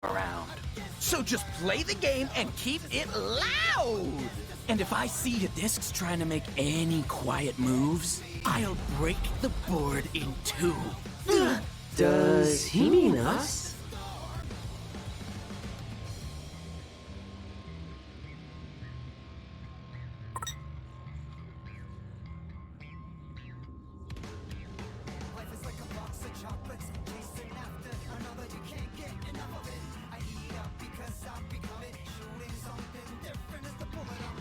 around. So just play the game and keep it loud! And if I see the discs trying to make any quiet moves, I'll break the board in two. Does he mean us?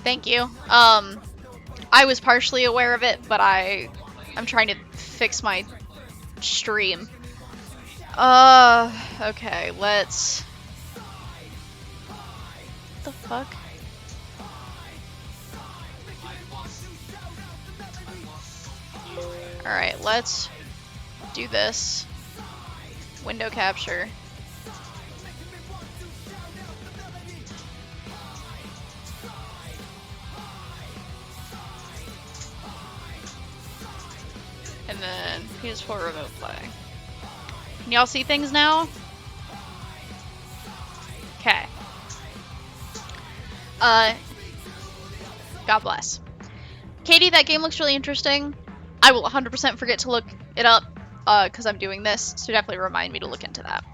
Thank you. I was partially aware of it, but I'm trying to fix my stream. Okay, let's... What the fuck? Alright, let's do this. Window capture. And then PS4 remote play. Can y'all see things now? Okay. God bless. Katie, that game looks really interesting. I will 100% forget to look it up, because I'm doing this, so definitely remind me to look into that.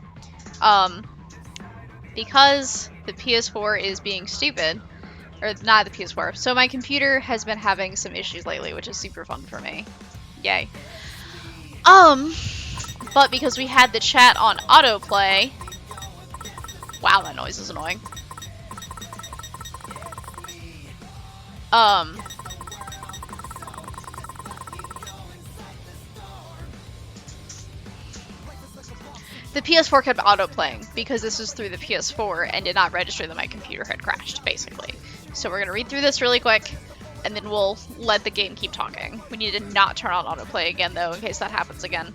Because the PS4 is being stupid, or not the PS4, so my computer has been having some issues lately, which is super fun for me. Yay. But because we had the chat on autoplay... Wow, that noise is annoying. The PS4 kept autoplaying because this was through the PS4 and did not register that my computer had crashed, basically. So we're gonna read through this really quick, and then we'll let the game keep talking. We need to not turn on autoplay again, though, in case that happens again.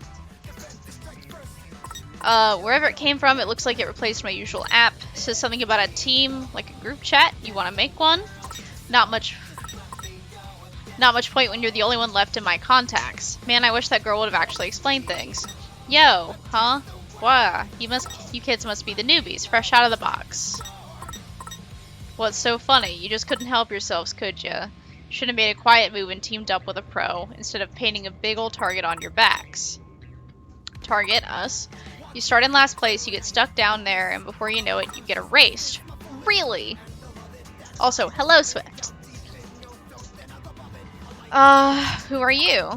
Wherever it came from, it looks like it replaced my usual app. It says something about a team, like a group chat. You want to make one? Not much point when you're the only one left in my contacts. Man, I wish that girl would have actually explained things. Yo, huh? Wow, you kids must be the newbies, fresh out of the box. What's so funny? You just couldn't help yourselves, could ya? Should have made a quiet move and teamed up with a pro, instead of painting a big old target on your backs. Target, us. You start in last place, you get stuck down there, and before you know it, you get erased. Really? Also, hello, Swift. Who are you?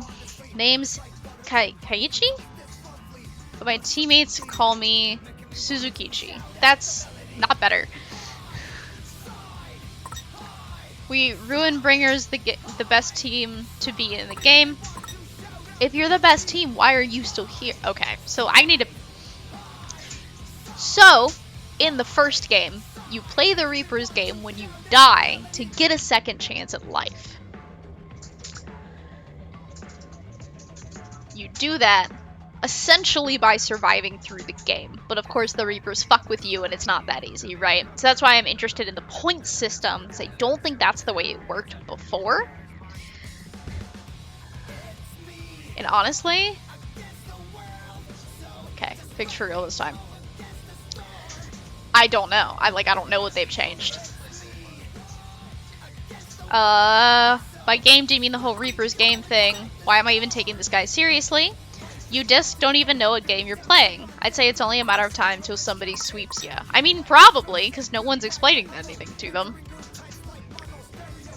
Name's Kaiichi? But my teammates call me Suzukichi. That's not better. We Ruin Bringers, the best team to be in the game. If you're the best team, why are you still here? Okay, so I need to... So, in the first game, you play the Reaper's game when you die to get a second chance at life. You do that essentially by surviving through the game. But of course the Reapers fuck with you and it's not that easy, right? So that's why I'm interested in the point system, because I don't think that's the way it worked before. And honestly... Okay, fix for real this time. I don't know. I don't know what they've changed. By game, do you mean the whole Reaper's game thing? Why am I even taking this guy seriously? You disc don't even know what game you're playing. I'd say it's only a matter of time till somebody sweeps you. I mean, probably, because no one's explaining anything to them.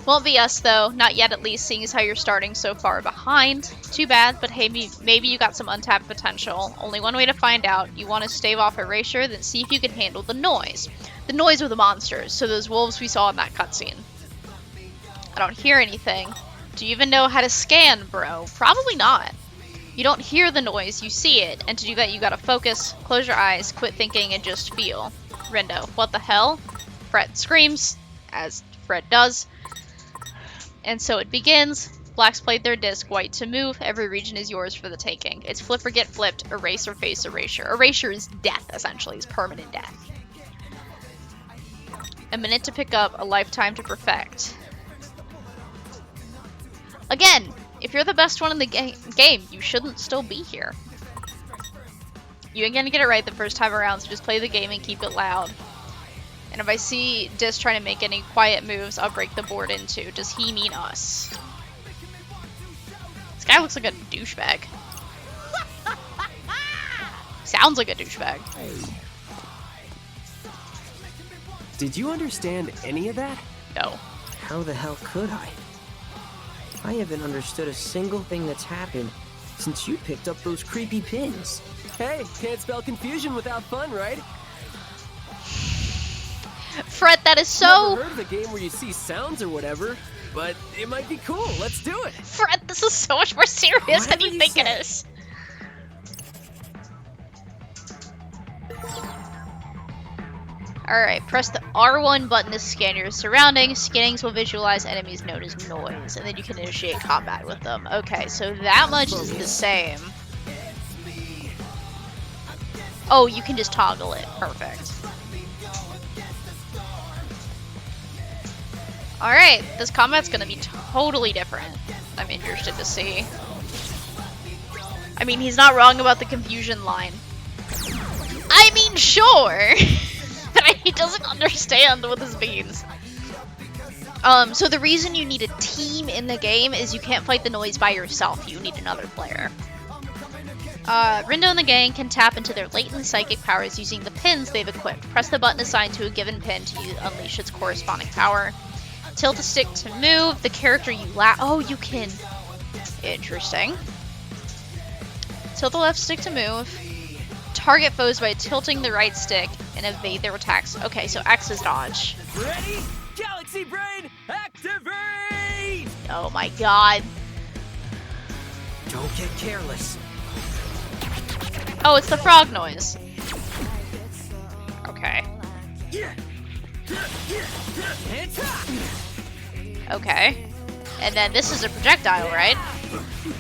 Won't be us, though. Not yet, at least, seeing as how you're starting so far behind. Too bad, but hey, maybe you got some untapped potential. Only one way to find out. You want to stave off Erasure, then see if you can handle the noise. The noise of the monsters, so those wolves we saw in that cutscene. I don't hear anything. Do you even know how to scan, bro? Probably not. You don't hear the noise, you see it, and to do that you gotta focus, close your eyes, quit thinking, and just feel. Rendo, what the hell? Fred screams, as Fred does. And so it begins. Blacks played their disc, white to move, every region is yours for the taking. It's flip or get flipped, erase or face erasure. Erasure is death, essentially, it's permanent death. A minute to pick up, a lifetime to perfect. Again, if you're the best one in the game, you shouldn't still be here. You ain't gonna get it right the first time around, so just play the game and keep it loud. And if I see Dis trying to make any quiet moves, I'll break the board in two. Does he mean us? This guy looks like a douchebag. Sounds like a douchebag. Did you understand any of that? No. How the hell could I? I haven't understood a single thing that's happened since you picked up those creepy pins. Hey, can't spell confusion without fun, right? Fred, that is so... Never heard of a game where you see sounds or whatever, but it might be cool. Let's do it. Fred, this is so much more serious than Whatever you you think it say. is. Alright, press the R1 button to scan your surroundings. Scannings will visualize enemies known as noise, and then you can initiate combat with them. Okay, so that much is the same. Oh, you can just toggle it. Perfect. Alright, this combat's gonna be totally different. I'm interested to see. I mean, he's not wrong about the confusion line. I mean, sure! But he doesn't understand what this means. So the reason you need a team in the game is you can't fight the noise by yourself. You need another player. Rindo and the gang can tap into their latent psychic powers using the pins they've equipped. Press the button assigned to a given pin to unleash its corresponding power. Tilt the stick to move. The character you Oh, you can... Interesting. Tilt the left stick to move. Target foes by tilting the right stick and evade their attacks. Okay, so X is dodge. Ready? Galaxy Brain, activate! Oh my god. Don't get careless. Oh, it's the frog noise. Okay. Okay. And then this is a projectile, right?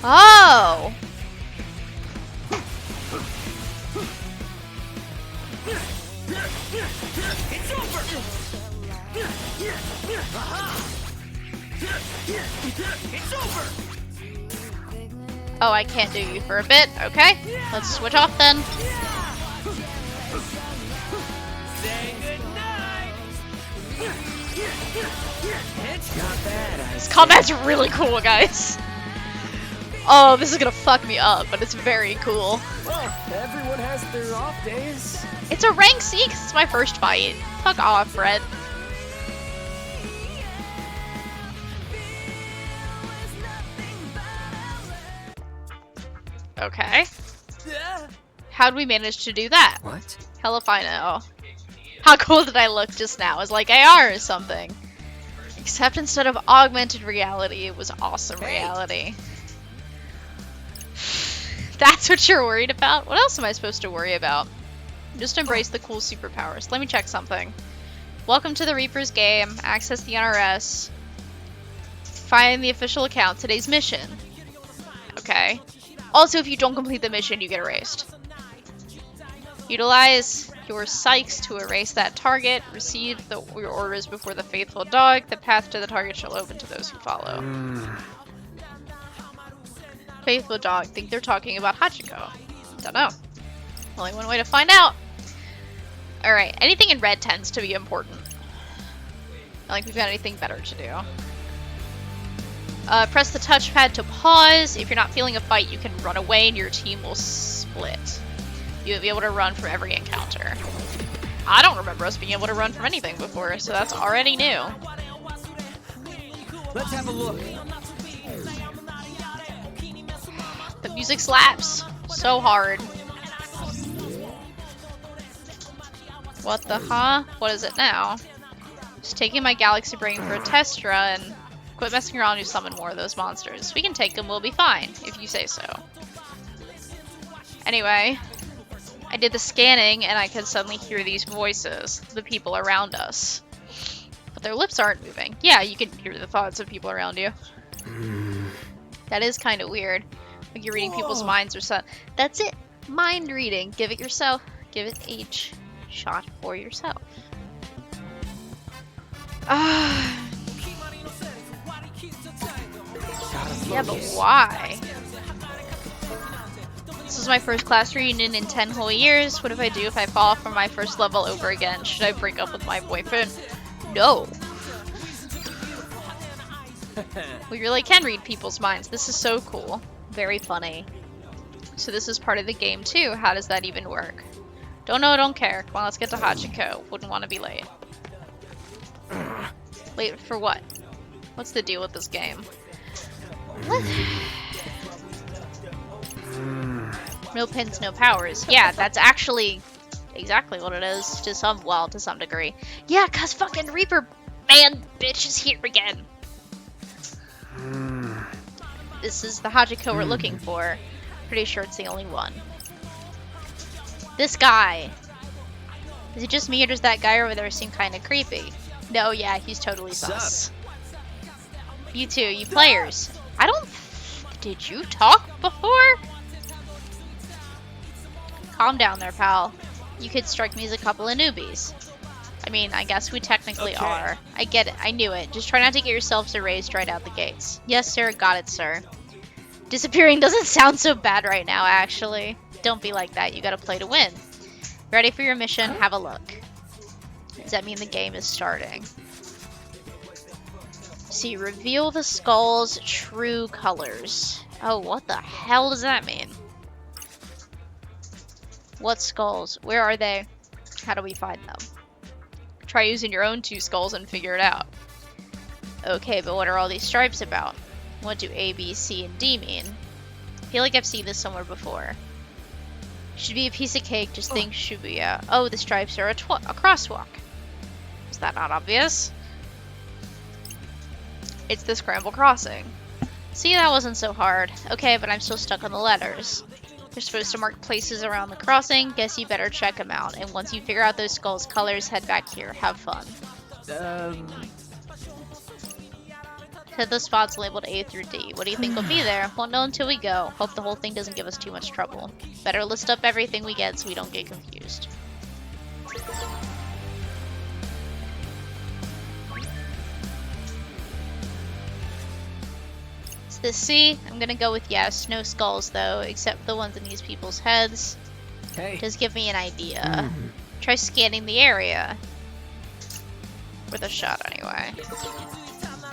Oh! Oh, I can't do you for a bit. Okay, let's switch off then. Not bad, This combat's really cool, guys. Oh, this is gonna fuck me up, but it's very cool. Well, everyone has their off days. It's a rank C because it's my first fight. Fuck off, Fred. Okay. How'd we manage to do that? What? Hell if I know. How cool did I look just now? It was like AR or something. Except instead of augmented reality, it was awesome reality. That's what you're worried about? What else am I supposed to worry about? Just embrace the cool superpowers. Let me check something. Welcome to the Reaper's game. Access the NRS. Find the official account. Today's mission. Okay. Also, if you don't complete the mission, you get erased. Utilize your psychs to erase that target. Receive your orders before the faithful dog. The path to the target shall open to those who follow. Faithful dog. Think they're talking about Hachiko. Don't know. Only one way to find out. Alright, anything in red tends to be important. Not like we've got anything better to do. Press the touchpad to pause. If you're not feeling a fight, you can run away and your team will split. You'll be able to run from every encounter. I don't remember us being able to run from anything before, so that's already new. Let's have a look. The music slaps so hard. What the huh? What is it now? Just taking my Galaxy Brain for a test run. Quit messing around and summon more of those monsters. We can take them, we'll be fine, if you say so. Anyway, I did the scanning and I could suddenly hear these voices, the people around us. But their lips aren't moving. Yeah, you can hear the thoughts of people around you. That is kind of weird. Like you're reading people's minds or something. That's it. Mind reading. Give it yourself. Give it a shot for yourself. Yeah, but why? This is my first class reunion in 10 whole years. What if I do if I fall from my first level over again? Should I break up with my boyfriend? No. We really can read people's minds. This is so cool. Very funny. So this is part of the game too. How does that even work? Don't know, don't care. Come on, let's get to Hachiko. Wouldn't want to be late. Late for what? What's the deal with this game? What? No pins, no powers. Yeah, that's actually exactly what it is to some degree. Yeah, cause fucking Reaper man bitch is here again. This is the Hachiko we're looking for. Pretty sure it's the only one. This guy. Is it just me or does that guy over there seem kind of creepy? No, yeah, he's totally sus. You two, you players. I don't... Did you talk before? Calm down there, pal. You could strike me as a couple of newbies. I mean, I guess we technically are. I get it. I knew it. Just try not to get yourselves erased right out the gates. Yes, sir. Got it, sir. Disappearing doesn't sound so bad right now, actually. Don't be like that. You gotta play to win. Ready for your mission? Have a look. Does that mean the game is starting? See, reveal the skull's true colors. Oh, what the hell does that mean? What skulls? Where are they? How do we find them? Try using your own 2 skulls and figure it out. Okay, but what are all these stripes about? What do A, B, C, and D mean? I feel like I've seen this somewhere before. Should be a piece of cake, just think Shibuya. Oh, the stripes are a crosswalk. Is that not obvious? It's the Scramble Crossing. See, that wasn't so hard. Okay, but I'm still stuck on the letters. You're supposed to mark places around the crossing. Guess you better check them out. And once you figure out those skulls' colors, head back here. Have fun. Hit the spots labeled A through D. What do you think will be there? Won't know until we go. Hope the whole thing doesn't give us too much trouble. Better list up everything we get so we don't get confused. Is this C? I'm gonna go with yes. No skulls though, except the ones in these people's heads. Hey. Just give me an idea. Try scanning the area. With a shot anyway.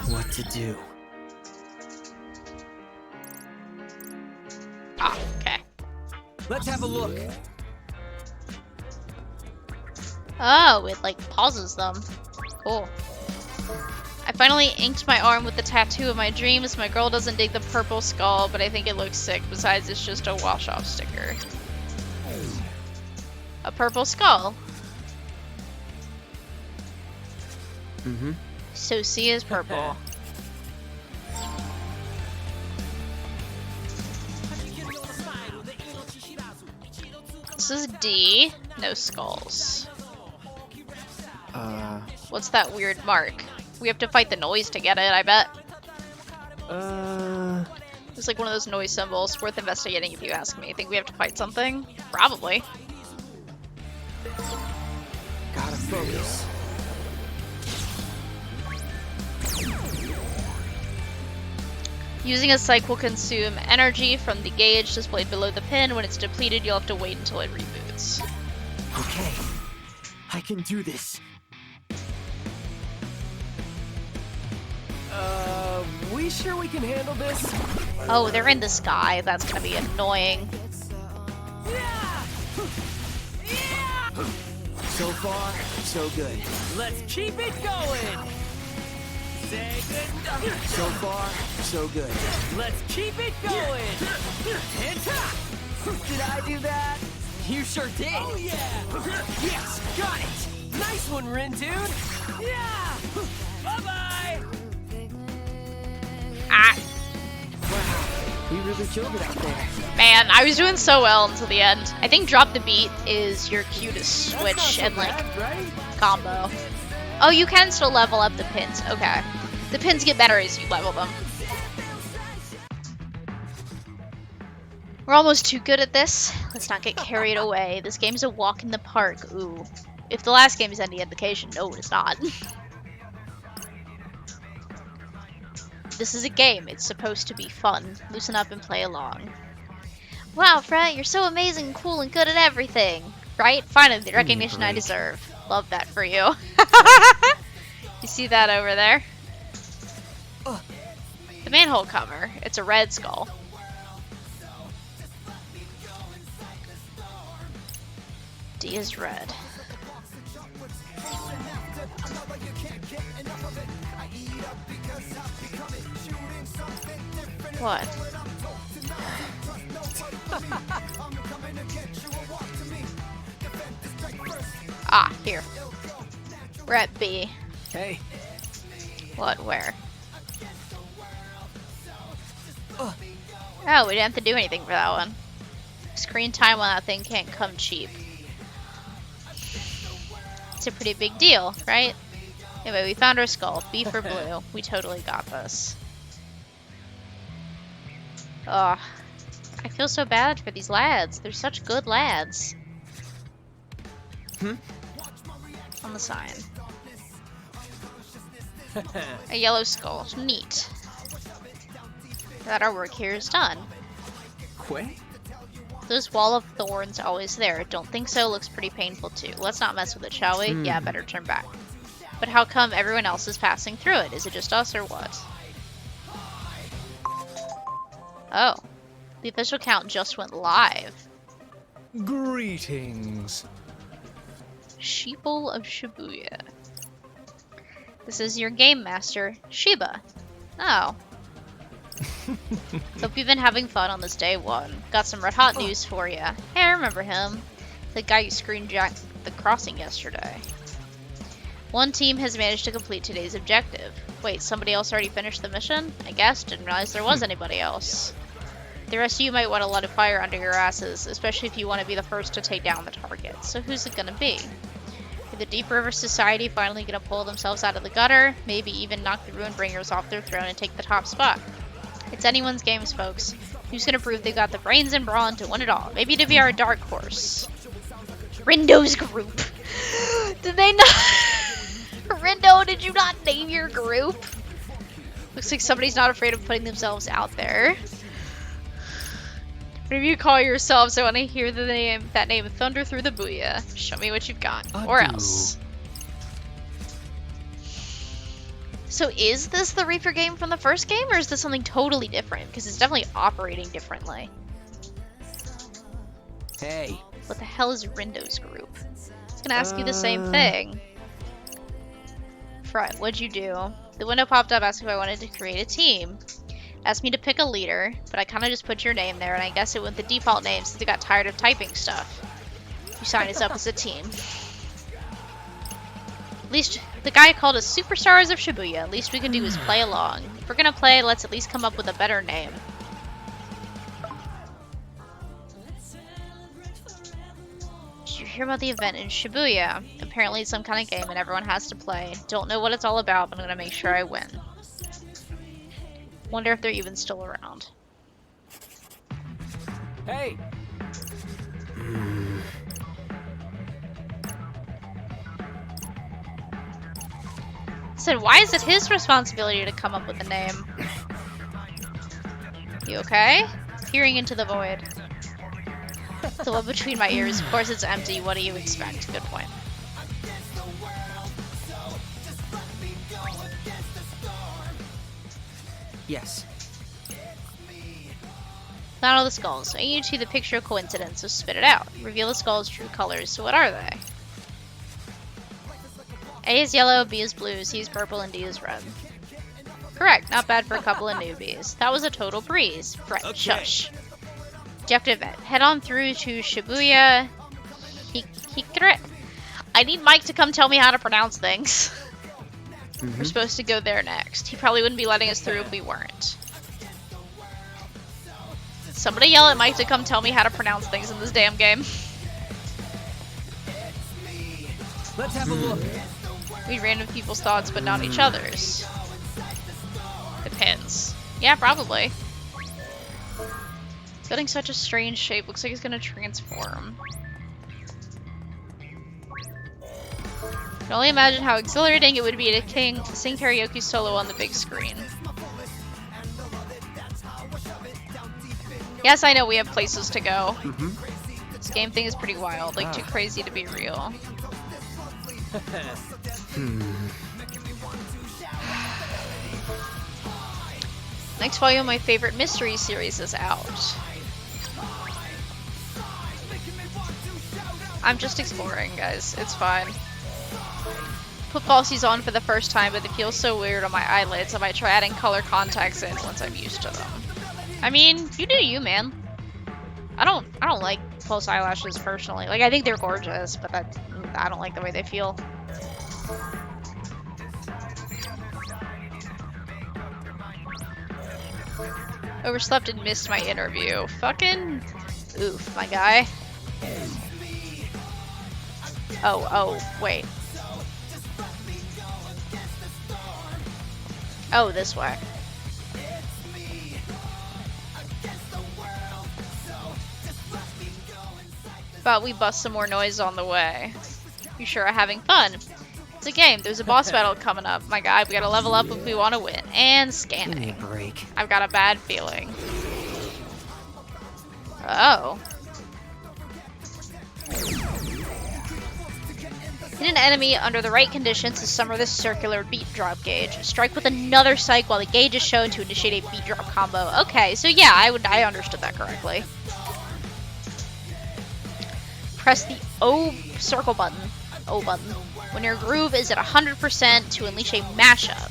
What to do? Ah, okay. Let's have a look. Oh, it like pauses them. Cool. I finally inked my arm with the tattoo of my dreams. My girl doesn't dig the purple skull, but I think it looks sick. Besides, it's just a wash-off sticker. A purple skull. Mm-hmm. So C is purple. This is D. No skulls. What's that weird mark? We have to fight the noise to get it, I bet. It's like one of those noise symbols. Worth investigating if you ask me. Think we have to fight something? Probably. Gotta focus. Using a psych will consume energy from the gauge displayed below the pin. When it's depleted, you'll have to wait until it reboots. Okay. I can do this. We sure we can handle this? Oh, they're in the sky. That's gonna be annoying. So far, so good. Let's keep it going. Say good. So far, so good. Let's keep it going. Did I do that? You sure did. Oh yeah. Yes, got it. Nice one, Rin, dude. Yeah. Bye-bye. Ah, We really killed it out there. man, I was doing so well until the end. I think drop the beat is your cue to That's not switch so and like bad, right? combo. Oh, you can still level up the pins. Okay. The pins get better as you level them. We're almost too good at this. Let's not get carried away. This game's a walk in the park. Ooh. If the last game is any indication, no, it's not. This is a game. It's supposed to be fun. Loosen up and play along. Wow, Fred, you're so amazing, cool, and good at everything. Right? Finally, the recognition I break. deserve. Love that for you. You see that over there? The manhole cover. It's a red skull. D is red. What? Ah, here. We're at B. Hey. What? Where? Oh, we didn't have to do anything for that one. Screen time on that thing can't come cheap. It's a pretty big deal, right? Anyway, we found our skull. B for blue. We totally got this. Ugh. I feel so bad for these lads. They're such good lads. On the sign. A yellow skull. Neat. That our work here is done. Quay? Those wall of thorns always there. Don't think so. Looks pretty painful too. Let's not mess with it, shall we? Yeah, better turn back. But how come everyone else is passing through it? Is it just us or what? Oh. The official count just went live. Greetings. Sheeple of Shibuya. This is your game master, Shiba. Oh. Hope you've been having fun on this day one. Got some red hot news for you. Hey, I remember him. The guy you screenjacked the crossing yesterday. One team has managed to complete today's objective. Wait, somebody else already finished the mission? I guess. Didn't realize there was anybody else. The rest of you might want to let a fire under your asses, especially if you want to be the first to take down the target. So who's it gonna be? Are the Deep River Society finally gonna pull themselves out of the gutter? Maybe even knock the Ruinbringers off their throne and take the top spot? It's anyone's games, folks. Who's gonna prove they've got the brains and brawn to win it all? Maybe to be our dark horse. Rindo's group. Did they not? Rindo, did you not name your group? Looks like somebody's not afraid of putting themselves out there. Whatever you call yourselves, I want to hear that name thunder through the booyah. Show me what you've got, or else. So is this the Reaper game from the first game, or is this something totally different? Because it's definitely operating differently. Hey. What the hell is Rindo's group? I was gonna ask you the same thing. Fred, what'd you do? The window popped up asking if I wanted to create a team. Asked me to pick a leader, but I kind of just put your name there, and I guess it went the default name since I got tired of typing stuff. You signed us up as a team. At least the guy called us Superstars of Shibuya. At least we can do is play along. If we're gonna play, let's at least come up with a better name. Did you hear about the event in Shibuya? Apparently it's some kind of game and everyone has to play. Don't know what it's all about, but I'm gonna make sure I win. Wonder if they're even still around. Hey. Said, why is it his responsibility to come up with a name? You okay? Peering into the void. The one between my ears. Of course it's empty. What do you expect? Good point. Yes. Not all the skulls. I need you to see the picture of coincidence, so spit it out. Reveal the skull's true colors. So what are they? A is yellow, B is blue, C is purple, and D is red. Correct. Not bad for a couple of newbies. That was a total breeze. Right, Okay. shush. Objective ed. Head on through to Shibuya Hikure. I need Mike to come tell me how to pronounce things. We're supposed to go there next. He probably wouldn't be letting us through if we weren't. Somebody yell at Mike to come tell me how to pronounce things in this damn game. Let's have a look. Read random people's thoughts, but not each other's. Depends. Yeah, probably. It's getting such a strange shape. Looks like it's gonna transform. I can only imagine how exhilarating it would be to sing karaoke solo on the big screen. Yes, I know we have places to go. This game thing is pretty wild, like too crazy to be real. Next volume of my favorite mystery series is out. I'm just exploring, guys. It's fine. Put falsies on for the first time, but they feel so weird on my eyelids. I might try adding color contacts in once I'm used to them. I mean, you do you, man. I don't like false eyelashes personally. Like, I think they're gorgeous, but I don't like the way they feel. Overslept and missed my interview. Fucking oof, my guy. Oh, wait. Oh, this way. But we bust some more noise on the way. You sure are having fun. It's a game. There's a boss battle coming up. My guy, we gotta level up if we want to win. And scanning. Give me a break. I've got a bad feeling. Oh. Hit an enemy under the right conditions to summon this circular beat drop gauge. Strike with another psych while the gauge is shown to initiate a beat drop combo. Okay, so yeah, I understood that correctly. Press the O circle button. O button. When your groove is at 100% to unleash a mashup.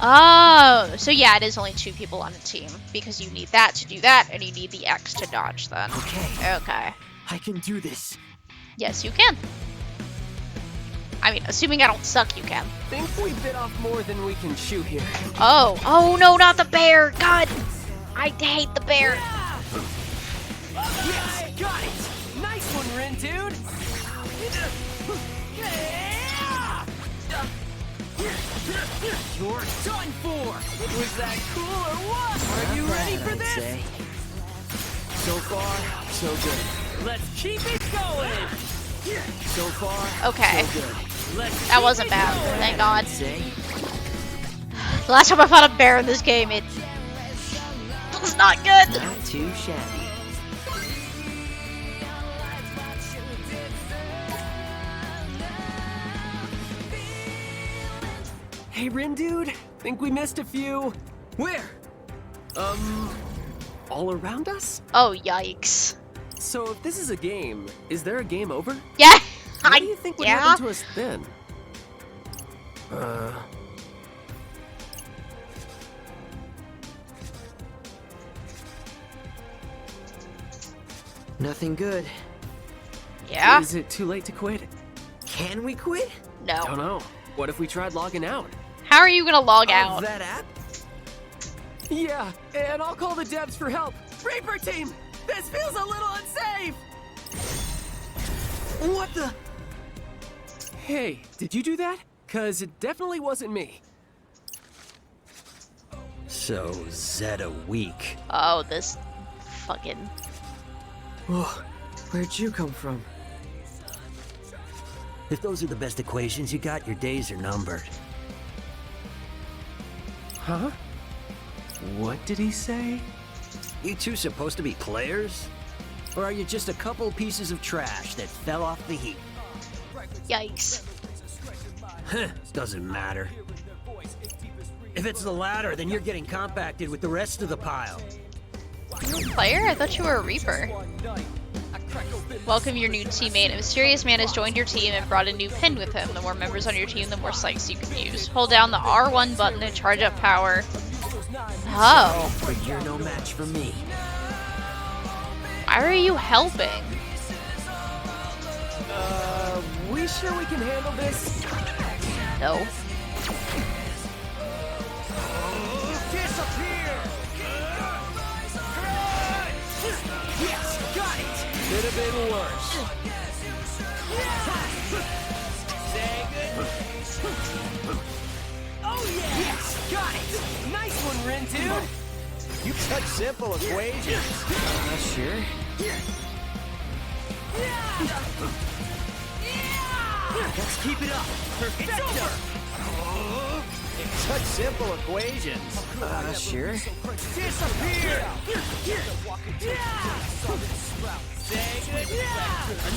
Oh, so yeah, it is only 2 people on a team because you need that to do that, and you need the X to dodge then. Okay. I can do this. Yes, you can. I mean, assuming I don't suck, you can. Think we bit off more than we can chew here. Oh no, not the bear! God, I hate the bear. Yes, got it. Nice one, Rin, dude. You're done for! Was that cool or what? Are you ready for this? Say. So far, so good. Let's keep it going! So far, Okay, so good. that wasn't bad, thank God. Say. The last time I fought a bear in this game, it was not good. Not too shabby. Hey, Rin, dude. Think we missed a few. Where? All around us? Oh, yikes. So if this is a game, is there a game over? Yeah, What do you think would happen to us then? Nothing good. Yeah? Is it too late to quit? Can we quit? Don't No. know. What if we tried logging out? How are you gonna log out? That app? Yeah, and I'll call the devs for help. Reaper team, this feels a little unsafe. What the? Hey, did you do that? 'Cause it definitely wasn't me. So, Zeta weak. Oh, this fucking... Whoa, where'd you come from? If those are the best equations you got, your days are numbered. Huh? What did he say? You two supposed to be players? Or are you just a couple pieces of trash that fell off the heap? Yikes. Huh, doesn't matter. If it's the latter, then you're getting compacted with the rest of the pile. Player? I thought you were a Reaper. Welcome your new teammate. A mysterious man has joined your team and brought a new pin with him. The more members on your team, the more psychs you can use. Hold down the R1 button to charge up power. Oh. But you're no match for me. Why are you helping? We sure we can handle this? No. Disappear! Yes, got it! Could have been worse. Oh yeah! Yes, got it! Nice one, Rin, dude! You such simple equations. Not sure. Let's keep it up. Perfect. It's over. Such simple equations. Sure. Disappear!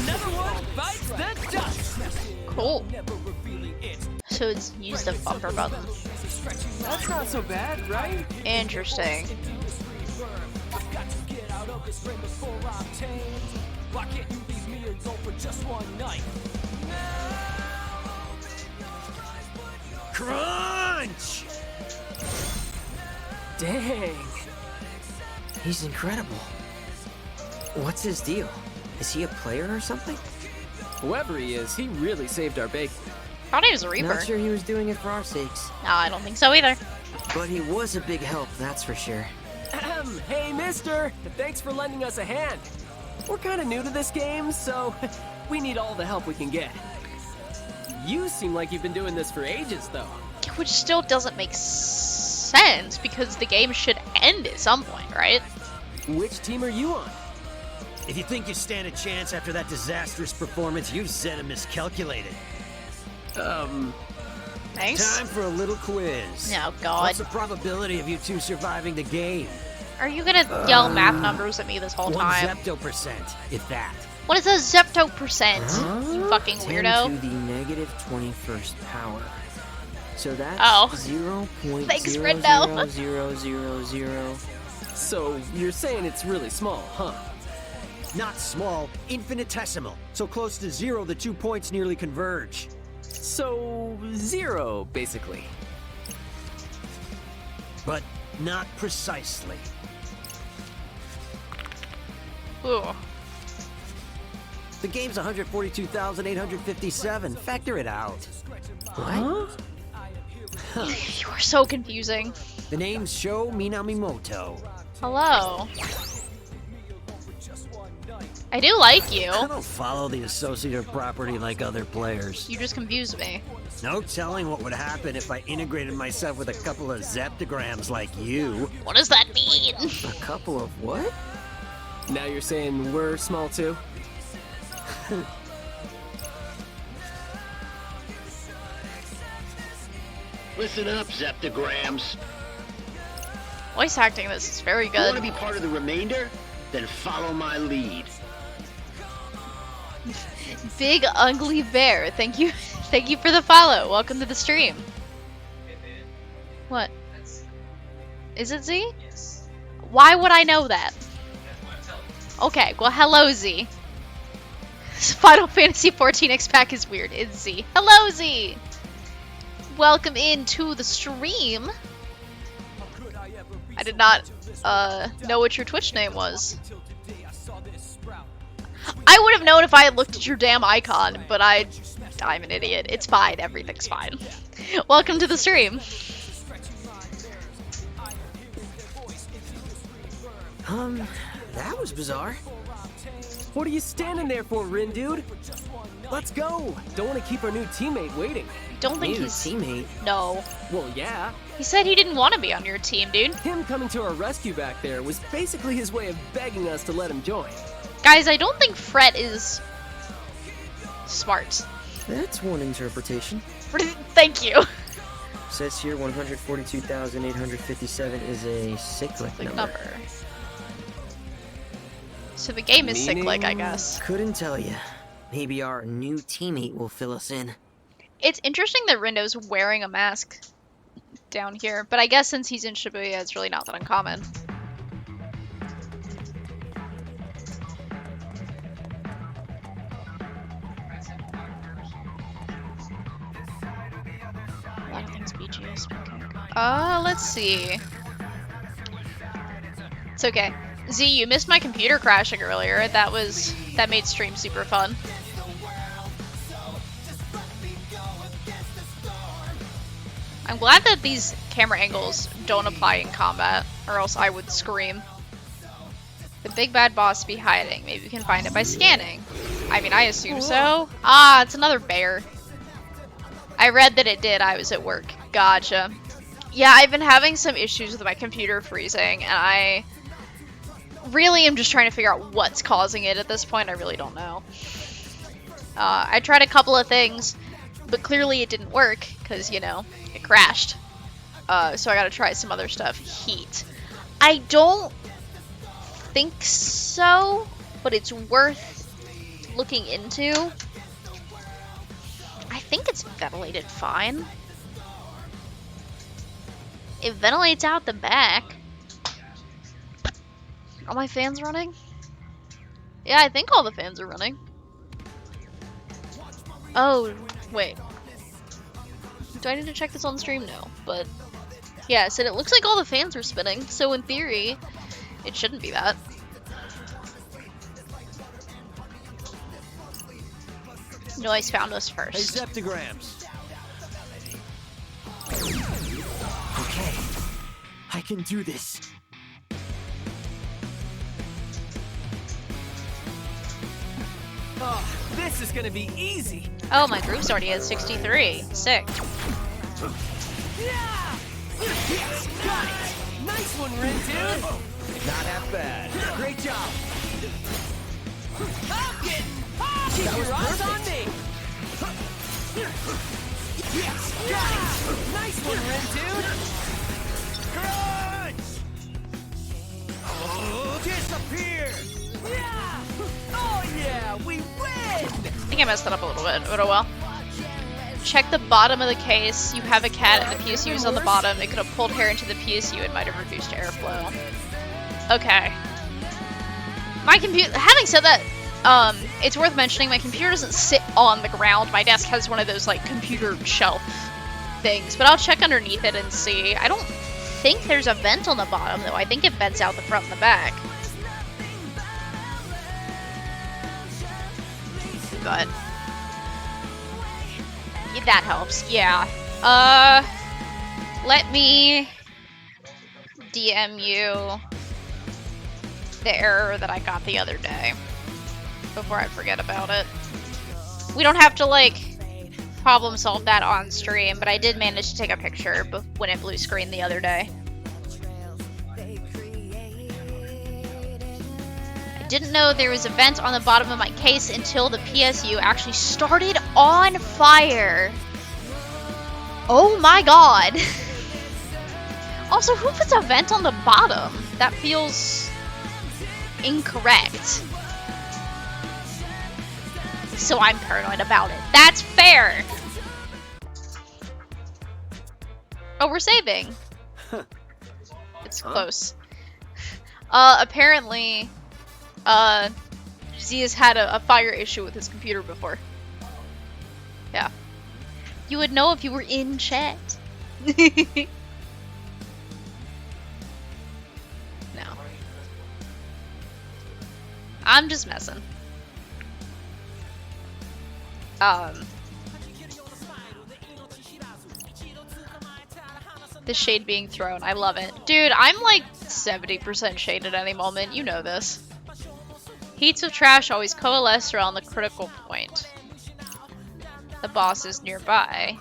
Another one bites the dust! Cool. So it's use the bumper button. That's not so bad, right? Interesting. Crunch! Dang. He's incredible. What's his deal? Is he a player or something? Whoever he is, he really saved our bacon. Thought he was a Reaper. Not sure he was doing it for our sakes. No, I don't think so either. But he was a big help, that's for sure. Hey, mister! Thanks for lending us a hand. We're kind of new to this game, so we need all the help we can get. You seem like you've been doing this for ages, though. Which still doesn't make sense because the game should end at some point, right? Which team are you on? If you think you stand a chance after that disastrous performance, you've Zeta miscalculated. Thanks. Time for a little quiz. Oh, God. What's the probability of you two surviving the game? Are you gonna yell math numbers at me this whole One time? zepto percent, if that. What is a zepto percent? You fucking 10 weirdo. to the negative 21st power. So that's Oh. 0.0000000. So you're saying it's really small, huh? Not small, infinitesimal. So close to zero, the 2 points nearly converge. So 0, basically. But not precisely. Ooh. The game's 142,857. Factor it out. What? You are so confusing. The name's Sho Minamimoto. Hello. I do like you. I don't follow the associative property like other players. You just confused me. No telling what would happen if I integrated myself with a couple of zeptograms like you. What does that mean? A couple of what? Now you're saying we're small too? Listen up, Zeptograms. Voice acting this is very You want to good. be part of the remainder? Then follow my lead. Big ugly bear. Thank you. Thank you for the follow. Welcome to the stream. What? Is it Z? Why would I know that? Okay, well hello Z. Final Fantasy 14 X-Pack is weird. It's Z. Hello Z! Welcome into the stream. I did not know what your Twitch name was. I would have known if I had looked at your damn icon, but I'm an idiot. It's fine. Everything's fine. Welcome to the stream. That was bizarre. What are you standing there for, Rin, dude? Let's go! Don't want to keep our new teammate waiting. Don't think He's a he's... teammate. No. Well, yeah. He said he didn't want to be on your team, dude. Him coming to our rescue back there was basically his way of begging us to let him join. Guys, I don't think Fret is... smart. That's one interpretation. Thank you. Says here 142,857 is a cyclic Like number. So the game is cyclic, I Meaning- guess. Couldn't tell you. Maybe our new teammate will fill us in. It's interesting that Rindo's wearing a mask down here, but I guess since he's in Shibuya, it's really not that uncommon. A lot of things BGS. Let's see. It's okay. Z, you missed my computer crashing earlier. That made stream super fun. I'm glad that these camera angles don't apply in combat, or else I would scream. The big bad boss be hiding. Maybe we can find it by scanning. I mean, I assume so. Ah, it's another bear. I read that it did. I was at work. Gotcha. Yeah, I've been having some issues with my computer freezing, and I really am just trying to figure out what's causing it at this point. I really don't know. I tried a couple of things, but clearly it didn't work, because, you know, it crashed. So I gotta try some other stuff. Heat. I don't think so, but it's worth looking into. I think it's ventilated fine. It ventilates out the back. Are my fans running? Yeah, I think all the fans are running. Oh, wait. Do I need to check this on stream? No, but yeah, it said it looks like all the fans are spinning, so in theory, it shouldn't be that. Noise found us first. Hey, Zeptograms. Okay, I can do this. Oh, this is gonna be easy. Oh, my group's already at 63. Sick. Yeah! Yes, got it! Nice one, Rin, dude! Not half bad. Great job. I'm getting... Keep your eyes on me! Yes, got it! Nice one, Rin, dude! Crunch! Oh, disappear! Yeah! Oh yeah, we win! I think I messed that up a little bit, but oh well. Check the bottom of the case. You have a cat and the PSU is on the bottom. It could have pulled hair into the PSU and might have reduced airflow. Okay. My computer, having said that, it's worth mentioning my computer doesn't sit on the ground. My desk has one of those like computer shelf things, but I'll check underneath it and see. I don't think there's a vent on the bottom though. I think it vents out the front and the back. But yeah, that helps. Yeah. Let me DM you the error that I got the other day before I forget about it. We don't have to like problem solve that on stream, but I did manage to take a picture when it blue screened the other day. Didn't know there was a vent on the bottom of my case until the PSU actually started on fire. Oh my god. Also, who puts a vent on the bottom? That feels incorrect. So I'm paranoid about it. That's fair. Oh, we're saving. It's close. Apparently... Z has had a fire issue with his computer before. Yeah. You would know if you were in chat. No. I'm just messing. The shade being thrown. I love it. Dude, I'm like 70% shade at any moment. You know this. Heats of trash always coalesce around the critical point. The boss is nearby.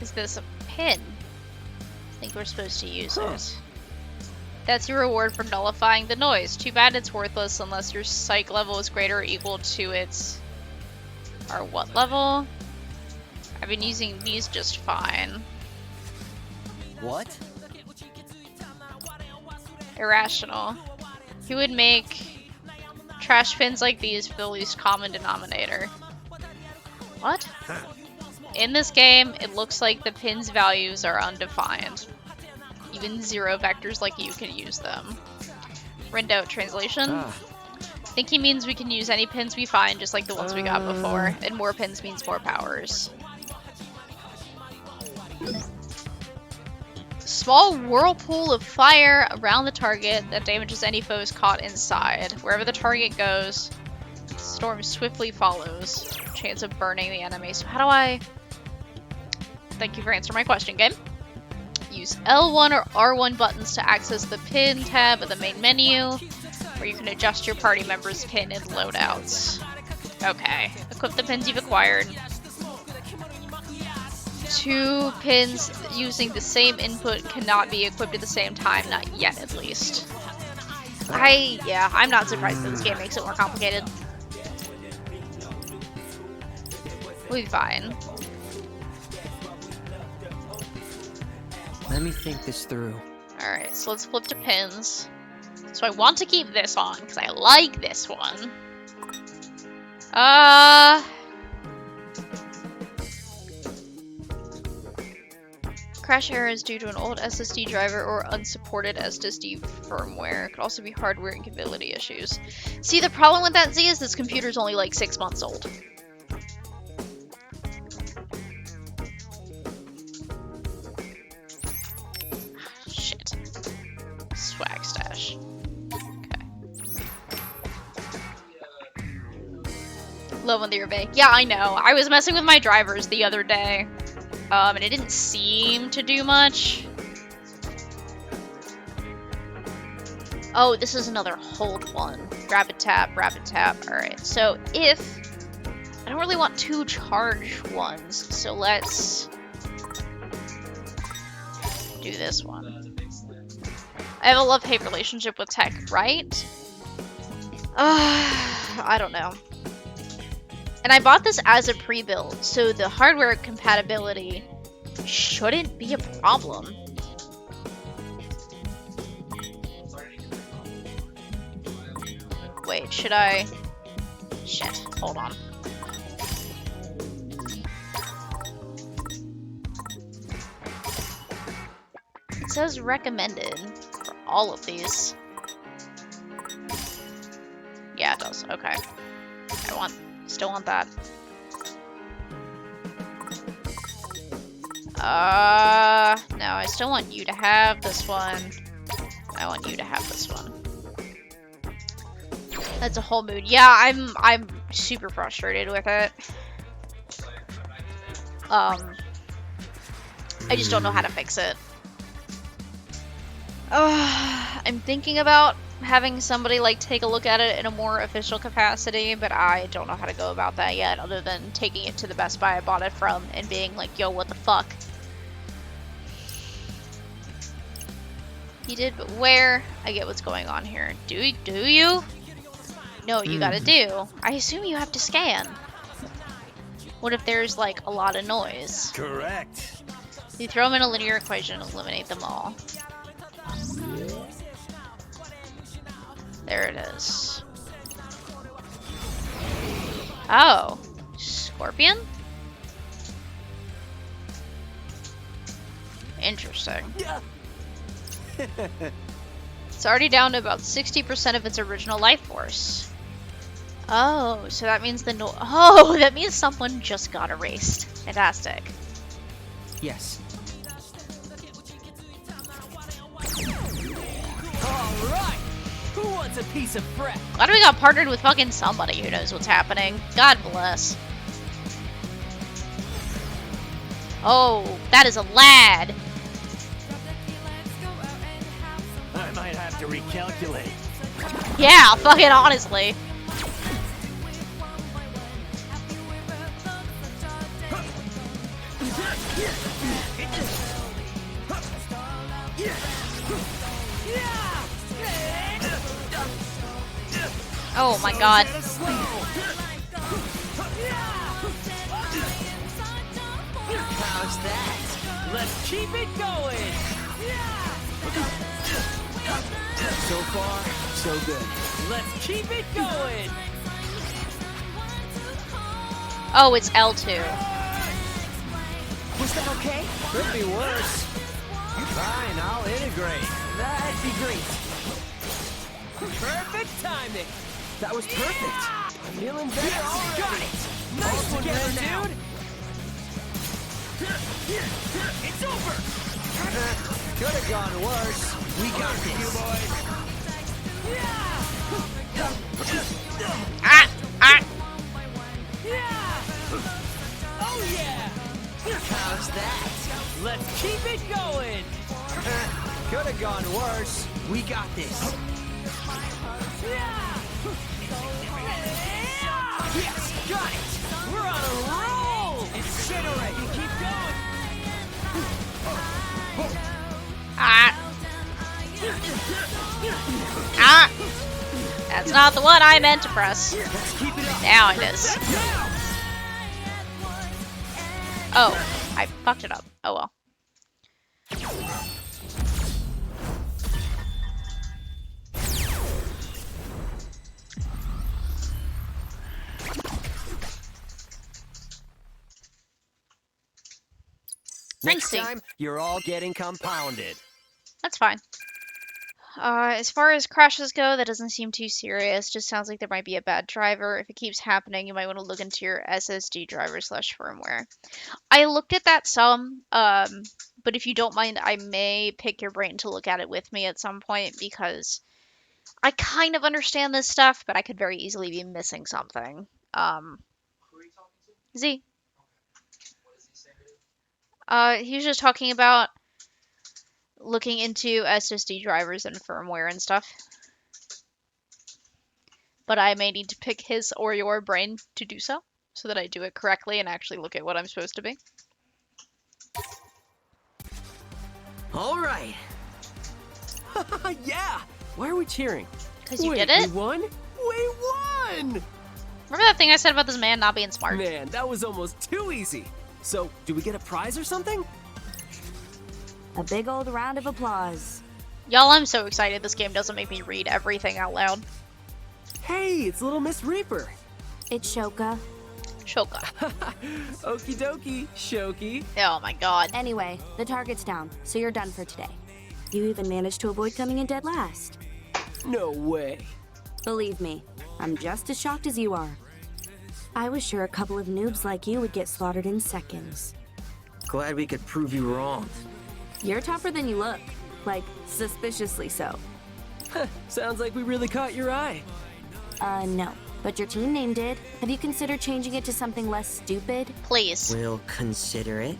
Is this a pin? I think we're supposed to use it. That's your reward for nullifying the noise. Too bad it's worthless unless your psych level is greater or equal to its... Our what level? I've been using these just fine. What? Irrational. Who would make trash pins like these for the least common denominator? What? In this game, it looks like the pin's values are undefined. Even zero vectors like you can use them. Rindout translation. Think he means we can use any pins we find, just like the ones we got before, and more pins means more powers. Small whirlpool of fire around the target that damages any foes caught inside. Wherever the target goes, storm swiftly follows. Chance of burning the enemy. So how do I... Thank you for answering my question, game. Use L1 or R1 buttons to access the pin tab of the main menu, where you can adjust your party member's pin in loadouts. Okay. Equip the pins you've acquired. 2 pins using the same input cannot be equipped at the same time, not yet at least. I'm not surprised that this game makes it more complicated. We'll be fine. Let me think this through. Alright, so let's flip to pins. So I want to keep this on, because I like this one. Crash error is due to an old SSD driver or unsupported SSD firmware. It could also be hardware and compatibility issues. See, the problem with that, Z, is this computer's only like 6 months old. Shit. Swag stash. Okay. Love when they're vague. Yeah, I know. I was messing with my drivers the other day. And it didn't seem to do much. Oh, this is another hold one. Rapid tap, rapid tap. Alright, so if... I don't really want 2 charge ones, so let's do this one. I have a love-hate relationship with tech, right? I don't know. And I bought this as a pre-build, so the hardware compatibility shouldn't be a problem. Wait, should I... Shit, hold on. It says recommended for all of these. Yeah, it does. Okay. Still want that. No, I still want you to have this one. I want you to have this one. That's a whole mood. Yeah, I'm super frustrated with it. I just don't know how to fix it. I'm thinking about having somebody like take a look at it in a more official capacity, but I don't know how to go about that yet, other than taking it to the Best Buy I bought it from and being like, yo, what the fuck? He did, but where? I get what's going on here. Do you? No, you gotta do. I assume you have to scan. What if there's like a lot of noise? Correct. You throw them in a linear equation and eliminate them all. There it is. Oh. Scorpion? Interesting. It's already down to about 60% of its original life force. Oh, so that means that means someone just got erased. Fantastic. Yes. Alright! Who wants a piece of bread? Glad we got partnered with fucking somebody who knows what's happening. God bless. Oh, that is a lad. I might have to recalculate. Yeah, fucking honestly. Oh my god. How's that? Let's keep it going! So far, so good. Let's keep it going! Oh, it's L2. Was that okay? Could be worse. Fine, I'll integrate. That'd be great. Perfect timing! That was perfect. I'm feeling better already! Got it. Nice All together, together now. dude! It's over! Could have gone worse. We got this. You boys. Ah! Ah! Oh yeah! How's that? Let's keep it going! Could have gone worse. We got this. Yes, got it! We're on a roll! Incinerate! Keep going! Ah! Ah! That's not the one I meant to press. Let's keep it up. Now it is. Oh, I fucked it up. Oh well. Next Ringsy. time, you're all getting compounded. That's fine. As far as crashes go, that doesn't seem too serious. Just sounds like there might be a bad driver. If it keeps happening, you might want to look into your SSD driver / firmware. I looked at that some, but if you don't mind, I may pick your brain to look at it with me at some point because I kind of understand this stuff, but I could very easily be missing something. Z. He was just talking about looking into SSD drivers and firmware and stuff. But I may need to pick his or your brain to do so that I do it correctly and actually look at what I'm supposed to be. All right. Yeah! Why are we cheering? Because you Wait, did it? We won? We won! Remember that thing I said about this man not being smart? Man, that was almost too easy. So, do we get a prize or something? A big old round of applause. Y'all, I'm so excited this game doesn't make me read everything out loud. Hey, it's Little Miss Reaper. It's Shoka. Shoka. Okie dokie, Shoki. Oh my god. Anyway, the target's down, so you're done for today. You even managed to avoid coming in dead last. No way. Believe me, I'm just as shocked as you are. I was sure a couple of noobs like you would get slaughtered in seconds. Glad we could prove you wrong. You're tougher than you look. Like, suspiciously so. Sounds like we really caught your eye. No. But your team name did. Have you considered changing it to something less stupid? Please. We'll consider it.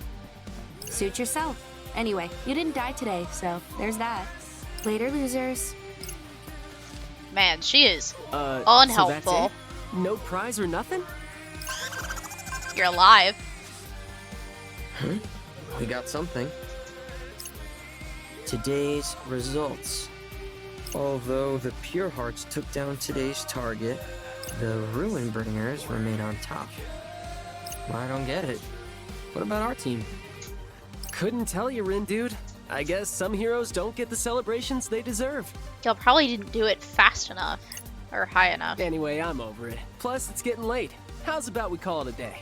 Suit yourself. Anyway, you didn't die today, so there's that. Later, losers. Man, she is So unhelpful. that's it? No prize or nothing? You're alive. We got something. Today's results. Although the Pure Hearts took down today's target, the Ruin Bringers remain on top. I don't get it. What about our team? Couldn't tell you, Rin, dude. I guess some heroes don't get the celebrations they deserve. Y'all probably didn't do it fast enough. Or high enough. Anyway, I'm over it. Plus, it's getting late. How's about we call it a day?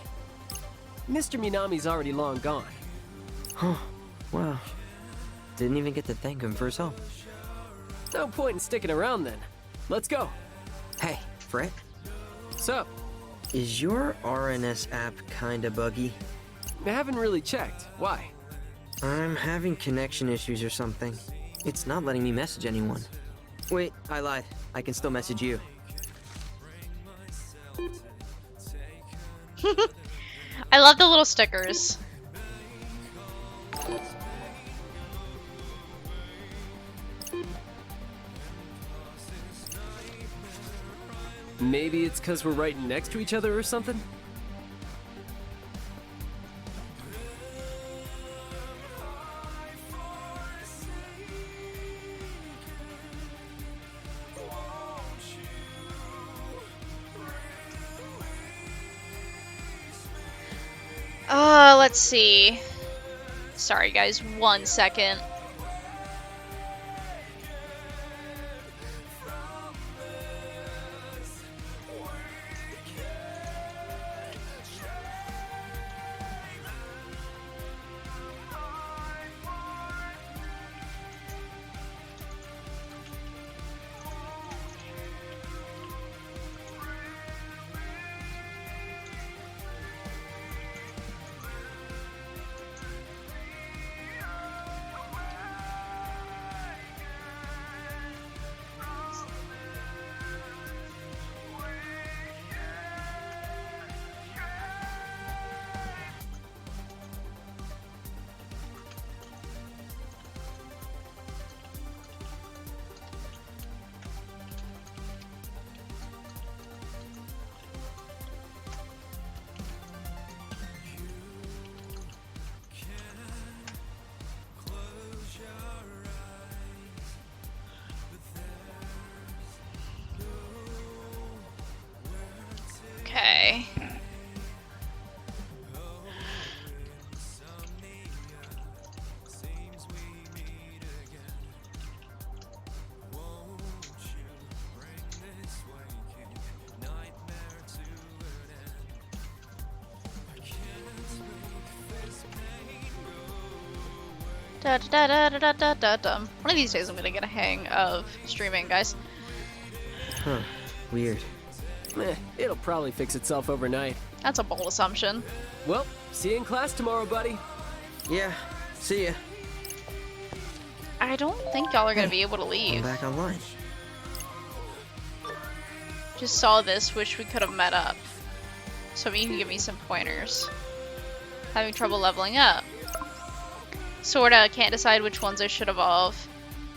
Mr. Minami's already long gone. Wow. Didn't even get to thank him for his help. No point in sticking around then. Let's go. Hey, Fred, So, is your RNS app kinda buggy? I haven't really checked. Why? I'm having connection issues or something. It's not letting me message anyone. Wait, I lied. I can still message you. I love the little stickers. Maybe it's because we're right next to each other or something? Let's see. Sorry guys, 1 second. Da, da, da, da, da, da, da, da. One of these days I'm gonna get a hang of streaming, guys. Huh. Weird. It'll probably fix itself overnight. That's a bold assumption. Well, see you in class tomorrow, buddy. Yeah. See ya. I don't think y'all are gonna be able to I'm leave. back online. Just saw this, wish we could have met up. So you can give me some pointers. Having trouble leveling up. Sorta, can't decide which ones I should evolve.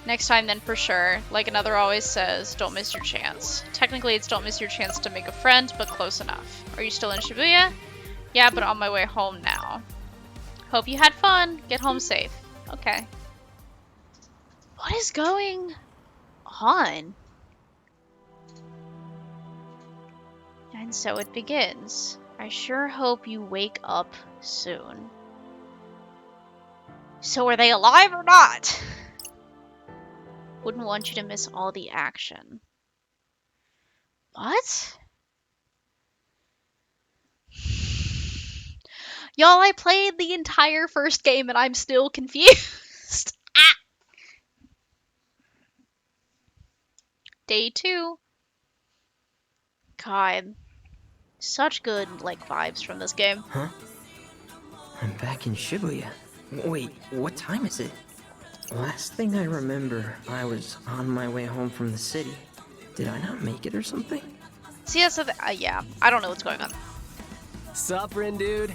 Next time then for sure. Like another always says, don't miss your chance. Technically it's don't miss your chance to make a friend, but close enough. Are you still in Shibuya? Yeah, but on my way home now. Hope you had fun. Get home safe. Okay. What is going on? And so it begins. I sure hope you wake up soon. So are they alive or not? Wouldn't want you to miss all the action. What? Y'all, I played the entire first game and I'm still confused. Ah! Day 2. God. Such good, like, vibes from this game. Huh? I'm back in Shibuya. Wait, what time is it? Last thing I remember, I was on my way home from the city. Did I not make it or something? See, that's the yeah, I don't know what's going on. Sup, Rin, dude?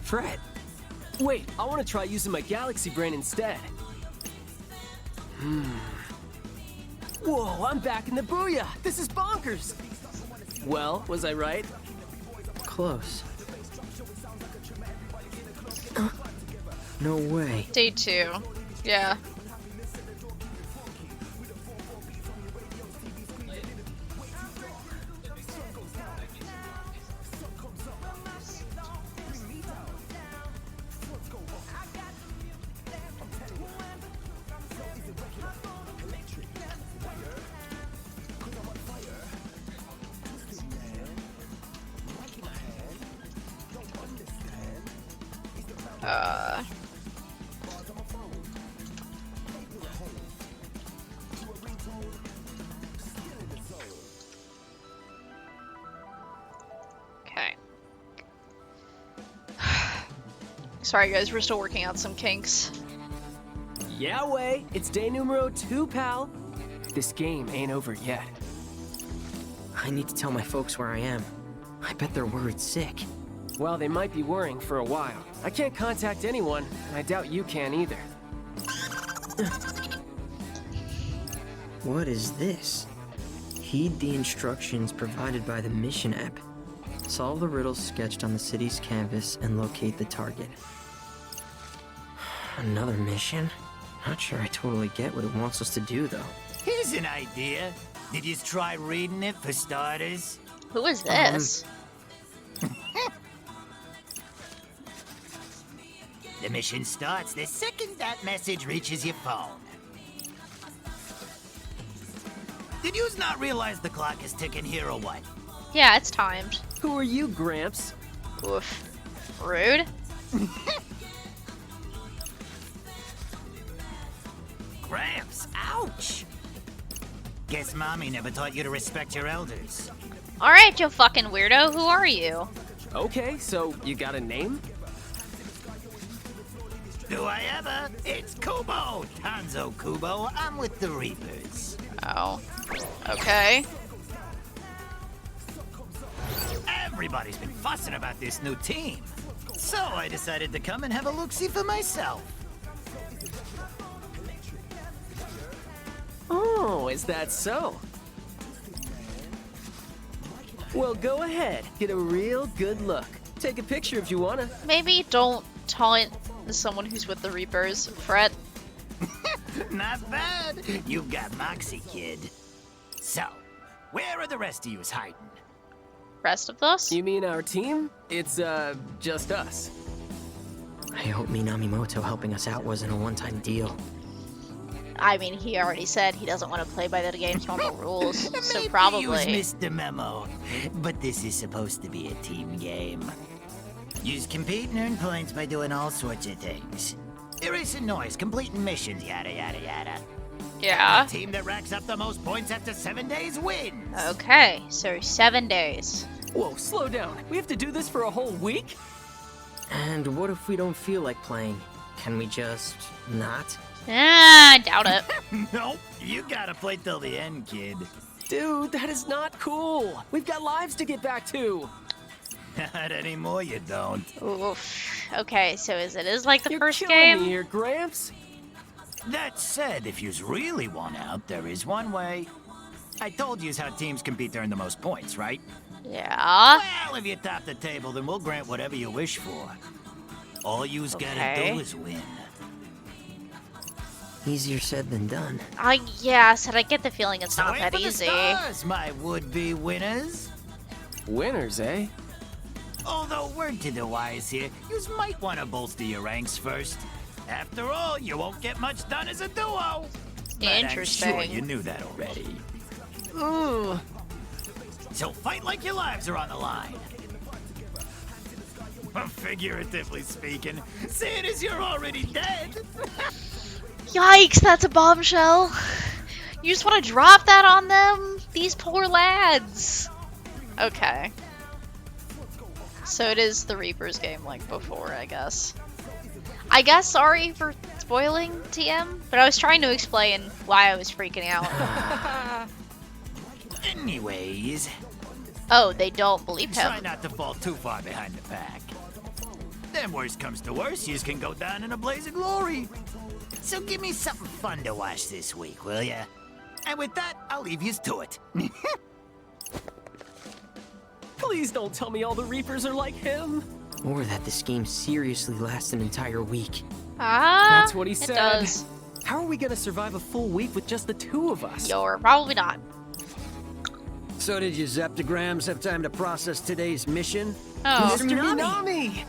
Fred. Wait, I want to try using my Galaxy Brain instead. Whoa, I'm back in the Booyah! This is bonkers! Well, was I right? Close. No way. Day 2. Yeah. Okay. Sorry guys, we're still working out some kinks. Yeah, way. It's day numero 2, pal. This game ain't over yet. I need to tell my folks where I am. I bet they're worried sick. Well, they might be worrying for a while. I can't contact anyone, and I doubt you can either. What is this? Heed the instructions provided by the mission app. Solve the riddles sketched on the city's canvas and locate the target. Another mission? Not sure I totally get what it wants us to do, though. Here's an idea. Did you try reading it for starters? Who is this? The mission starts the second that message reaches your phone. Did you not realize the clock is ticking here or what? Yeah, it's timed. Who are you, Gramps? Oof. Rude. Gramps, ouch! Guess Mommy never taught you to respect your elders. Alright, you fucking weirdo, who are you? Okay, so you got a name? Do I ever? It's Kubo! Tanzo Kubo, I'm with the Reapers. Oh. Okay. Everybody's been fussing about this new team. So I decided to come and have a look-see for myself. Oh, is that so? Well, go ahead. Get a real good look. Take a picture if you wanna. Maybe don't taunt someone who's with the Reapers, Fred. Not bad. You've got moxie, kid. So, where are the rest of yous hiding? Rest of us? You mean our team? It's, just us. I hope Minamimoto helping us out wasn't a one-time deal. I mean, he already said he doesn't want to play by the game's normal rules, so Maybe probably. yous missed the memo, but this is supposed to be a team game. Yous compete and earn points by doing all sorts of things. Erasing noise, completing missions, yada yada yada. Yeah. The team that racks up the most points after 7 days wins. Okay, so 7 days. Whoa, slow down. We have to do this for a whole week? And what if we don't feel like playing? Can we just not? I doubt it. Nope, you gotta play till the end, kid. Dude, that is not cool. We've got lives to get back to. Not anymore, you don't. Oof. Okay, so it is like the You're first killing game? me here, Gramps. That said, if yous really want out, there is one way. I told yous how teams compete to earn the most points, right? Yeah. Well, if you top the table, then we'll grant whatever you wish for. All yous gotta Okay. do is win. Easier said than done. Yeah, so I get the feeling it's So not aim that for the easy. stars, my would-be winners. Winners, eh? Although, word to the wise here, yous might want to bolster your ranks first. After all, you won't get much done as a duo. But Interesting. I'm sure you knew that already. Ooh. So fight like your lives are on the line. Figuratively speaking, seeing as you're already dead. Yikes, that's a bombshell. You just want to drop that on them? These poor lads. Okay. So it is the Reapers game like before, I guess. Sorry for spoiling TM, but I was trying to explain why I was freaking out. Anyways, Oh, they don't believe try him. not to fall too far behind the pack. Then worst comes to worst, yous can go down in a blaze of glory. So give me something fun to watch this week, will ya? And with that, I'll leave yous to it. Please don't tell me all the Reapers are like him. Or that this game seriously lasts an entire week. That's what he It said. does. How are we gonna survive a full week with just the two of us? You're probably not. So did your Zeptograms have time to process today's mission? Oh. Mr. Minami!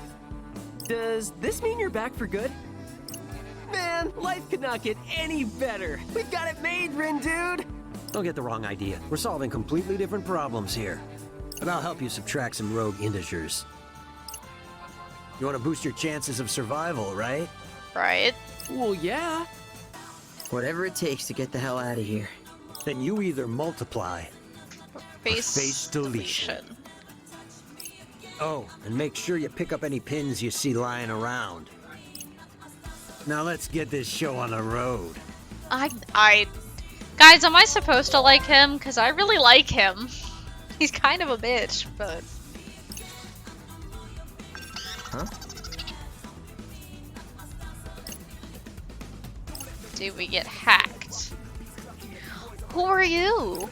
Does this mean you're back for good? Man, life could not get any better. We've got it made, Rin, dude! Don't get the wrong idea. We're solving completely different problems here. But I'll help you subtract some rogue integers. You want to boost your chances of survival, right? Right. Well, yeah. Whatever it takes to get the hell out of here. Then you either multiply. Face, face deletion. Oh, and make sure you pick up any pins you see lying around. Now let's get this show on the road. Guys, am I supposed to like him? Because I really like him. He's kind of a bitch, but... Huh? Dude, we get hacked. Who are you?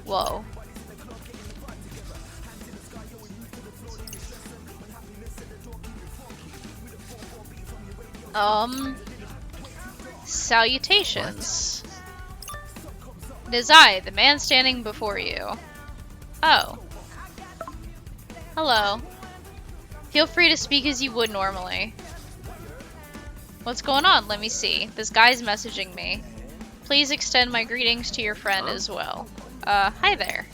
Whoa. Salutations. It is I, the man standing before you. Oh. Hello. Feel free to speak as you would normally. What's going on? Let me see. This guy's messaging me. Please extend my greetings to your friend as well. Hi there.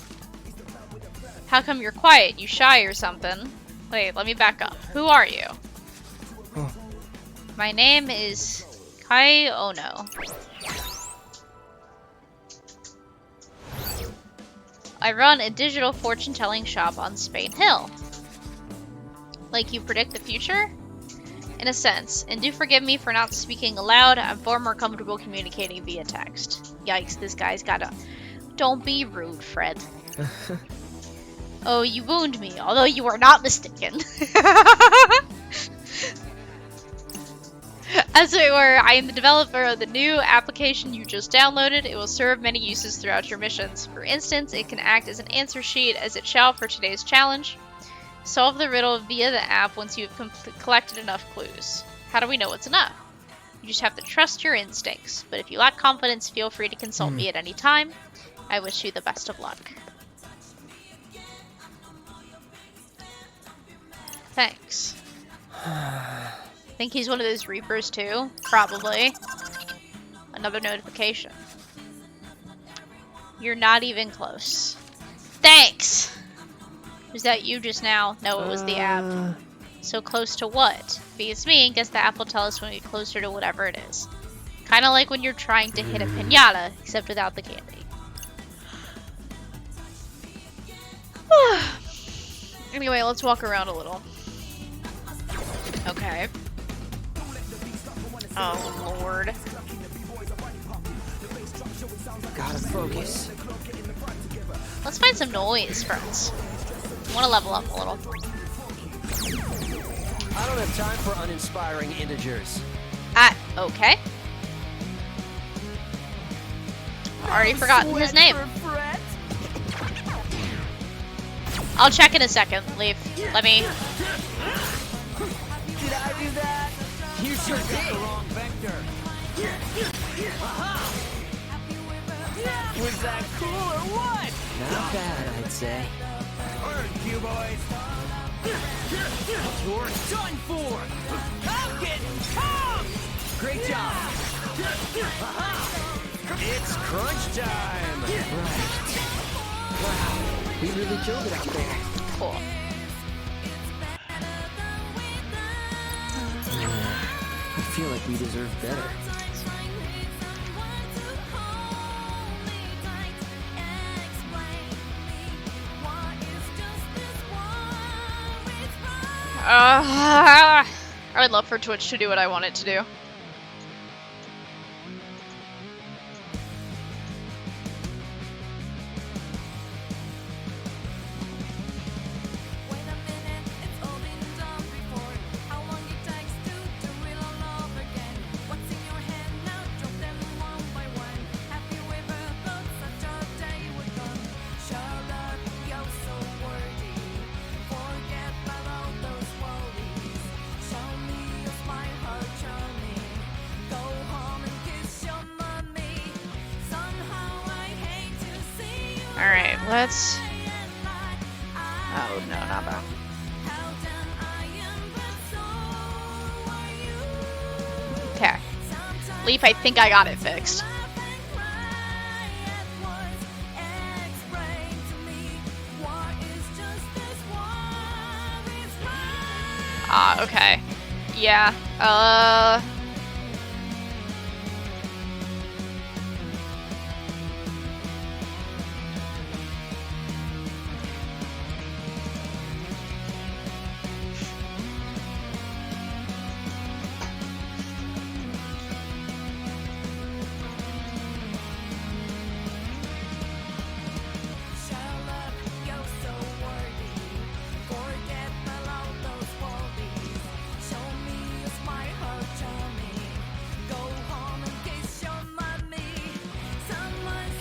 How come you're quiet? You shy or something? Wait, let me back up. Who are you? My name is Kai Ono. I run a digital fortune-telling shop on Spain Hill. Like you predict the future? In a sense, and do forgive me for not speaking aloud. I'm far more comfortable communicating via text. Yikes, this guy's gotta... Don't be rude, Fred. Oh, you wound me, although you are not mistaken. As it were, I am the developer of the new application you just downloaded. It will serve many uses throughout your missions. For instance, it can act as an answer sheet, as it shall for today's challenge. Solve the riddle via the app once you have collected enough clues. How do we know what's enough? You just have to trust your instincts, but if you lack confidence, feel free to consult me at any time. I wish you the best of luck. Thanks. Think he's one of those Reapers too? Probably. Another notification. You're not even close. Thanks! Was that you just now? No, it was the app. So close to what? Beats me, guess the app will tell us when we get closer to whatever it is. Kind of like when you're trying to hit a piñata, except without the candy. Anyway, let's walk around a little. Okay. Oh, Lord. Gotta focus. Let's find some noise first. I want to level up a little. I don't have time for uninspiring integers. Okay. Already forgotten his name. I'll check in a second. Leave. Let me. Did I do that? You sure did. Wrong vector. Was that cool or what? Not bad, I'd say. Earth, you boys. You're done for. Falcon, come! Great job. It's crunch time. Right. Wow, we really killed it out there. Cool. I feel like we deserve better. I would love for Twitch to do what I want it to do. Alright, let's... Oh, no, not that. Okay. Leap, I think I got it fixed. Ah, okay. Yeah,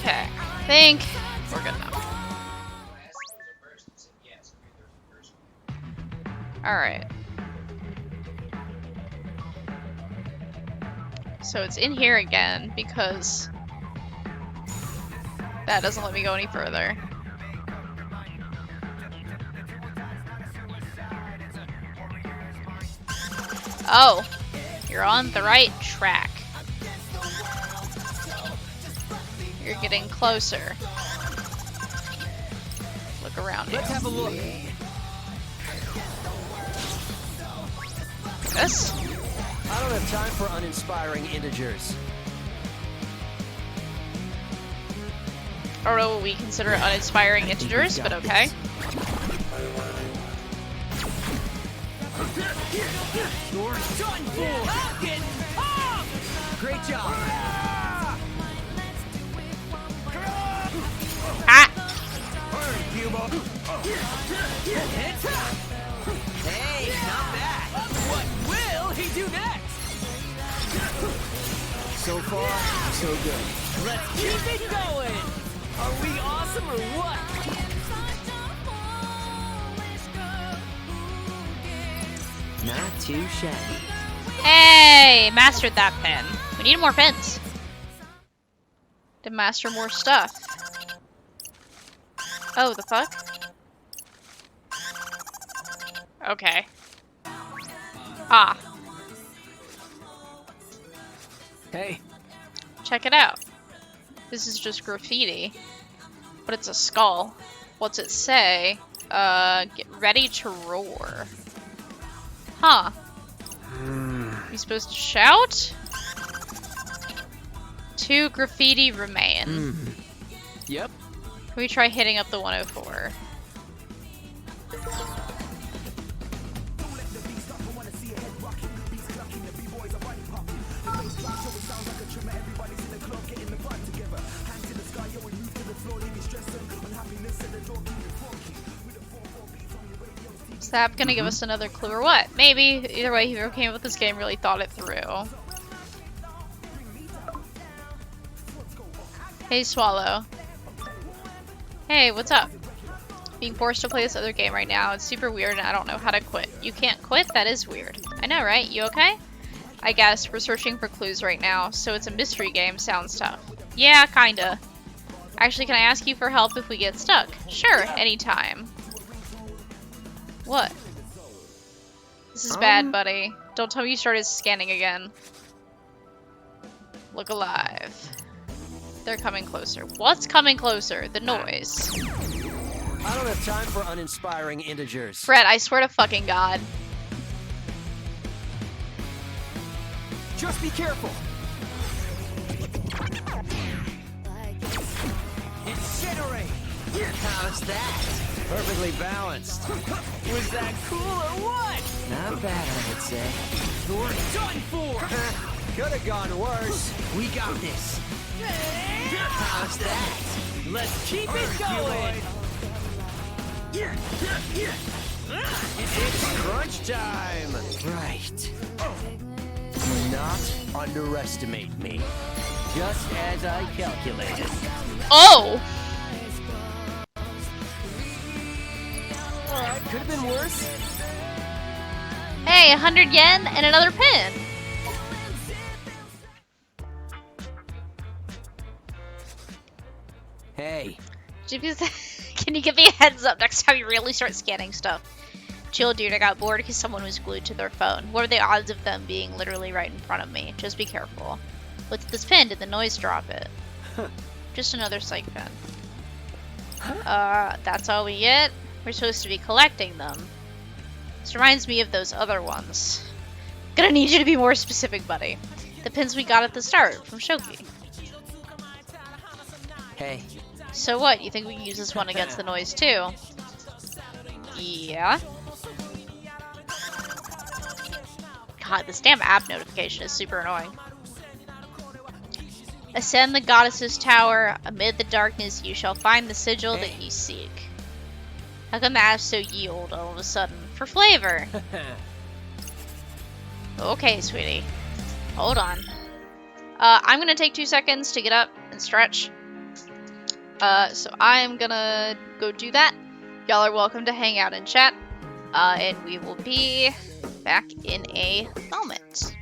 okay. I think we're good now. Alright. So it's in here again because that doesn't let me go any further. Oh, you're on the right track. You're getting closer. Look around you. Let's have a look. This? I don't have time for uninspiring integers. I don't know what we consider uninspiring integers, but okay. You're done for. Falcon, come! Great job. Ah! Hey, not bad. What will he do next? So far, so good. Let's keep it going. Are we awesome or what? Not too shabby. Hey! Mastered that pin. We need more pins. To master more stuff. Oh, the fuck? Okay. Ah. Hey. Check it out. This is just graffiti. But it's a skull. What's it say? Get ready to roar. Huh. You supposed to shout? 2 graffiti remain. Yep. Can we try hitting up the 104? Is that gonna give us another clue or what? Maybe. Either way, whoever came up with this game really thought it through. Hey, Swallow. Hey, what's up? Being forced to play this other game right now. It's super weird and I don't know how to quit. You can't quit? That is weird. I know, right? You okay? I guess. We're searching for clues right now, so it's a mystery game. Sounds tough. Yeah, kinda. Actually, can I ask you for help if we get stuck? Sure, anytime. What? This is bad, buddy. Don't tell me you started scanning again. Look alive. They're coming closer. What's coming closer? The noise. I don't have time for uninspiring integers. Fred, I swear to fucking God. Just be careful. Incinerate. How's that? Perfectly balanced. Was that cool or what? Not bad, I would say. You're done for. Could have gone worse. We got this. How's that? Let's keep it going. It's crunch time. Right. Do not underestimate me. Just as I calculated. Oh! Alright, could have been worse. Hey, 100 yen and another pin. Hey, Can you give me a heads up next time you really start scanning stuff? Chill, dude. I got bored because someone was glued to their phone. What are the odds of them being literally right in front of me? Just be careful. What's this pin? Did the noise drop it? Just another psych pin. That's all we get? We're supposed to be collecting them. This reminds me of those other ones. Gonna need you to be more specific, buddy. The pins we got at the start from Shoki. Hey, So what? You think we can use this one against the noise too? Yeah. God, this damn app notification is super annoying. Ascend the goddess's tower. Amid the darkness, you shall find the sigil that you seek. How come the app's so ye old all of a sudden? For flavor. Okay, sweetie. Hold on. I'm gonna take 2 seconds to get up and stretch. So I'm gonna go do that. Y'all are welcome to hang out and chat. And we will be back in a moment.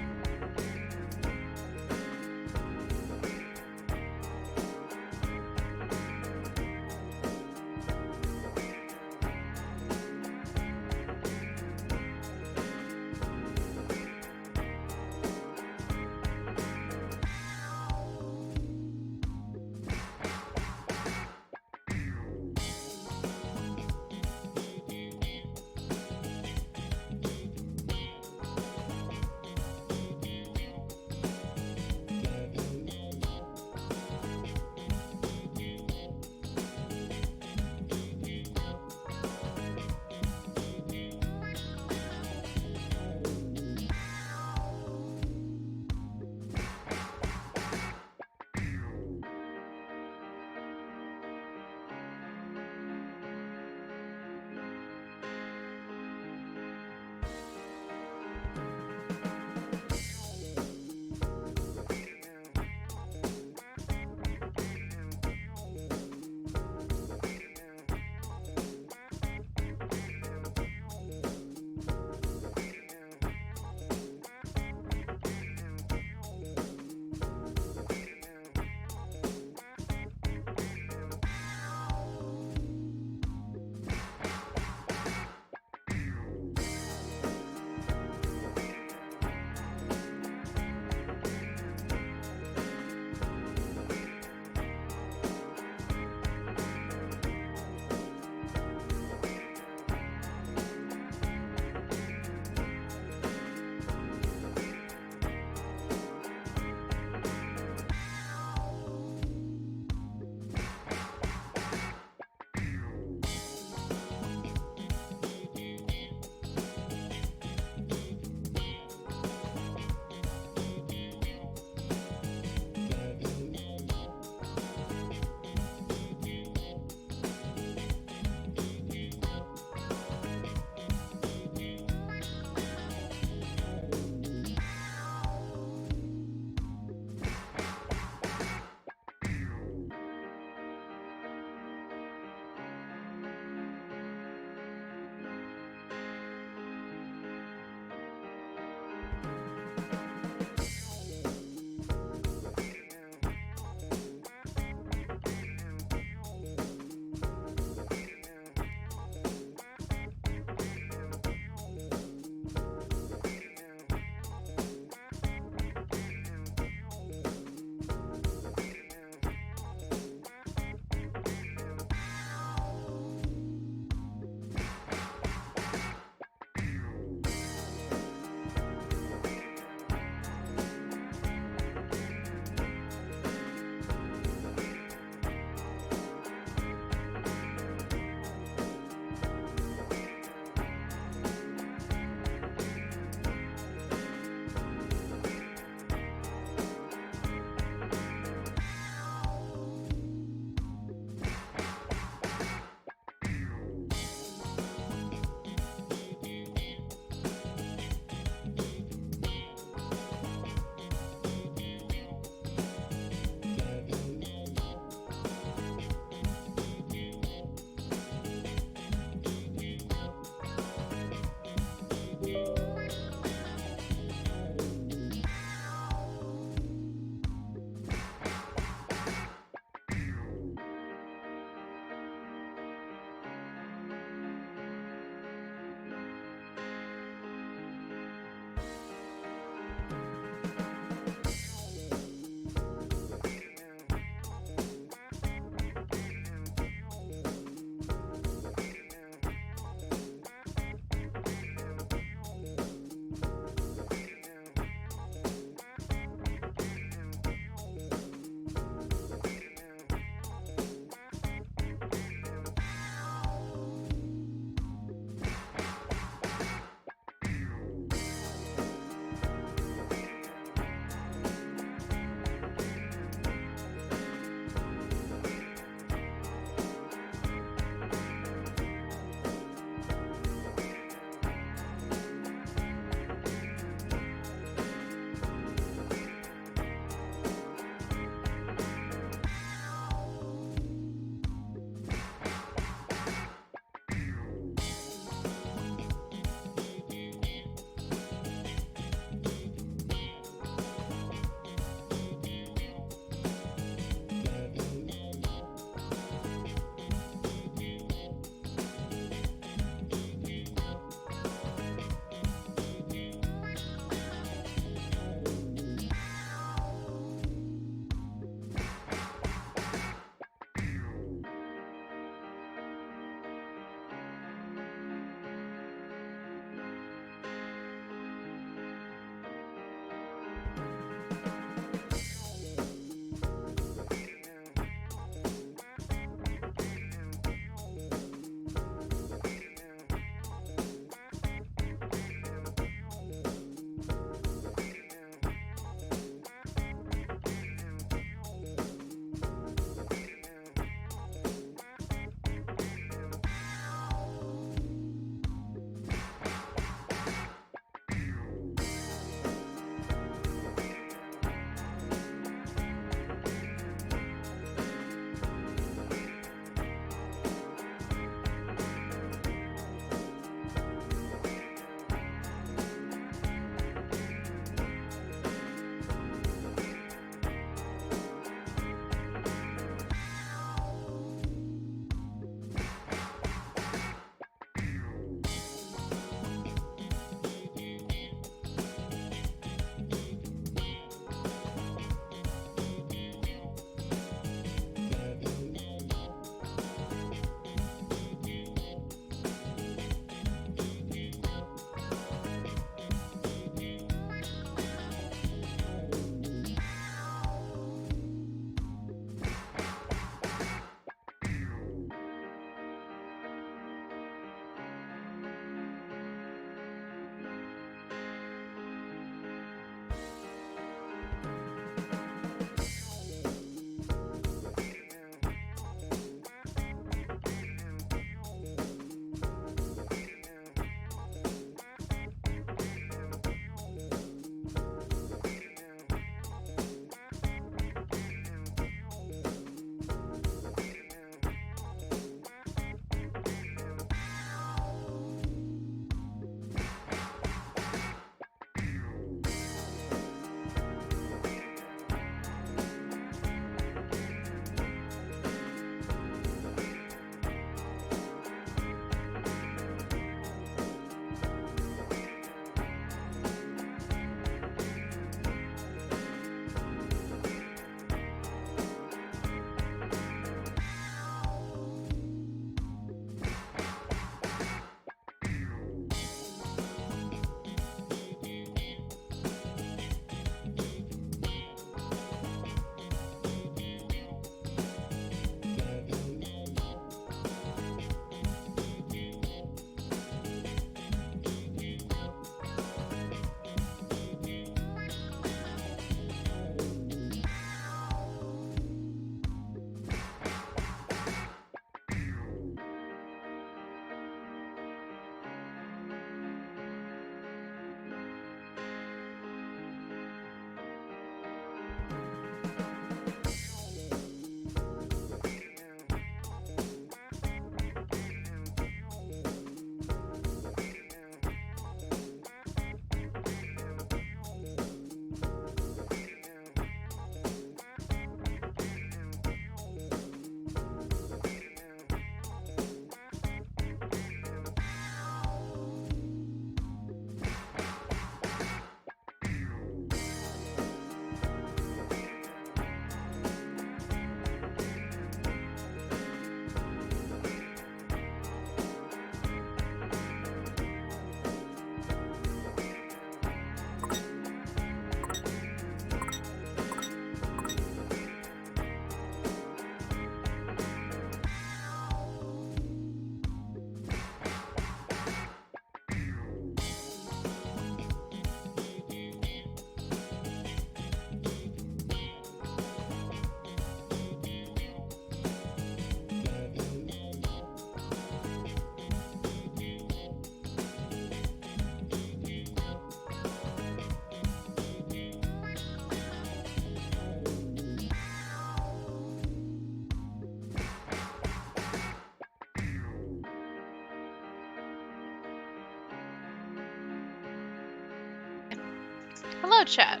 Hello, chat.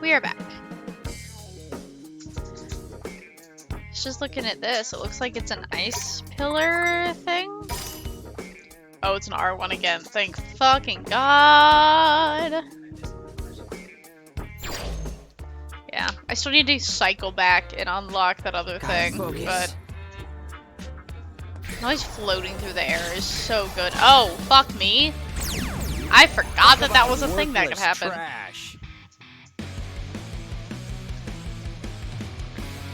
We are back. Just looking at this, it looks like it's an ice pillar thing. Oh, it's an R1 again. Thank fucking God. Yeah, I still need to cycle back and unlock that other thing, but noise floating through the air is so good. Oh, fuck me. I forgot that that was a thing that could happen. Trash.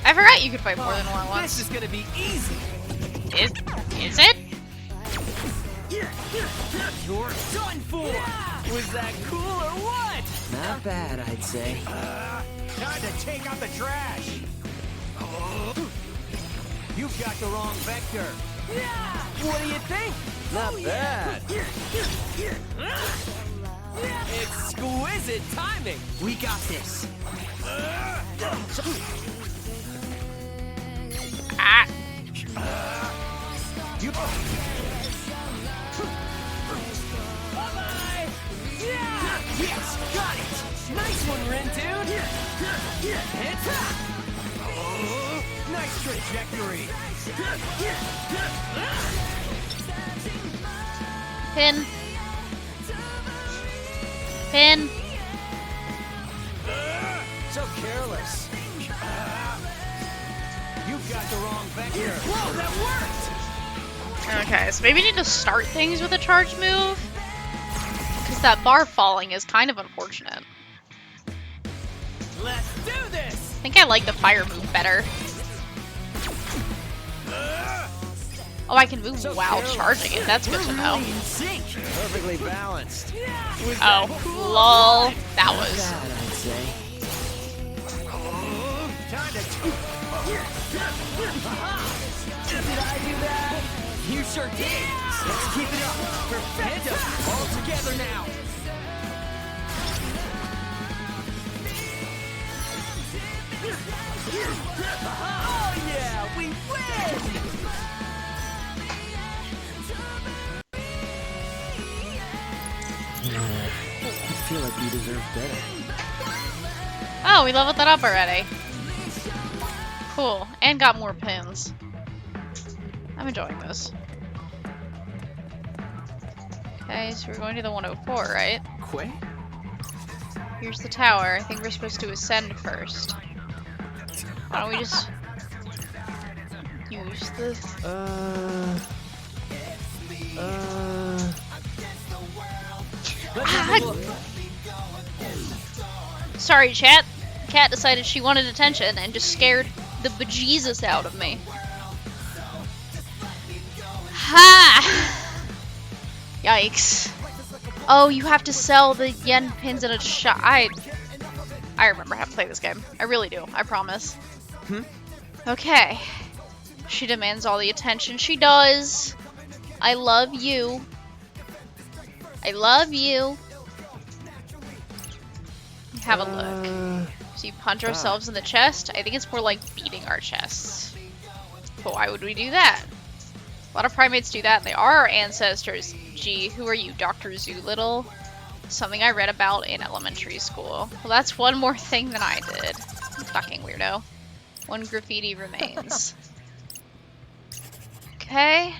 I forgot you could fight more than one at once. This is gonna be easy. Is it? You're done for. Was that cool or what? Not bad, I'd say. Time to take out the trash. You've got the wrong vector. What do you think? Not bad. Exquisite timing. We got this. Ah. You Yes, got it. Nice one, Rin, dude. Hit. nice trajectory. Pin. Pin. So careless. You've got the wrong vector. Whoa, that worked. Okay, so maybe we need to start things with a charge move. Because that bar falling is kind of unfortunate. Let's do this. I think I like the fire move better. Oh, I can move while charging it. That's good to know. In sync. Perfectly balanced. Oh, lol. That Not was... bad, I'd say. Time to Did I do that? You sure did. Let's keep it up. Perfecto. All together now. Oh yeah, we win! I feel like you deserve better. Oh, we leveled that up already. Cool. And got more pins. I'm enjoying this. Okay, so we're going to the 104, right? Quay? Here's the tower. I think we're supposed to ascend first. Why don't we just use this? Let's have a look. Sorry, chat. Cat decided she wanted attention and just scared the bejesus out of me. Ha! Yikes. Oh, you have to sell the yen pins in a shop. I remember how to play this game. I really do. I promise. Okay. She demands all the attention she does. I love you. I love you. Have a look. So you punch ourselves in the chest? I think it's more like beating our chests. But why would we do that? A lot of primates do that, and they are our ancestors. Gee, who are you, Dr. Zoolittle? Something I read about in elementary school. Well, that's one more thing than I did. Fucking weirdo. One graffiti remains. Okay.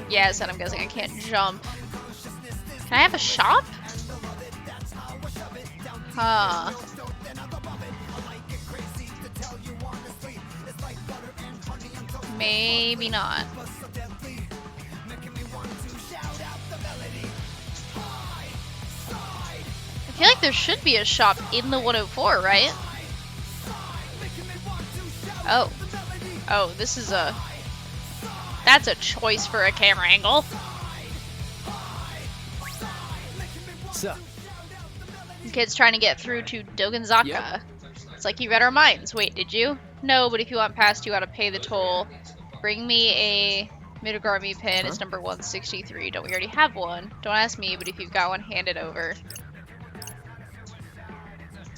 Yes, and I'm guessing I can't jump. Can I have a shop? Huh. Maybe not. I feel like there should be a shop in the 104, right? Oh. Oh, this is a... That's a choice for a camera angle. So, Kid's trying to get through to Dogenzaka. Yep. It's like you read our minds. Wait, did you? No, but if you want past, you gotta pay the toll. Bring me a Midogami pin. It's number 163. Don't we already have one? Don't ask me, but if you've got one, hand it over.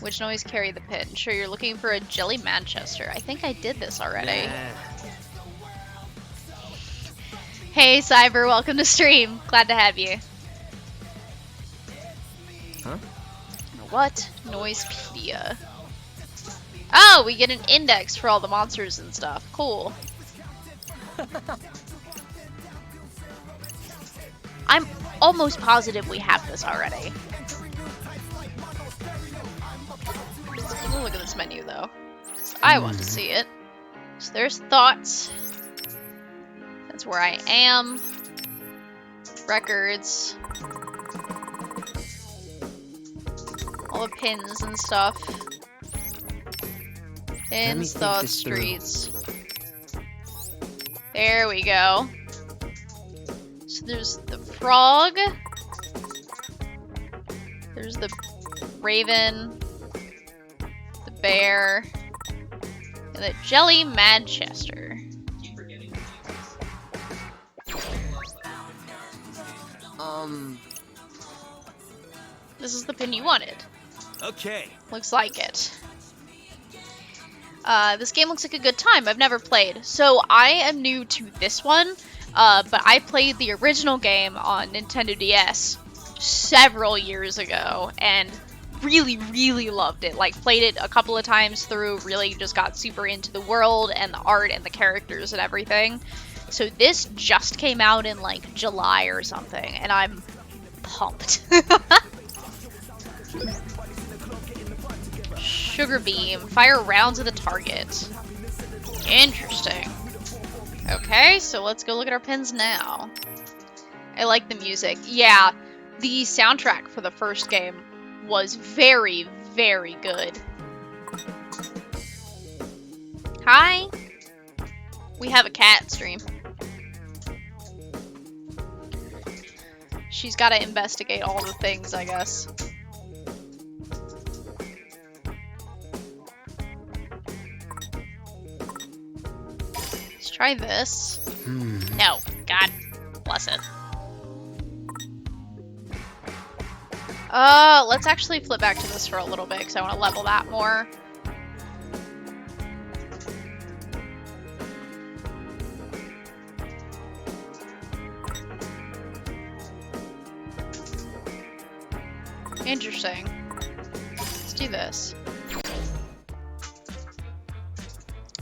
Which noise carry the pin? Sure, you're looking for a Jelly Manchester. I think I did this already. Hey, Cyber, welcome to stream. Glad to have you. Huh? What? Noisepedia. Oh, we get an index for all the monsters and stuff. Cool. I'm almost positive we have this already. Let's look at this menu though, 'cause I want to see it. So there's thoughts. That's where I am. Records. All the pins and stuff. Pins, thoughts, streets. There we go. So there's the frog. There's the raven. The bear. And the Jelly Manchester. This is the pin you wanted. Okay. Looks like it. This game looks like a good time. I've never played. So I am new to this one, but I played the original game on Nintendo DS several years ago and really, really loved it. Like, played it a couple of times through, really just got super into the world and the art and the characters and everything. So this just came out in like July or something, and I'm pumped. Sugar beam. Fire rounds at the target. Interesting. Okay, so let's go look at our pins now. I like the music. Yeah, the soundtrack for the first game was very, very good. Hi. We have a cat stream. She's got to investigate all the things, I guess. Let's try this. No. God bless it. Let's actually flip back to this for a little bit because I want to level that more. Interesting. Let's do this.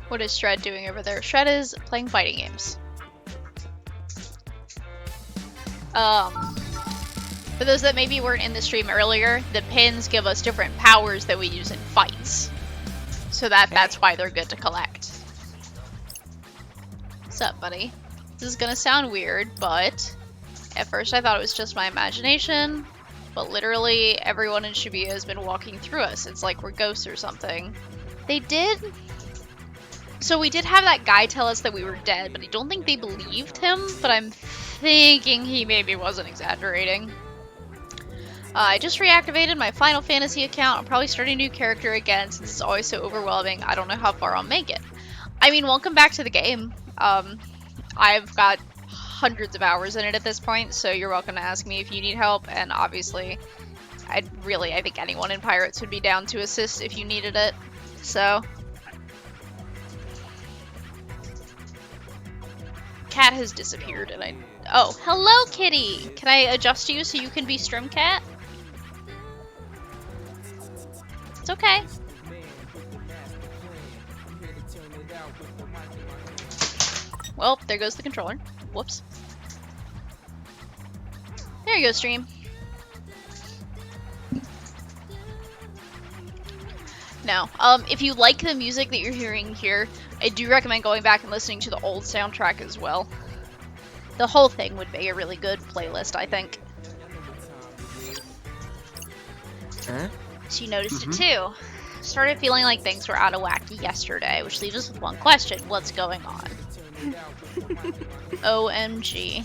What is Shred doing over there? Shred is playing fighting games. For those that maybe weren't in the stream earlier, the pins give us different powers that we use in fights. So that's why they're good to collect. What's up, buddy? This is gonna sound weird, but at first I thought it was just my imagination. But literally, everyone in Shibuya has been walking through us. It's like we're ghosts or something. They did... So we did have that guy tell us that we were dead, but I don't think they believed him. But I'm thinking he maybe wasn't exaggerating. I just reactivated my Final Fantasy account. I'll probably start a new character again since it's always so overwhelming. I don't know how far I'll make it. I mean, welcome back to the game. I've got hundreds of hours in it at this point, so you're welcome to ask me if you need help, and obviously I think anyone in Pirates would be down to assist if you needed it. So Cat has disappeared and oh, hello kitty! Can I adjust you so you can be Strimcat? It's okay. Well, there goes the controller. Whoops. There you go, stream. Now, if you like the music that you're hearing here, I do recommend going back and listening to the old soundtrack as well. The whole thing would be a really good playlist, I think. Huh? She noticed it too. Started feeling like things were out of whack yesterday, which leaves us with one question. What's going on? OMG.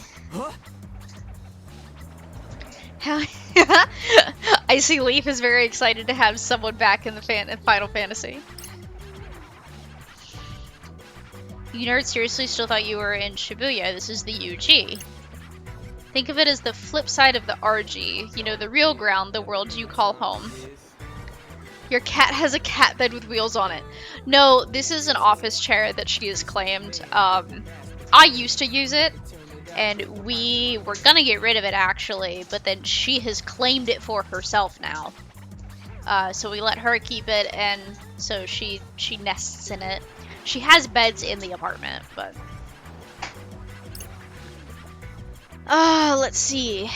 I see Leaf is very excited to have someone back in the Final Fantasy. You nerds seriously still thought you were in Shibuya. This is the UG. Think of it as the flip side of the RG. You know, the real ground, the world you call home. Your cat has a cat bed with wheels on it. No, this is an office chair that she has claimed. I used to use it, and we were gonna get rid of it actually, but then she has claimed it for herself now. So we let her keep it, and so she nests in it. She has beds in the apartment, but let's see.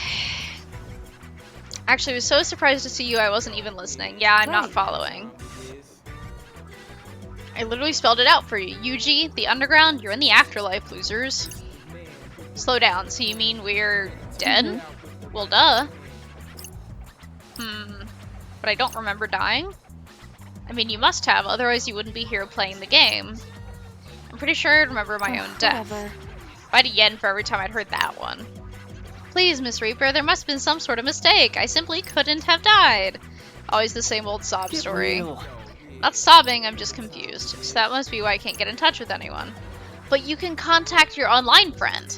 Actually, I was so surprised to see you. I wasn't even listening. Yeah, I'm not following. I literally spelled it out for you. UG, the underground, you're in the afterlife, losers. Slow down. So you mean we're dead? Well, duh. But I don't remember dying. I mean, you must have, otherwise you wouldn't be here playing the game. I'm pretty sure I remember my own death. If I'd a yen for every time I'd heard that one. Please, Miss Reaper, there must have been some sort of mistake. I simply couldn't have died. Always the same old sob story. Not sobbing, I'm just confused. So that must be why I can't get in touch with anyone. But you can contact your online friend.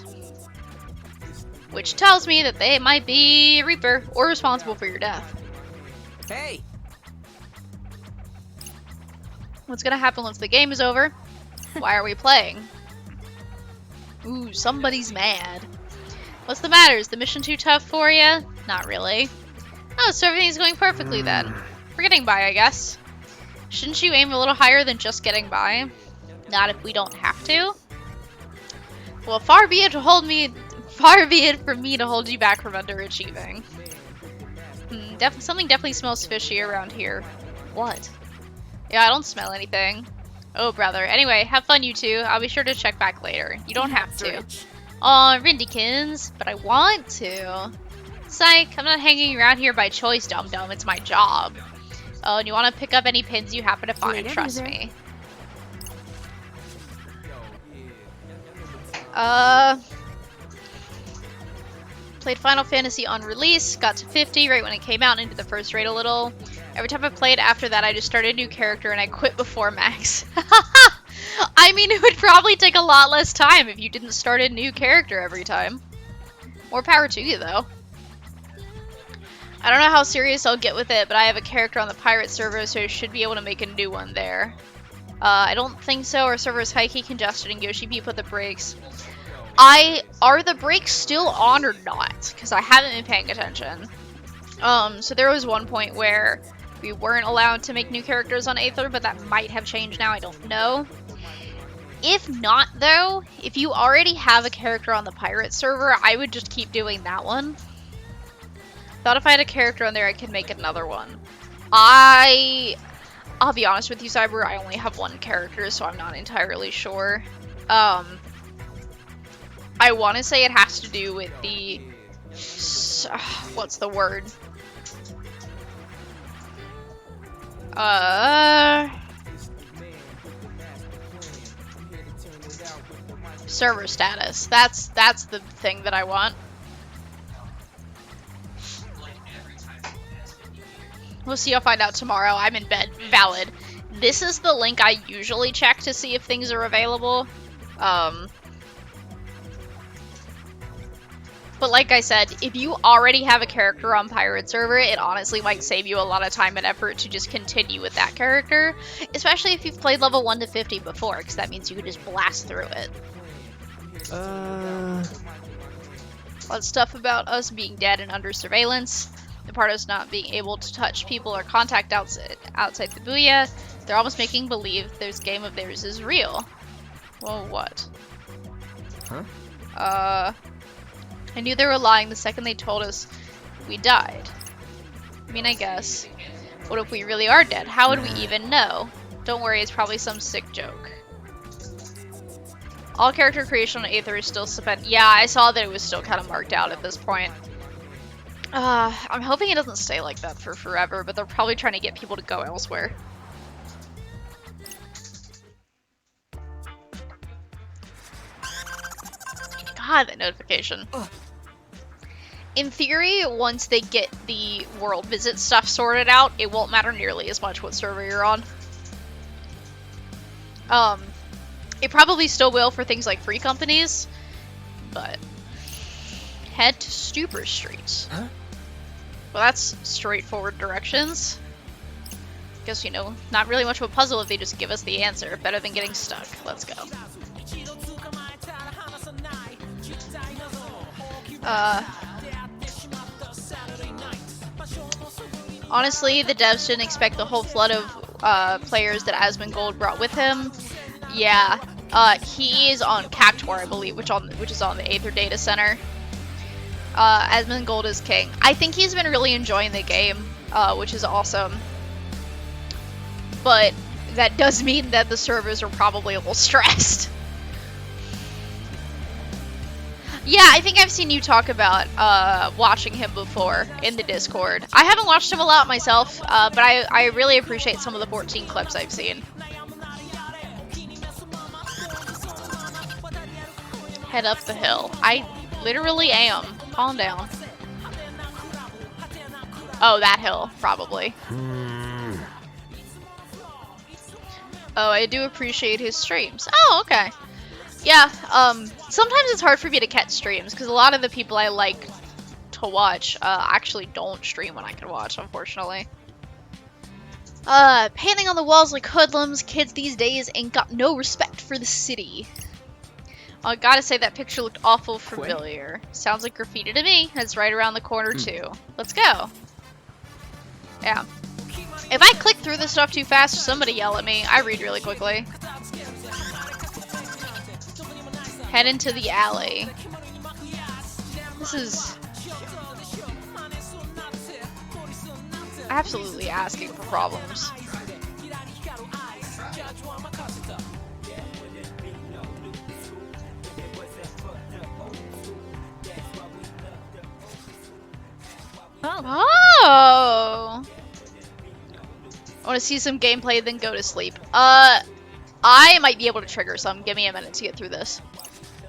Which tells me that they might be a Reaper or responsible for your death. Hey! What's gonna happen once the game is over? Why are we playing? Ooh, somebody's mad. What's the matter? Is the mission too tough for you? Not really. Oh, so everything's going perfectly then. We're getting by, I guess. Shouldn't you aim a little higher than just getting by? Not if we don't have to. Well, far be it from me to hold you back from underachieving. Something definitely smells fishy around here. What? Yeah, I don't smell anything. Oh, brother. Anyway, have fun, you two. I'll be sure to check back later. You don't have to. Aw, Rindykins, but I want to. Psych, I'm not hanging around here by choice, dum-dum. It's my job. Oh, and you want to pick up any pins you happen to find, trust me. Played Final Fantasy on release, got to 50 right when it came out, into the first raid a little. Every time I played after that, I just started a new character and I quit before max. I mean, it would probably take a lot less time if you didn't start a new character every time. More power to you, though. I don't know how serious I'll get with it, but I have a character on the pirate server, so I should be able to make a new one there. I don't think so. Our server is high-key congested and Yoshi P put the brakes. Are the brakes still on or not? Because I haven't been paying attention. So there was one point where we weren't allowed to make new characters on Aether, but that might have changed now, I don't know. If not, though, if you already have a character on the pirate server, I would just keep doing that one. Thought if I had a character on there, I could make another one. I'll be honest with you, Cyber, I only have one character, so I'm not entirely sure. I want to say it has to do with the... what's the word? Server status. That's the thing that I want. We'll see. I'll find out tomorrow. I'm in bed. Valid. This is the link I usually check to see if things are available. But like I said, if you already have a character on Pirate Server, it honestly might save you a lot of time and effort to just continue with that character. Especially if you've played level 1 to 50 before, because that means you can just blast through it. A lot of stuff about us being dead and under surveillance. The part of us not being able to touch people or contact outside the Booyah. They're almost making believe this game of theirs is real. Well, what? Huh? I knew they were lying the second they told us we died. I mean, I guess. What if we really are dead? How would we even know? Don't worry, it's probably some sick joke. All character creation on Aether is still suspended. Yeah, I saw that it was still kind of marked out at this point. I'm hoping it doesn't stay like that for forever, but they're probably trying to get people to go elsewhere. God, that notification. In theory, once they get the world visit stuff sorted out, it won't matter nearly as much what server you're on. It probably still will for things like free companies, but head to Stupor Street. Huh? Well, that's straightforward directions. Guess, you know, not really much of a puzzle if they just give us the answer. Better than getting stuck. Let's go. Honestly, the devs didn't expect the whole flood of players that Asmongold brought with him. Yeah, he is on Cactuar, I believe, which is on the Aether Data Center. Asmongold is king. I think he's been really enjoying the game, which is awesome. But that does mean that the servers are probably a little stressed. Yeah, I think I've seen you talk about watching him before in the Discord. I haven't watched him a lot myself, but I really appreciate some of the 14 clips I've seen. Head up the hill. I literally am. Calm down. Oh, that hill, probably. Oh, I do appreciate his streams. Oh, okay. Yeah, sometimes it's hard for me to catch streams, because a lot of the people I like to watch actually don't stream when I can watch, unfortunately. Painting on the walls like hoodlums, kids these days ain't got no respect for the city. I gotta say, that picture looked awful familiar. Sounds like graffiti to me. It's right around the corner, too. Let's go. Yeah. If I click through this stuff too fast, somebody yell at me. I read really quickly. Head into the alley. This is absolutely asking for problems. Oh! I want to see some gameplay, then go to sleep. I might be able to trigger some. Give me a minute to get through this.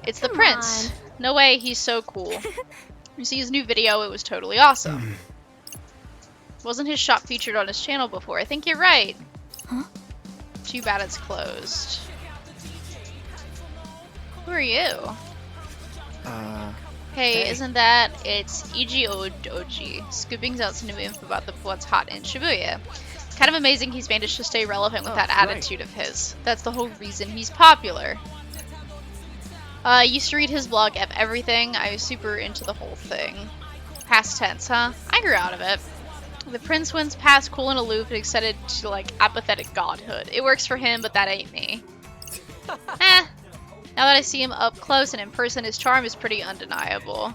It's the prince. No way, he's so cool. You see his new video, it was totally awesome. Wasn't his shop featured on his channel before? I think you're right. Huh? Too bad it's closed. Who are you? Hey, isn't that? It's Ichio Doji, scooping out some new info about what's hot in Shibuya. Kind of amazing he's managed to stay relevant with that attitude of his. That's the whole reason he's popular. Used to read his blog, F Everything. I was super into the whole thing. Past tense, huh? I grew out of it. The prince wins past cool and aloof and excited to, like, apathetic godhood. It works for him, but that ain't me. Now that I see him up close and in person, his charm is pretty undeniable.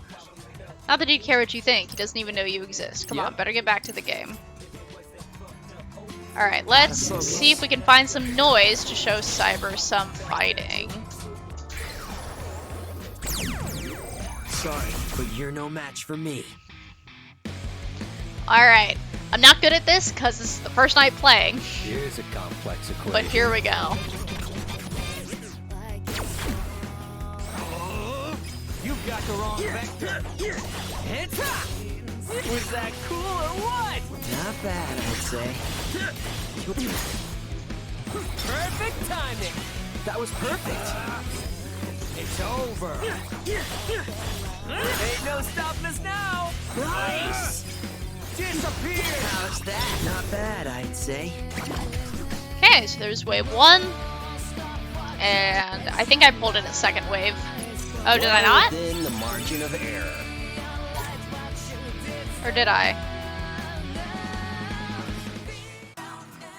Not that he'd care what you think. He doesn't even know you exist. Come on, better get back to the game. Alright, let's see if we can find some noise to show Cyber some fighting. Sorry, but you're no match for me. Alright, I'm not good at this because this is the first night playing. Here's a complex equation. But here we go. You've got the wrong vector. Was that cool or what? Not bad, I'd say. Perfect timing. That was perfect. It's over. Ain't no stopping us now. Nice. Disappear. How's that? Not bad, I'd say. Okay, so there's wave 1. And I think I pulled in a second wave. Oh, did I not? Within the margin of error. Or did I?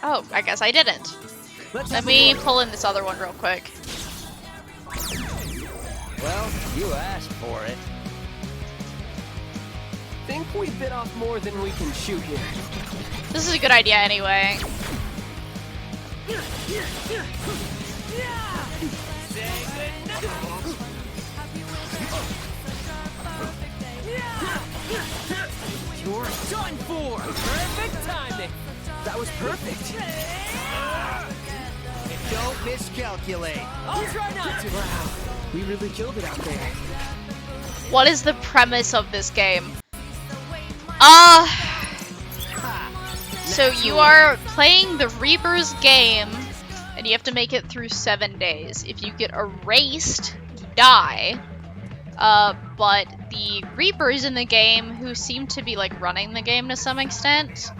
Oh, I guess I didn't. Let me pull in this other one real quick. Well, you asked for it. Think we bit off more than we can chew here. This is a good idea anyway. You're done for! Perfect timing! That was perfect. Don't miscalculate. I'll try not to. Wow, we really killed it out there. What is the premise of this game? So you are playing the Reaper's game, and you have to make it through 7 days. If you get erased, you die. But the Reapers in the game, who seem to be like running the game to some extent,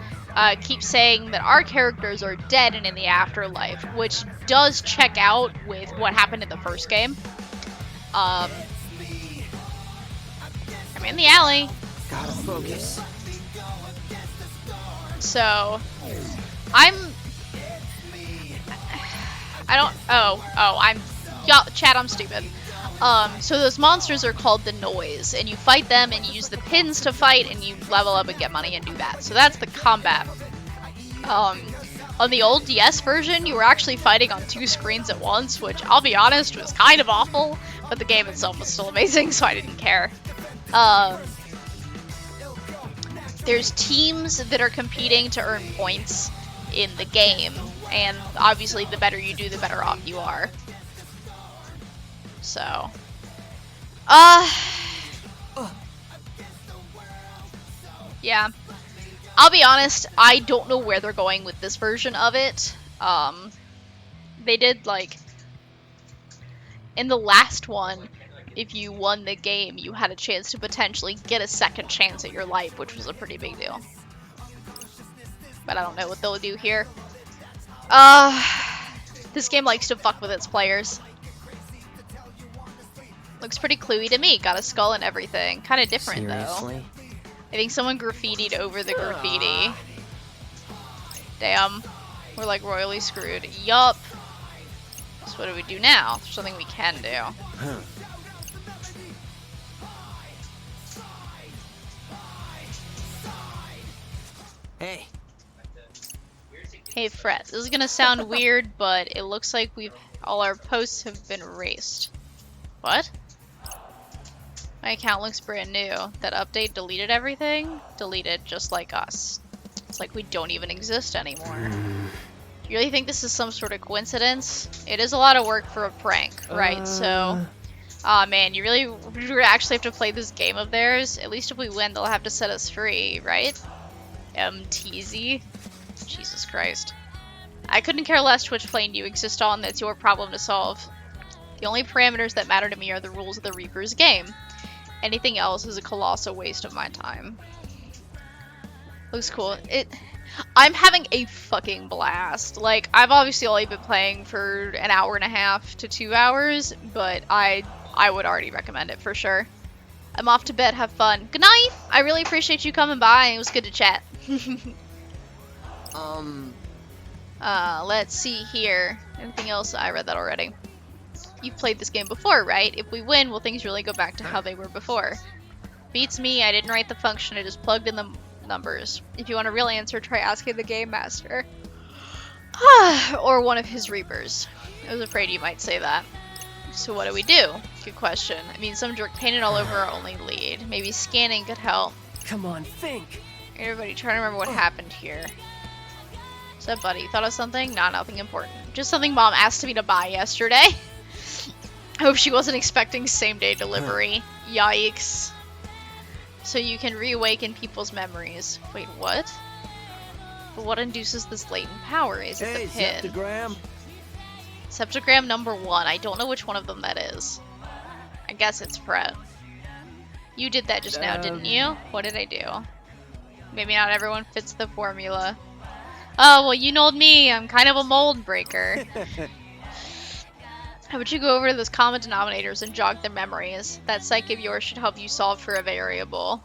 keep saying that our characters are dead and in the afterlife, which does check out with what happened in the first game. I I'm in the alley. Gotta focus. So, Chad, I'm stupid. So those monsters are called the Noise, and you fight them and you use the pins to fight and you level up and get money and do that. So that's the combat. On the old DS version, you were actually fighting on 2 screens at once, which I'll be honest was kind of awful, but the game itself was still amazing, so I didn't care. There's teams that are competing to earn points in the game, and obviously the better you do, the better off you are. So, yeah. I'll be honest, I don't know where they're going with this version of it. They did, like, in the last one, if you won the game, you had a chance to potentially get a second chance at your life, which was a pretty big deal. But I don't know what they'll do here. This game likes to fuck with its players. Looks pretty cluey to me. Got a skull and everything. Kind of different, Seriously? though. I think someone graffitied over the graffiti. Damn. We're like royally screwed. Yup. So what do we do now? There's something we can do. Huh. Hey. Hey Fred, this is gonna sound weird, but it looks like all our posts have been erased. What? My account looks brand new. That update deleted everything? Deleted, just like us. It's like we don't even exist anymore. You really think this is some sort of coincidence? It is a lot of work for a prank, right? So, aw man, you really actually have to play this game of theirs? At least if we win, they'll have to set us free, right? MTZ? Jesus Christ. I couldn't care less which plane you exist on. That's your problem to solve. The only parameters that matter to me are the rules of the Reaper's game. Anything else is a colossal waste of my time. Looks cool. I'm having a fucking blast. Like, I've obviously only been playing for an hour and a half to 2 hours, but I would already recommend it for sure. I'm off to bed. Have fun. Good night! I really appreciate you coming by. It was good to chat. Let's see here. Anything else? I read that already. You've played this game before, right? If we win, will things really go back to how they were before? Beats me, I didn't write the function, I just plugged in the numbers. If you want a real answer, try asking the game master. Or one of his Reapers. I was afraid you might say that. So what do we do? Good question. I mean, some jerk painted all over our only lead. Maybe scanning could help. Come on, think. Everybody trying to remember what happened here. What's up, buddy? Thought of something? Nah, nothing important. Just something Mom asked me to buy yesterday. I hope she wasn't expecting same-day delivery. Yikes. So you can reawaken people's memories. Wait, what? But what induces this latent power? Is it the pin? Septagram. Septagram number 1. I don't know which one of them that is. I guess it's Fred. You did that just now, didn't you? What did I do? Maybe not everyone fits the formula. Oh, well, you know me. I'm kind of a mold breaker. How about you go over to those common denominators and jog their memories? That psyche of yours should help you solve for a variable.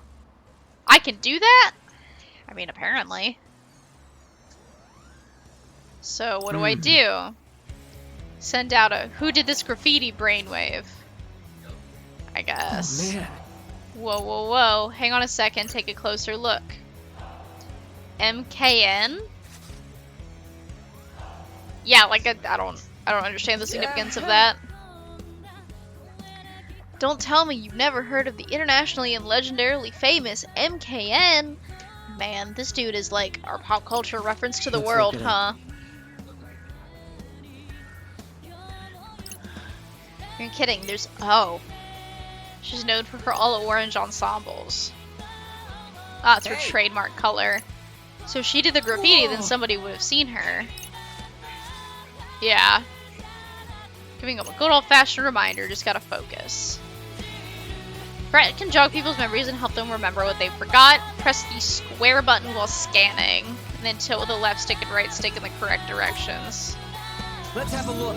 I can do that? I mean, apparently. So, what do I do? Send out a who did this graffiti brainwave? I guess. Oh, man. Whoa, whoa, whoa. Hang on a second, take a closer look. MKN? Yeah, like, I don't understand the significance of that. Don't tell me you've never heard of the internationally and legendarily famous MKN. Man, this dude is like our pop culture reference to the world, huh? You're kidding, there's... Oh. She's known for her all-orange ensembles. Ah, it's her trademark color. So if she did the graffiti, then somebody would have seen her. Yeah. Giving them a good old-fashioned reminder, just gotta focus. Brett can jog people's memories and help them remember what they forgot. Press the square button while scanning, and then tilt with the left stick and right stick in the correct directions. Let's have a look.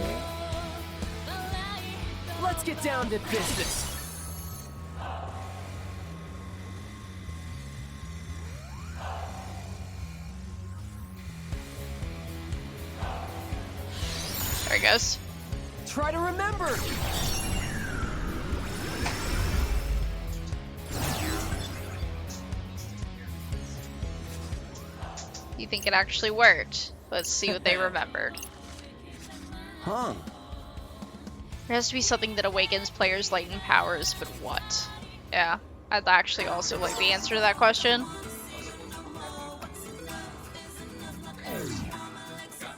Let's get down to business. he goes. Try to remember. You think it actually worked? Let's see what they remembered. Huh. There has to be something that awakens players' lightning powers, but what? Yeah, I'd actually also like the answer to that question.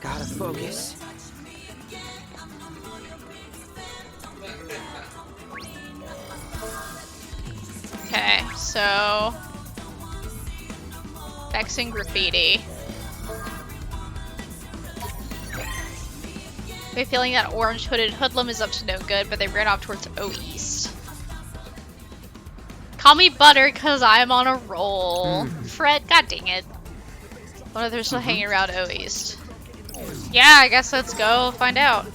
Gotta focus. Okay, so... Vexing graffiti. I have a feeling that orange hooded hoodlum is up to no good, but they ran off towards O East. Call me Butter, cause I'm on a roll. Fred, god dang it. What if they're still hanging around O East? Yeah, I guess let's go find out.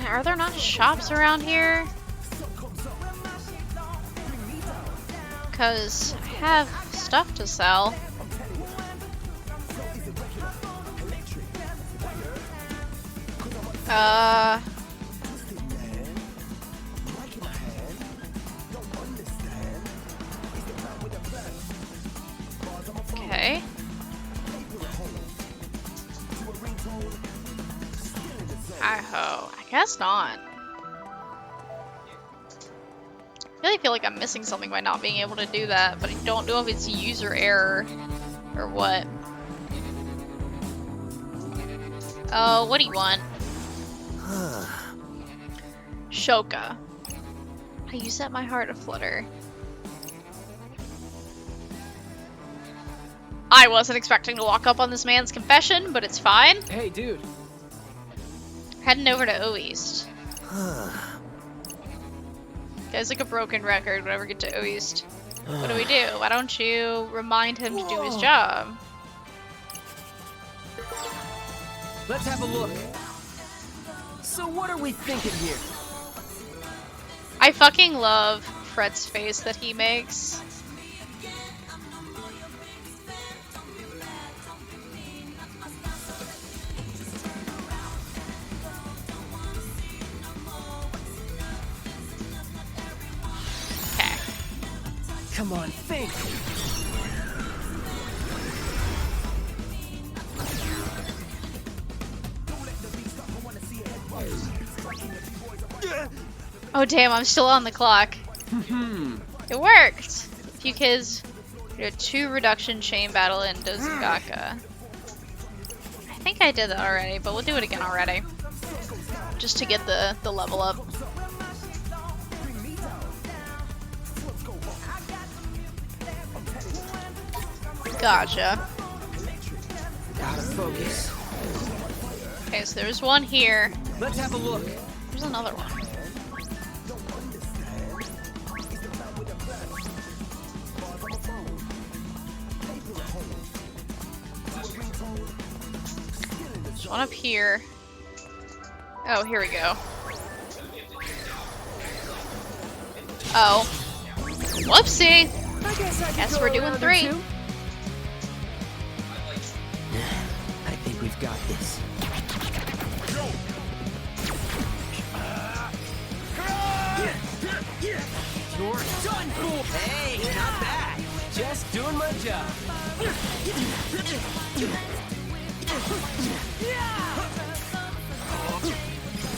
Are there not shops around here? Because I have stuff to sell. Okay. Hi-ho. I guess not. I really feel like I'm missing something by not being able to do that, but I don't know if it's user error or what. Oh, what do you want? Shoka. You set my heart aflutter. I wasn't expecting to walk up on this man's confession, but it's fine. Hey, dude. Heading over to O East. Guy's like a broken record whenever we get to O East. What do we do? Why don't you remind him to do his job? Let's have a look. So what are we thinking here? I fucking love Fred's face that he makes. Okay. Come on, think. Oh damn, I'm still on the clock. It worked! A few kids did a 2 reduction chain battle in Dozugaka. I think I did that already, but we'll do it again already. Just to get the level up. Gotcha. Gotta focus. Okay, so there's one here. Let's have a look. There's another one. There's one up here. Oh, here we go. Oh. Whoopsie! Guess we're doing 3. I think we've got this. You're done, fool! Hey, not bad. Just doing my job.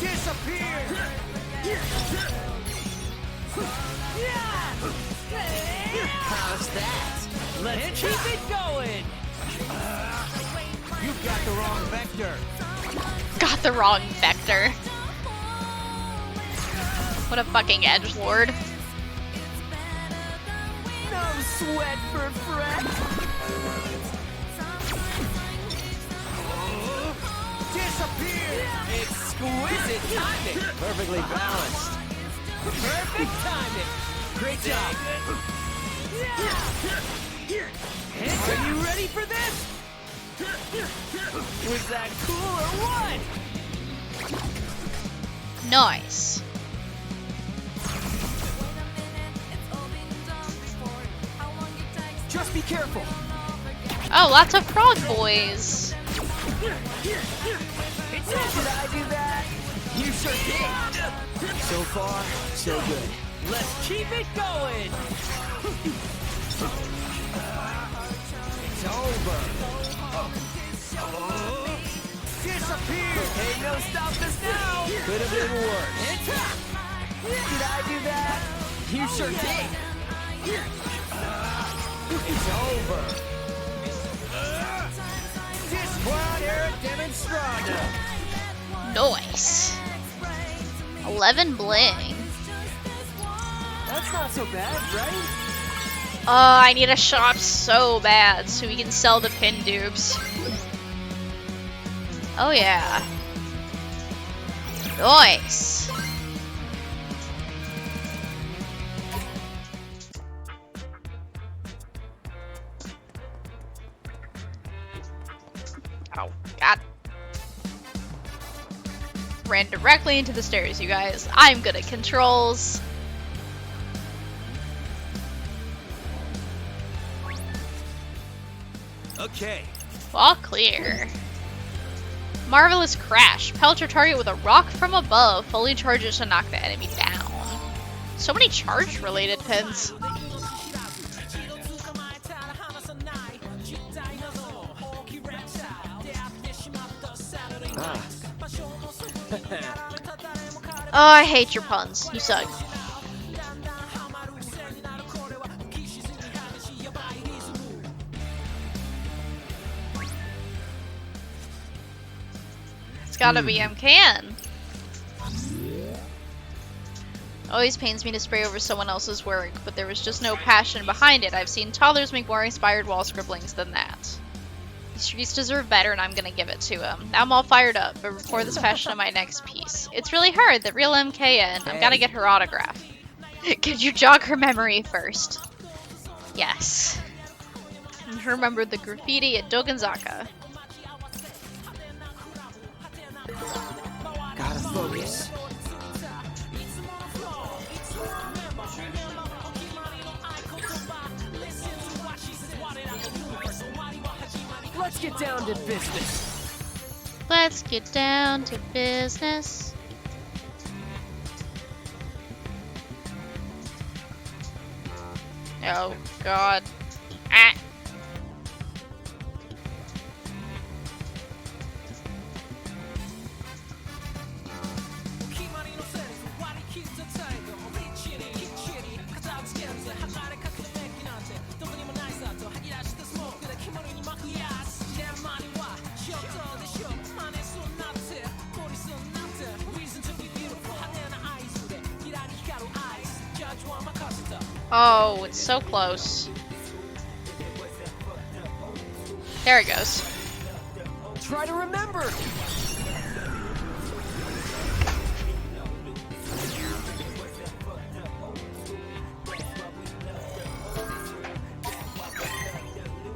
Disappear! How's that? Let's keep it going! You got the wrong vector. Got the wrong vector. What a fucking edgelord. No sweat for Fred. Disappear! Exquisite timing. Perfectly balanced. Perfect timing. Great job. Are you ready for this? Was that cool or what? Nice. Just be careful. Oh, lots of frog boys. Did I do that? You sure did. So far, so good. Let's keep it going. It's over. Disappear. Hey, no, stop this now. Could have been worse. Did I do that? You sure did. It's over. Disquad demonstrada. Nice. 11 bling. That's not so bad, right? Oh, I need a shop so bad so we can sell the pin dupes. Oh yeah. Nice. Oh, God. Ran directly into the stairs, you guys. I'm good at controls. Okay. All clear. Marvelous Crash. Pelt your target with a rock from above. Fully charges to knock the enemy down. So many charge-related pins. Oh, I hate your puns. You suck. It's gotta be MKN. Always pains me to spray over someone else's work, but there was just no passion behind it. I've seen toddlers make more inspired wall scribblings than that. These streets deserve better, and I'm gonna give it to him. Now I'm all fired up, but before this passion on my next piece. It's really hard, the real MKN. I've gotta get her autograph. Could you jog her memory first? Yes. And remember the graffiti at Dogenzaka. Gotta focus. Let's get down to business. Let's get down to business. Oh, God. Ah. Oh, it's so close. There it goes. Try to remember.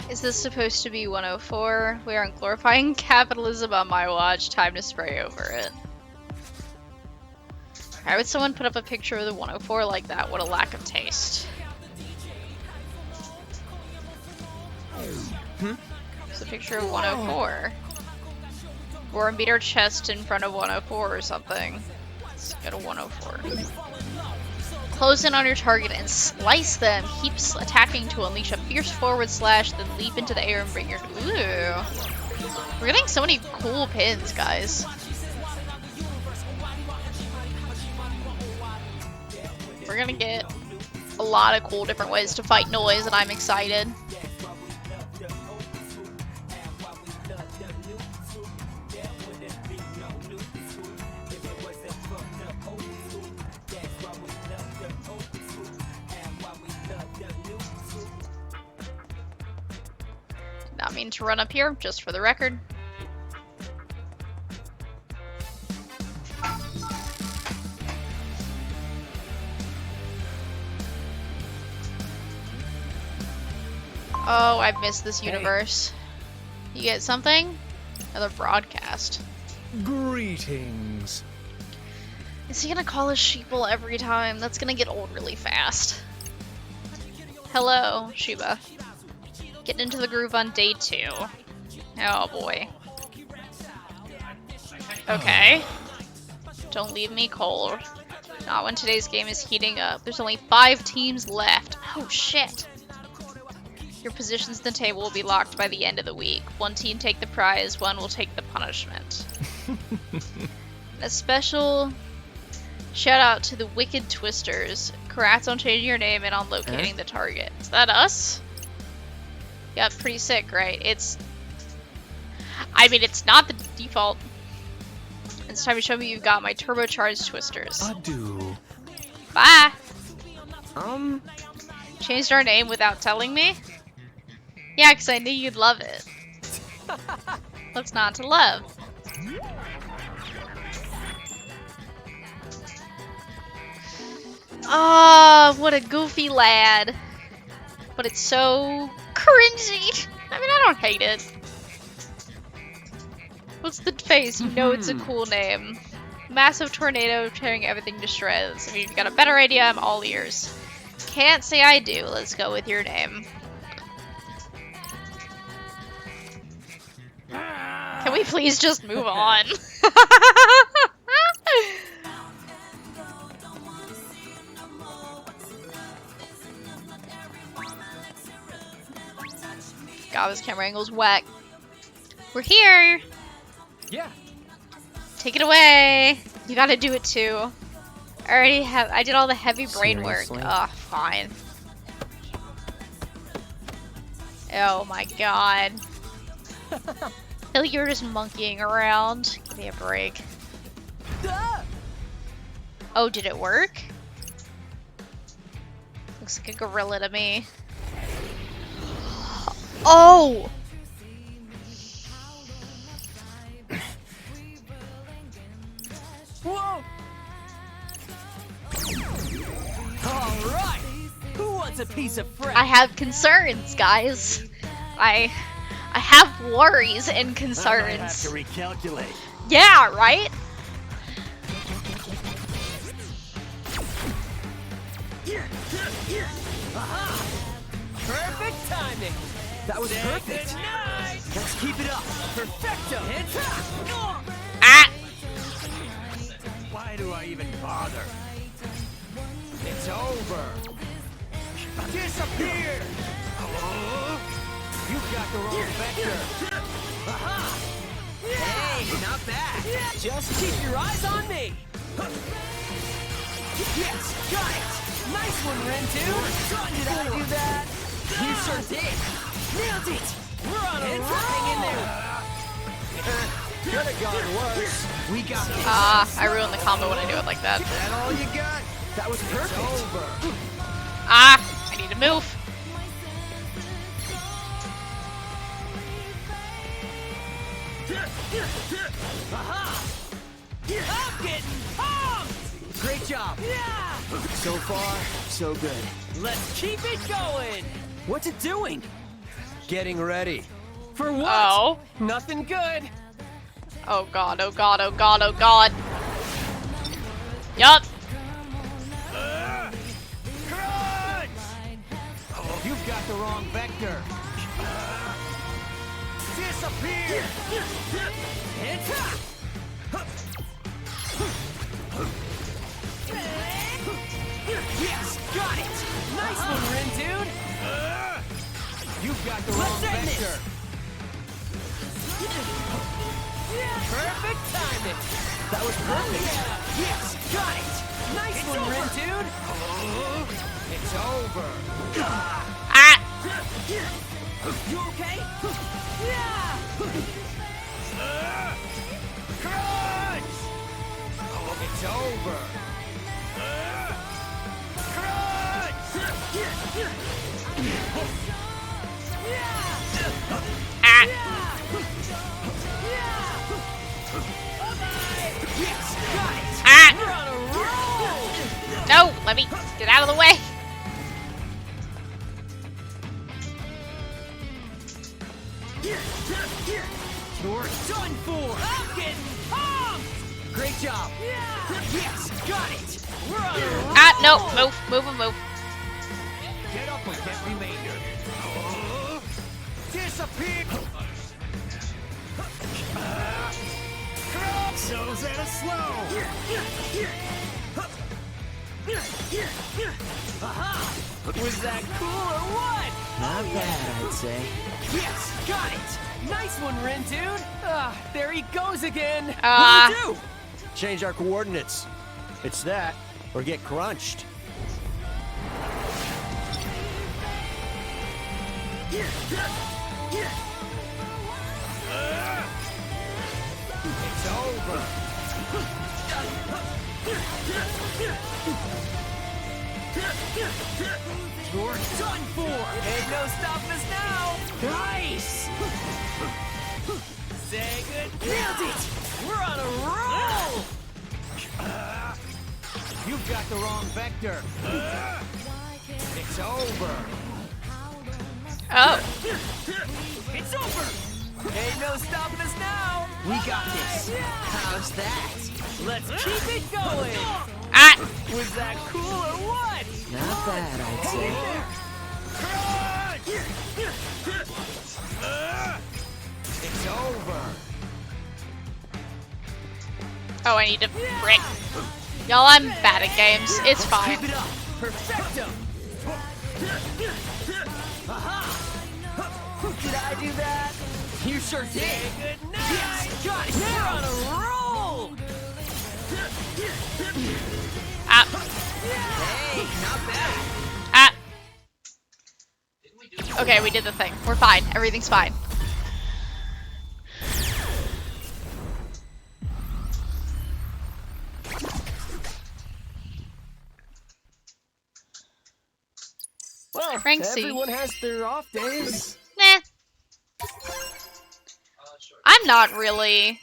Is this supposed to be 104? We aren't glorifying capitalism on my watch. Time to spray over it. Why would someone put up a picture of the 104 like that? What a lack of taste. It's a picture of 104. Or beat our chest in front of 104 or something. Let's go to 104. Close in on your target and slice them. Keep attacking to unleash a fierce forward slash, then leap into the air and bring your... Ooh. We're getting so many cool pins, guys. We're gonna get a lot of cool different ways to fight noise, and I'm excited. Did not mean to run up here, just for the record. Oh, I've missed this universe. You get something? Another broadcast. Greetings. Is he gonna call us sheeple every time? That's gonna get old really fast. Hello, Shiba. Getting into the groove on day 2. Oh boy. Okay. Don't leave me cold. Not when today's game is heating up. There's only 5 teams left. Oh shit. Your positions in the table will be locked by the end of the week. 1 team take the prize, 1 will take the punishment. A special shout out to the Wicked Twisters. Congrats on changing your name and on locating the target. Is that us? Yeah, pretty sick, right? It's... I mean, it's not the default. It's time to show me you've got my turbocharged twisters. Adieu. Bye! Changed our name without telling me? Yeah, because I knew you'd love it. What's not to love? Ah, what a goofy lad. But it's so cringy. I mean, I don't hate it. What's the face? You know it's a cool name. Massive tornado tearing everything to shreds. If you've got a better idea, I'm all ears. Can't say I do. Let's go with your name. Can we please just move on? God, this camera angle's whack. We're here! Yeah. Take it away! You gotta do it too. I did all the heavy brain work. Seriously? Ugh, fine. Oh my god. I feel like you're just monkeying around. Give me a break. Oh, did it work? Looks like a gorilla to me. Oh! Whoa! Alright! Who wants a piece of fresh? I have concerns, guys. I have worries and I have concerns. to recalculate. Yeah, right? Perfect timing! That was perfect! Let's keep it up! Perfecto! Ah! Why do I even bother? It's over. Disappear! You've got the wrong vector! Aha! Hey, not bad! Just keep your eyes on me! Yes, got it! Nice one, Ren 2! Did I do that? You sure did! Nailed it! We're on a roll! Hang in there! Could have gone worse. We got this. Ah, I ruin the combo when I do it like that. That all you got? That was perfect. Ah, I need to move. I'm getting pumped! Great job. Yeah. So far, so good. Let's keep it going. What's it doing? Getting ready. For what? Oh. Nothing good. Oh god, oh god, oh god, oh god. Yup. Crunch! You've got the wrong vector. Disappear! Yes, got it. Nice one, Rin, dude. You've got the wrong vector. Perfect timing. That was perfect. Yes, got it. Nice one, Rin, dude. It's over. Ah! You okay? Yeah. Crunch! It's over. Crunch! Ah! Yes, got it. Ah! We're on a roll. No! Let me get out of the way! You're done for. I'm getting pumped. Great job. Yeah. Yes, got it. We're on a roll. Ah, no! Move, move, move. Get up and get remainder. Disappear! So that a slow. Was that cool or what? Not bad, I'd say. Yes, got it! Nice one, Ren dude! Ah, there he goes again! Ah. What'd he do? Change our coordinates. It's that, or get crunched. It's over! You're done for! Ain't no stopping us now! Nice! Say good. Nailed it! We're on a roll! You've got the wrong vector. It's over. Oh. It's over! Ain't no stopping us now! We got this. How's that? Let's keep it going! Ah. Was that cool or what? Not bad, I'd say. It's over. Oh, I need to brick. Y'all, I'm bad at games. It's fine. Keep it up. Perfecto. Did I do that? You sure did. Good night. Yes, got it. We're on a roll. Ah. Hey, not bad. Ah. Okay, we did the thing. We're fine. Everything's fine. Well, Franksy. everyone has their off days. Nah. I'm not really.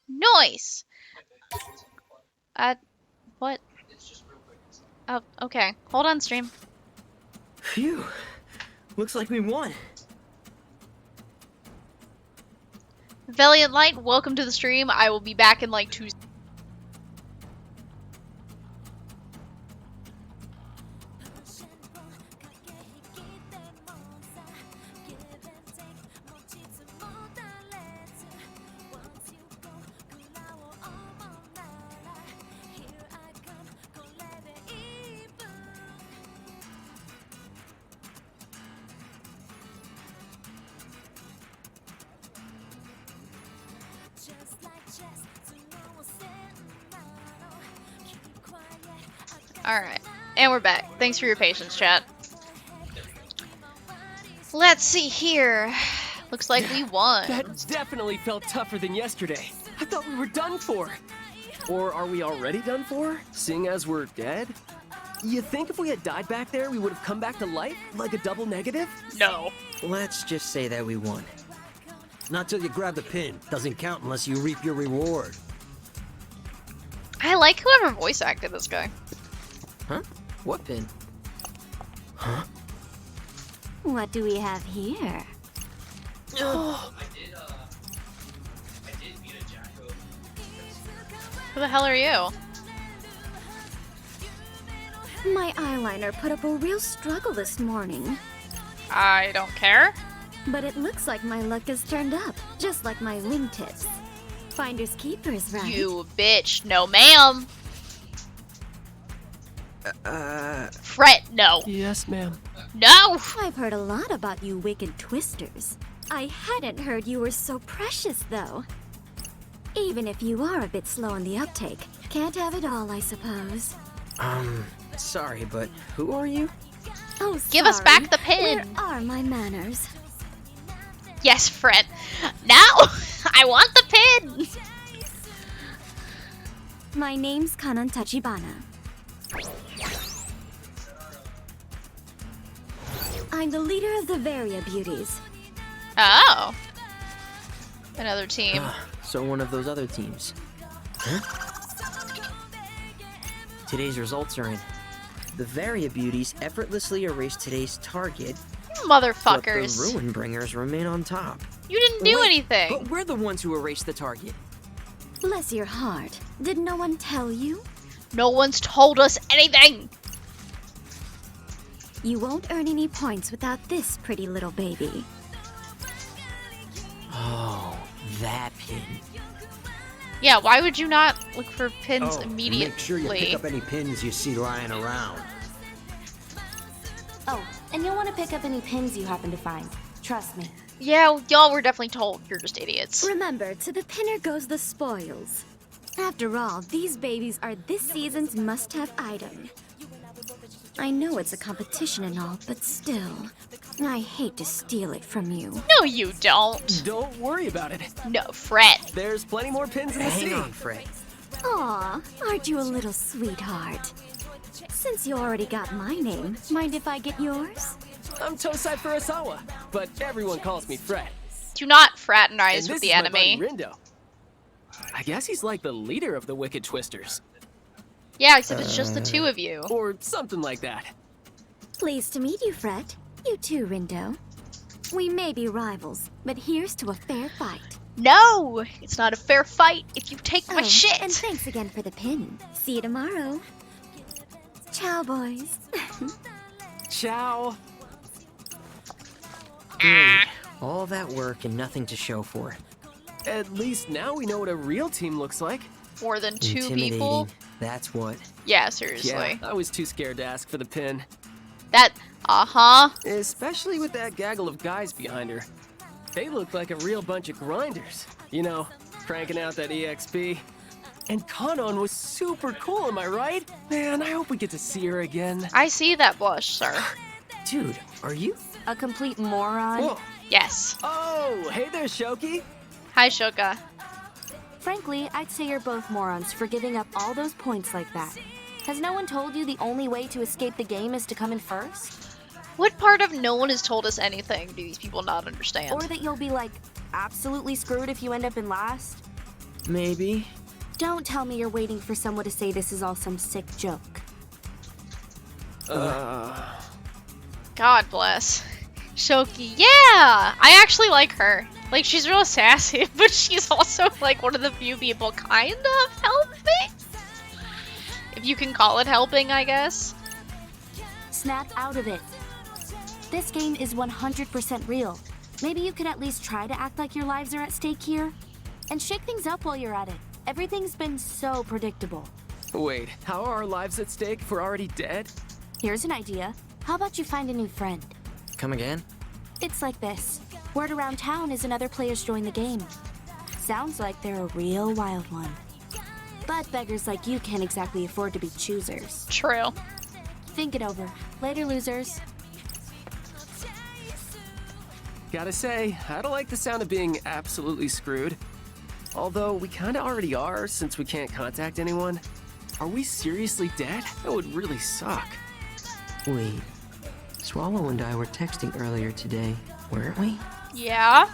Noise. What? Oh, okay. Hold on, stream. Phew. Looks like we won. Valiant Light, welcome to the stream. I will be back in like 2 seconds. Alright. And we're back. Thanks for your patience, chat. Let's see here. Looks like we won. That definitely felt tougher than yesterday. I thought we were done for. Or are we already done for, seeing as we're dead? You think if we had died back there, we would have come back to life, like a double negative? No. Let's just say that we won. Not till you grab the pin. Doesn't count unless you reap your reward. I like whoever voice acted this guy. Huh? What pin? Huh? What do we have here? Who the hell are you? My eyeliner put up a real struggle this morning. I don't care. But it looks like my luck has turned up, just like my wingtips. Finders keepers, right? You bitch. No, ma'am. Fret, no. Yes, ma'am. No! I've heard a lot about you wicked twisters. I hadn't heard you were so precious, though. Even if you are a bit slow on the uptake, can't have it all, I suppose. Sorry, but who are you? Oh, Give us sorry. back the pin. Where are my manners? Yes, Fred. Now! I want the pin! My name's Kanan Tachibana. I'm the leader of the Varia Beauties. Oh. Another team. So one of those other teams. Huh? Today's results are in. The Varia Beauties effortlessly erased today's target, but the Motherfuckers. Ruin Bringers remain on top. You didn't do Wait, anything. But we're the ones who erased the target. Bless your heart. Did no one tell you? No one's told us anything. You won't earn any points without this pretty little baby. that pin. Yeah, why would you not look for pins Oh, and immediately? make sure you pick up any pins you see lying around. Oh, and you'll want to pick up any pins you happen to find. Trust me. Yeah, y'all were definitely told. You're just idiots. Remember, to the pinner goes the spoils. After all, these babies are this season's must-have item. I know it's a competition and all, but still, I hate to steal it from you. No, you don't. Don't worry about it. No, Fred. There's plenty more pins in the Hang sea. on, Fred. Aw, aren't you a little sweetheart? Since you already got my name, mind if I get yours? I'm Tosai Furusawa, but everyone calls me Fred. Do not And fraternize this with the is my buddy enemy. Rindo. I guess he's like the leader of the Wicked Twisters. Yeah, except it's just the two of you. Or something like that. Pleased to meet you, Fred. You too, Rindo. We may be rivals, but here's to a fair fight. No! It's not a fair fight if you take my Oh, shit! and thanks again for the pin. See you tomorrow. Ciao, boys. Ciao. Great. All that work and nothing to show for it. At least now we know what a real team looks like. More than two Intimidating. people? That's what. Yeah, seriously. Yeah, I was too scared to ask for the pin. That, uh-huh. Especially with that gaggle of guys behind her. They look like a real bunch of grinders. You know, cranking out that EXP. And Kanon was super cool, am I right? Man, I hope we get to see her again. I see that blush, sir. Dude, are you? A complete moron? Whoa. Yes. Oh, hey there, Shoki. Hi, Shoka. Frankly, I'd say you're both morons for giving up all those points like that. Has no one told you the only way to escape the game is to come in first? What part of no one has told us anything do these people not understand? Or that you'll be, like, absolutely screwed if you end up in last? Maybe. Don't tell me you're waiting for someone to say this is all some sick joke. God bless. Shoki, yeah! I actually like her. Like, she's real sassy, but she's also, like, one of the few people kind of helping? If you can call it helping, I guess. Snap out of it. This game is 100% real. Maybe you could at least try to act like your lives are at stake here. And shake things up while you're at it. Everything's been so predictable. Wait, how are our lives at stake if we're already dead? Here's an idea. How about you find a new friend? Come again? It's like this. Word around town is another player's joined the game. Sounds like they're a real wild one. But beggars like you can't exactly afford to be choosers. True. Think it over. Later, losers. Gotta say, I don't like the sound of being absolutely screwed. Although we kinda already are since we can't contact anyone. Are we seriously dead? That would really suck. Wait. Swallow and I were texting earlier today, weren't we? Yeah?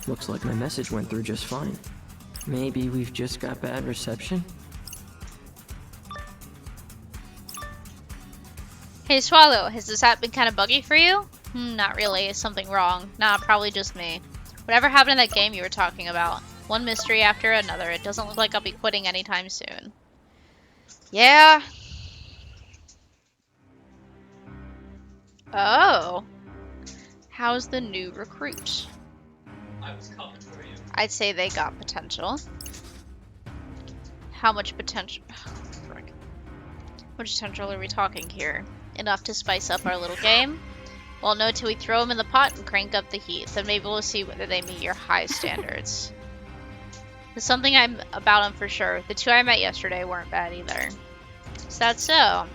Looks like my message went through just fine. Maybe we've just got bad reception? Hey, Swallow, has this app been kind of buggy for you? Not really. Is something wrong? Nah, probably just me. Whatever happened in that game you were talking about? One mystery after another. It doesn't look like I'll be quitting anytime soon. Yeah. Oh. How's the new recruit? I'd say they got potential. How much potential? Frick. How much potential are we talking here? Enough to spice up our little game? Well, no, till we throw them in the pot and crank up the heat. Then maybe we'll see whether they meet your high standards. There's something I'm about them for sure. The two I met yesterday weren't bad either. Is that so?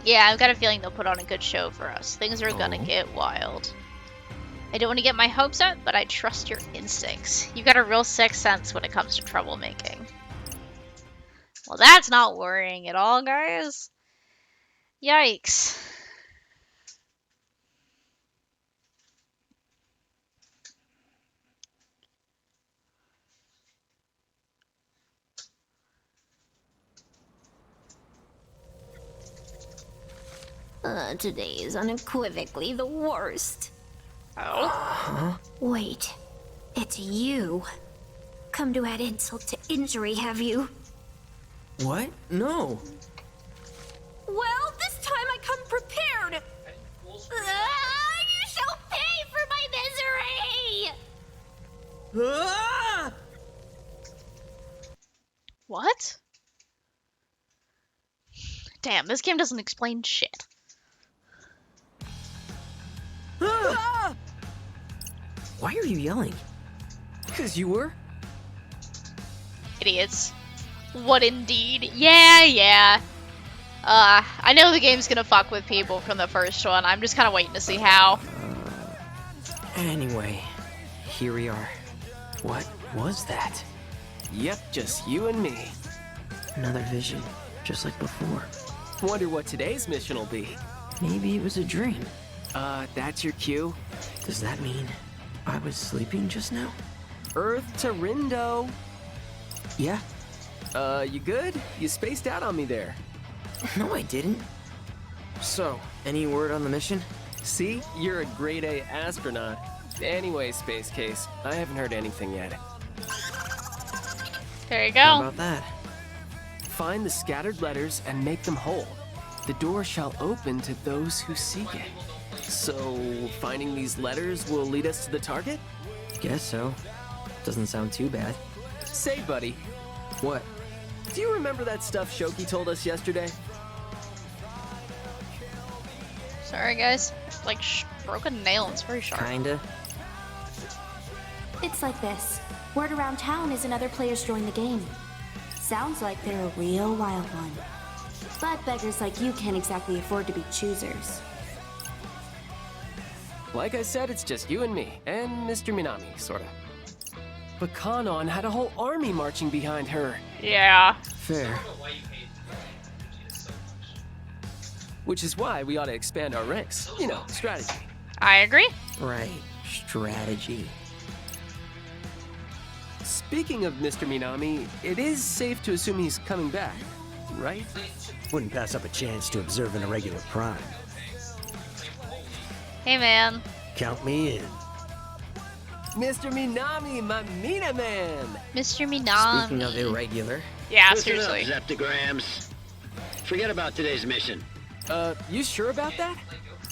Yeah, I've got a feeling they'll put on a good show for us. Things are gonna get wild. I don't want to get my hopes up, but I trust your instincts. You got a real sixth sense when it comes to troublemaking. Well, that's not worrying at all, guys. Yikes. Today is unequivocally the worst. Oh? Wait, it's you. Come to add insult to injury, have you? What? No. Well, this time I come prepared. You shall pay for my misery! Ah! What? Damn, this game doesn't explain shit. Ah! Why are you yelling? Because you were? Idiots. What indeed? Yeah. I know the game's gonna fuck with people from the first one. I'm just kind of waiting to see how. Anyway, here we are. What was that? Yep, just you and me. Another vision, just like before. Wonder what today's mission will be. Maybe it was a dream. That's your cue? Does that mean I was sleeping just now? Earth to Rindo. Yeah. You good? You spaced out on me there. No, I didn't. So, any word on the mission? See? You're a grade A astronaut. Anyway, Space Case, I haven't heard anything yet. There you How go. about that? Find the scattered letters and make them whole. The door shall open to those who seek it. So, finding these letters will lead us to the target? Guess so. Doesn't sound too bad. Say, buddy, What? do you remember that stuff Shoki told us yesterday? Sorry, guys. Like, broke a nail. It's very sharp. Kinda. It's like this. Word around town is another player's joined the game. Sounds like they're a real wild one. But beggars like you can't exactly afford to be choosers. Like I said, it's just you and me, and Mr. Minami, sorta. But Kanon had a whole army marching behind her. Yeah. Fair. Which is why we ought to expand our ranks. You know, strategy. I agree. Right. Strategy. Speaking of Mr. Minami, it is safe to assume he's coming back, right? Wouldn't pass up a chance to observe an irregular crime. Hey, man. Count me in. Mr. Minami, my Mina man! Mr. Minami. Speaking of irregular, Yeah, Listen seriously. up, Zeptograms. Forget about today's mission. You sure about that?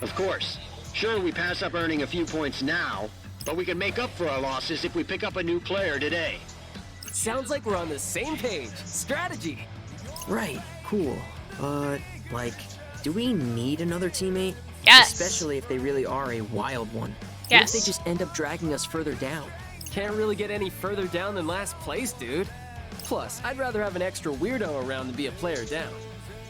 Of course. Sure, we pass up earning a few points now, but we can make up for our losses if we pick up a new player today. Sounds like we're on the same page. Strategy. right, cool. But, like, do we need another teammate? Yes. Especially if they really are a wild one. What Yes. if they just end up dragging us further down? Can't really get any further down than last place, dude. Plus, I'd rather have an extra weirdo around than be a player down.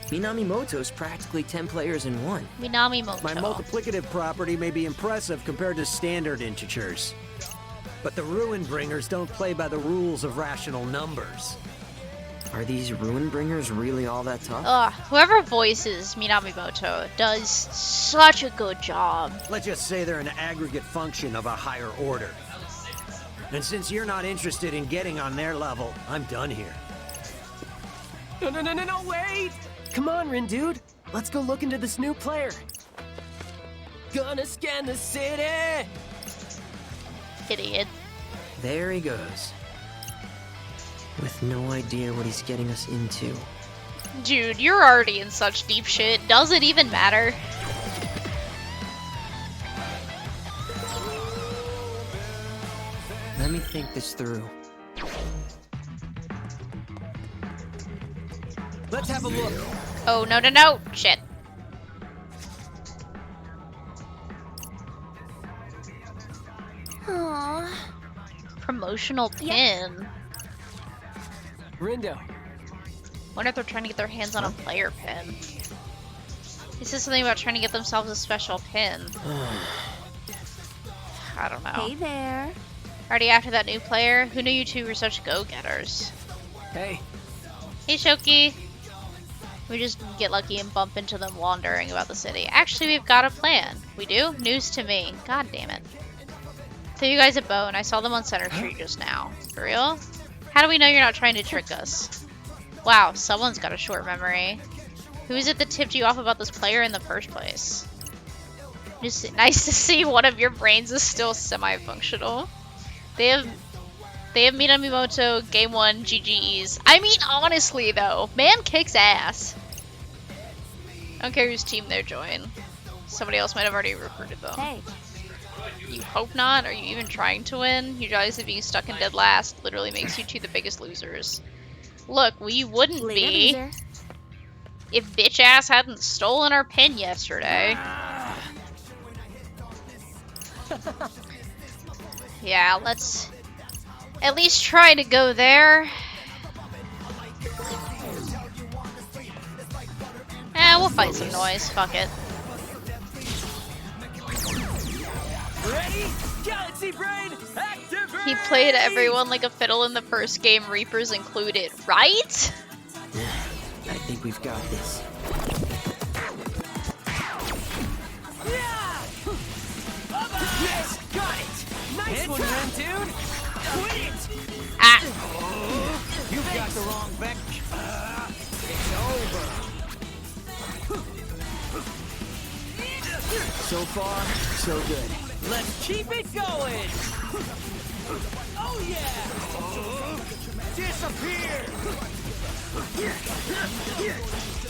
Minami Moto's practically 10 players in one. Minami Moto. My multiplicative property may be impressive compared to standard integers. But the Ruin Bringers don't play by the rules of rational numbers. Are these Ruin Bringers really all that tough? Ugh, whoever voices Minami Moto does such a good job. Let's just say they're an aggregate function of a higher order. And since you're not interested in getting on their level, I'm done here. No, wait! Come on, Rin dude. Let's go look into this new player. Gonna scan the city! Idiot. There he goes. With no idea what he's getting us into. Dude, you're already in such deep shit. Does it even matter? Let me think this through. Let's have a look. Oh, no. Shit. Aww. Promotional pin. Rindo. Wonder if they're trying to get their hands on a player pin. He says something about trying to get themselves a special pin. I don't know. Hey there. Already after that new player? Who knew you two were such go-getters? Hey, Hey, Shoki. We just get lucky and bump into them wandering about the city. Actually, we've got a plan. We do? News to me. God damn it. Threw you guys a bone. I saw them on Center Street just now. For real? How do we know you're not trying to trick us? Wow, someone's got a short memory. Who is it that tipped you off about this player in the first place? Just nice to see one of your brains is still semi-functional. They have Minami Moto Game 1 GGEs. I mean, honestly though, man kicks ass. I don't care whose team they join. Somebody else might have already recruited them. Hey, You hope not? Are you even trying to win? You realize that being stuck in dead last literally makes you two the biggest losers. Look, we wouldn't be loser. if bitch ass hadn't stolen our pin yesterday. Yeah, let's at least try to go there. We'll fight some noise. Fuck it. Ready? Galaxy Brain, activate! He played everyone like a fiddle in the first game, Reapers included, right? I think we've got this. Yes, got it! Nice one, Ren, dude! Quit it! Ah, You've got the wrong back. It's over. So far, so good. Let's keep it going! Oh yeah! Disappear!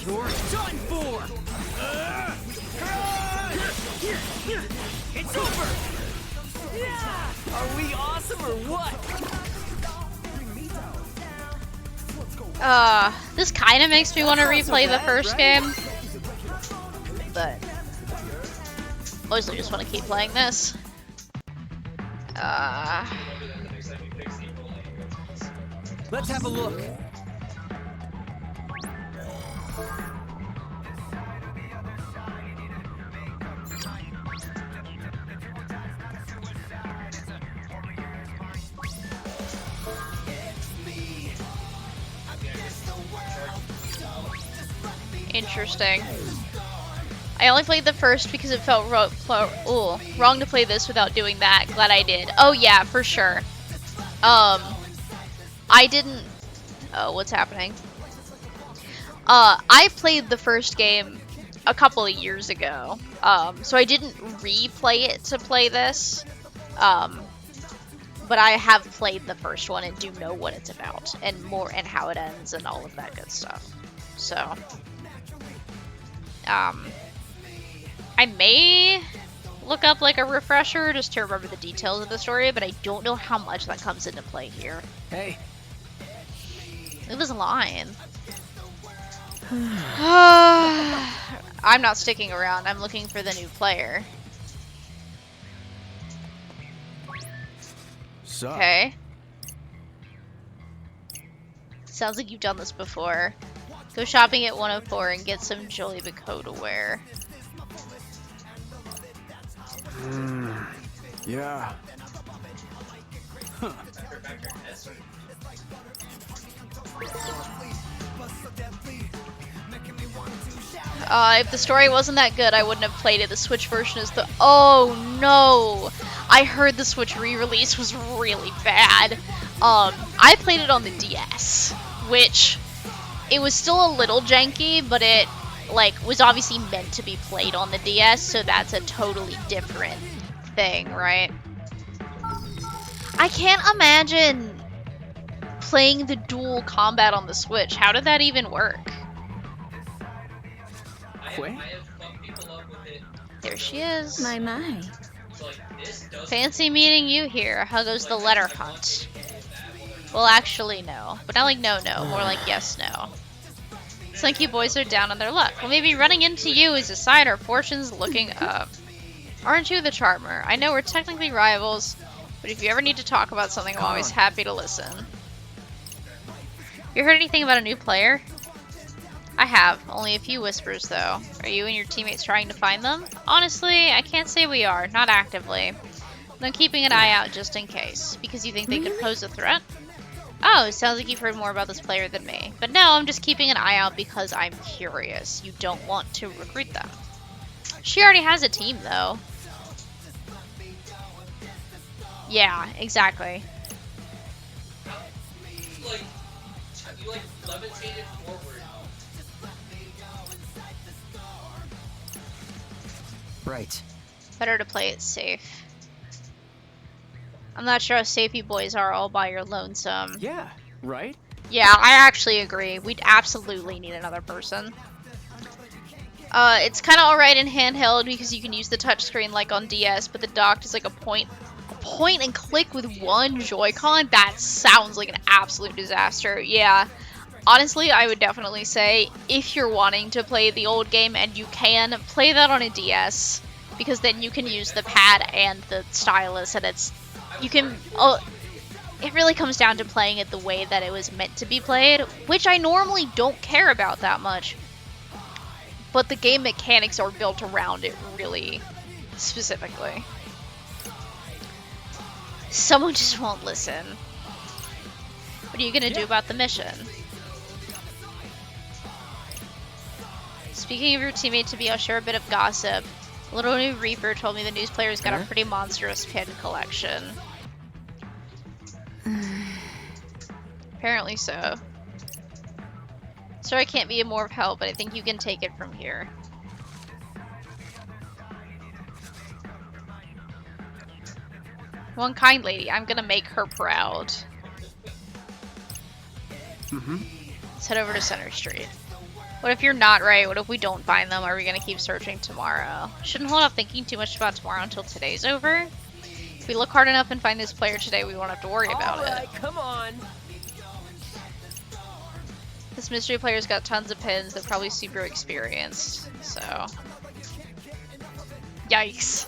You're done for! It's over! Are we awesome or what? this kind of makes me want to replay the first game, but mostly just want to keep playing this. Let's have a look. Interesting. I only played the first because it felt wrong to play this without doing that. Glad I did. Oh yeah, for sure. I didn't... Oh, what's happening? I played the first game a couple of years ago. So I didn't replay it to play this. But I have played the first one and do know what it's about. And more, and how it ends and all of that good stuff. So... I may look up like a refresher just to remember the details of the story, but I don't know how much that comes into play here. Hey. It was lying. I'm not sticking around. I'm looking for the new player. So. Okay. Sounds like you've done this before. Go shopping at 104 and get some Jolie Bacot to wear. Yeah. If the story wasn't that good, I wouldn't have played it. The Switch version is the... Oh, no! I heard the Switch re-release was really bad. I played it on the DS, which... It was still a little janky, but it, like, was obviously meant to be played on the DS, so that's a totally different thing, right? I can't imagine playing the dual combat on the Switch. How did that even work? There she is. My. Fancy meeting you here. How goes the letter hunt? Well, actually, no. But not like no, more like yes, no. It's like you boys are down on their luck. Well, maybe running into you is a sign our fortune's looking up. Aren't you the charmer? I know we're technically rivals, but if you ever need to talk about something, I'm always happy to listen. You heard anything about a new player? I have. Only a few whispers, though. Are you and your teammates trying to find them? Honestly, I can't say we are. Not actively. But I'm keeping an eye out just in case. Because you think they could pose a threat? Oh, it sounds like you've heard more about this player than me. But no, I'm just keeping an eye out because I'm curious. You don't want to recruit them. She already has a team, though. Yeah, exactly. You levitated forward. Right. Better to play it safe. I'm not sure how safe you boys are all by your lonesome. Yeah, right? Yeah, I actually agree. We'd absolutely need another person. It's kind of alright in handheld because you can use the touchscreen like on DS, but the docked is like a point and click with one Joy-Con. That sounds like an absolute disaster. Yeah. Honestly, I would definitely say if you're wanting to play the old game and you can, play that on a DS, because then you can use the pad and the stylus, and it really comes down to playing it the way that it was meant to be played, which I normally don't care about that much. But the game mechanics are built around it really specifically. Someone just won't listen. What are you gonna do about the mission? Speaking of your teammate to be, I'll share a bit of gossip. Little new Reaper told me the news player's got a pretty monstrous pin collection. Apparently so. Sorry I can't be more of help, but I think you can take it from here. One kind lady, I'm gonna make her proud. Let's head over to Center Street. What if you're not right? What if we don't find them? Are we gonna keep searching tomorrow? Shouldn't hold off thinking too much about tomorrow until today's over. If we look hard enough and find this player today, we won't have to worry about it. Come on. This mystery player's got tons of pins. They're probably super experienced. So, yikes.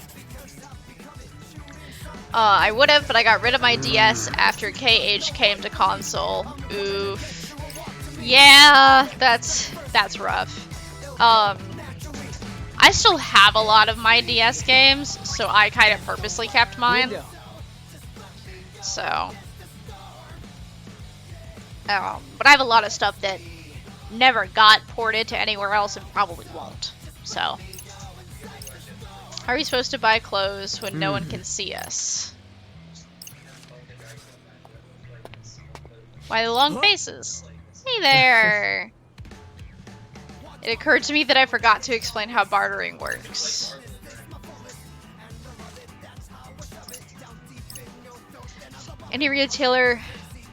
I would have, but I got rid of my DS after KH came to console. Oof. Yeah, that's rough. I still have a lot of my DS games, so I kind of purposely kept mine. So, but I have a lot of stuff that never got ported to anywhere else and probably won't. So, how are we supposed to buy clothes when no one can see us? Why the long faces? Hey there! It occurred to me that I forgot to explain how bartering works. Any retailer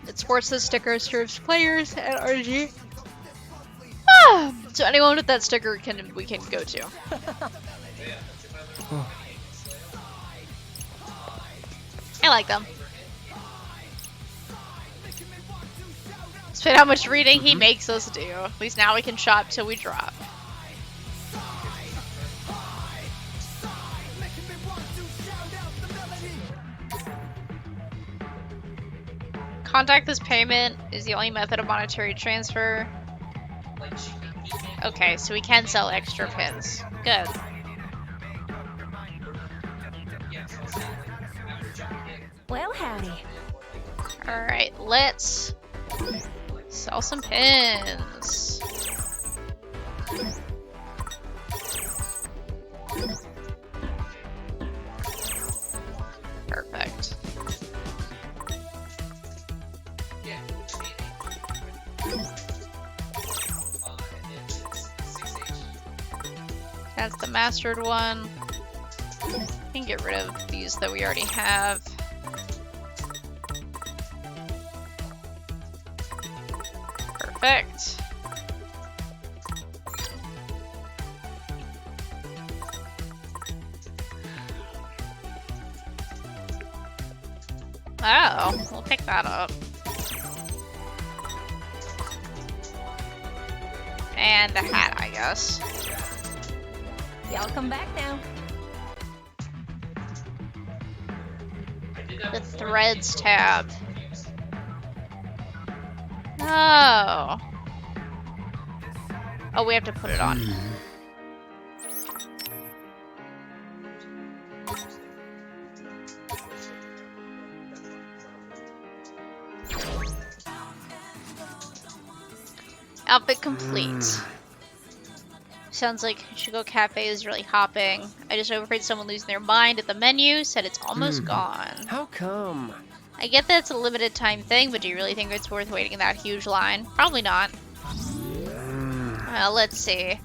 that sports this sticker serves players at RG. So anyone with that sticker we can go to. I like them. Despite how much reading he makes us do. At least now we can shop till we drop. Contactless payment is the only method of monetary transfer. Okay, so we can sell extra pins. Good. Well, howdy. Alright, let's sell some pins. Perfect. That's the mastered one. We can get rid of these that we already have. Perfect. Oh, we'll pick that up. And a hat, I guess. Y'all come back now. The threads tab. Oh. Oh, we have to put it on. Outfit complete. Sounds like Shugo Cafe is really hopping. I just overheard someone losing their mind at the menu, said it's almost gone. How come? I get that it's a limited time thing, but do you really think it's worth waiting in that huge line? Probably not. Let's see.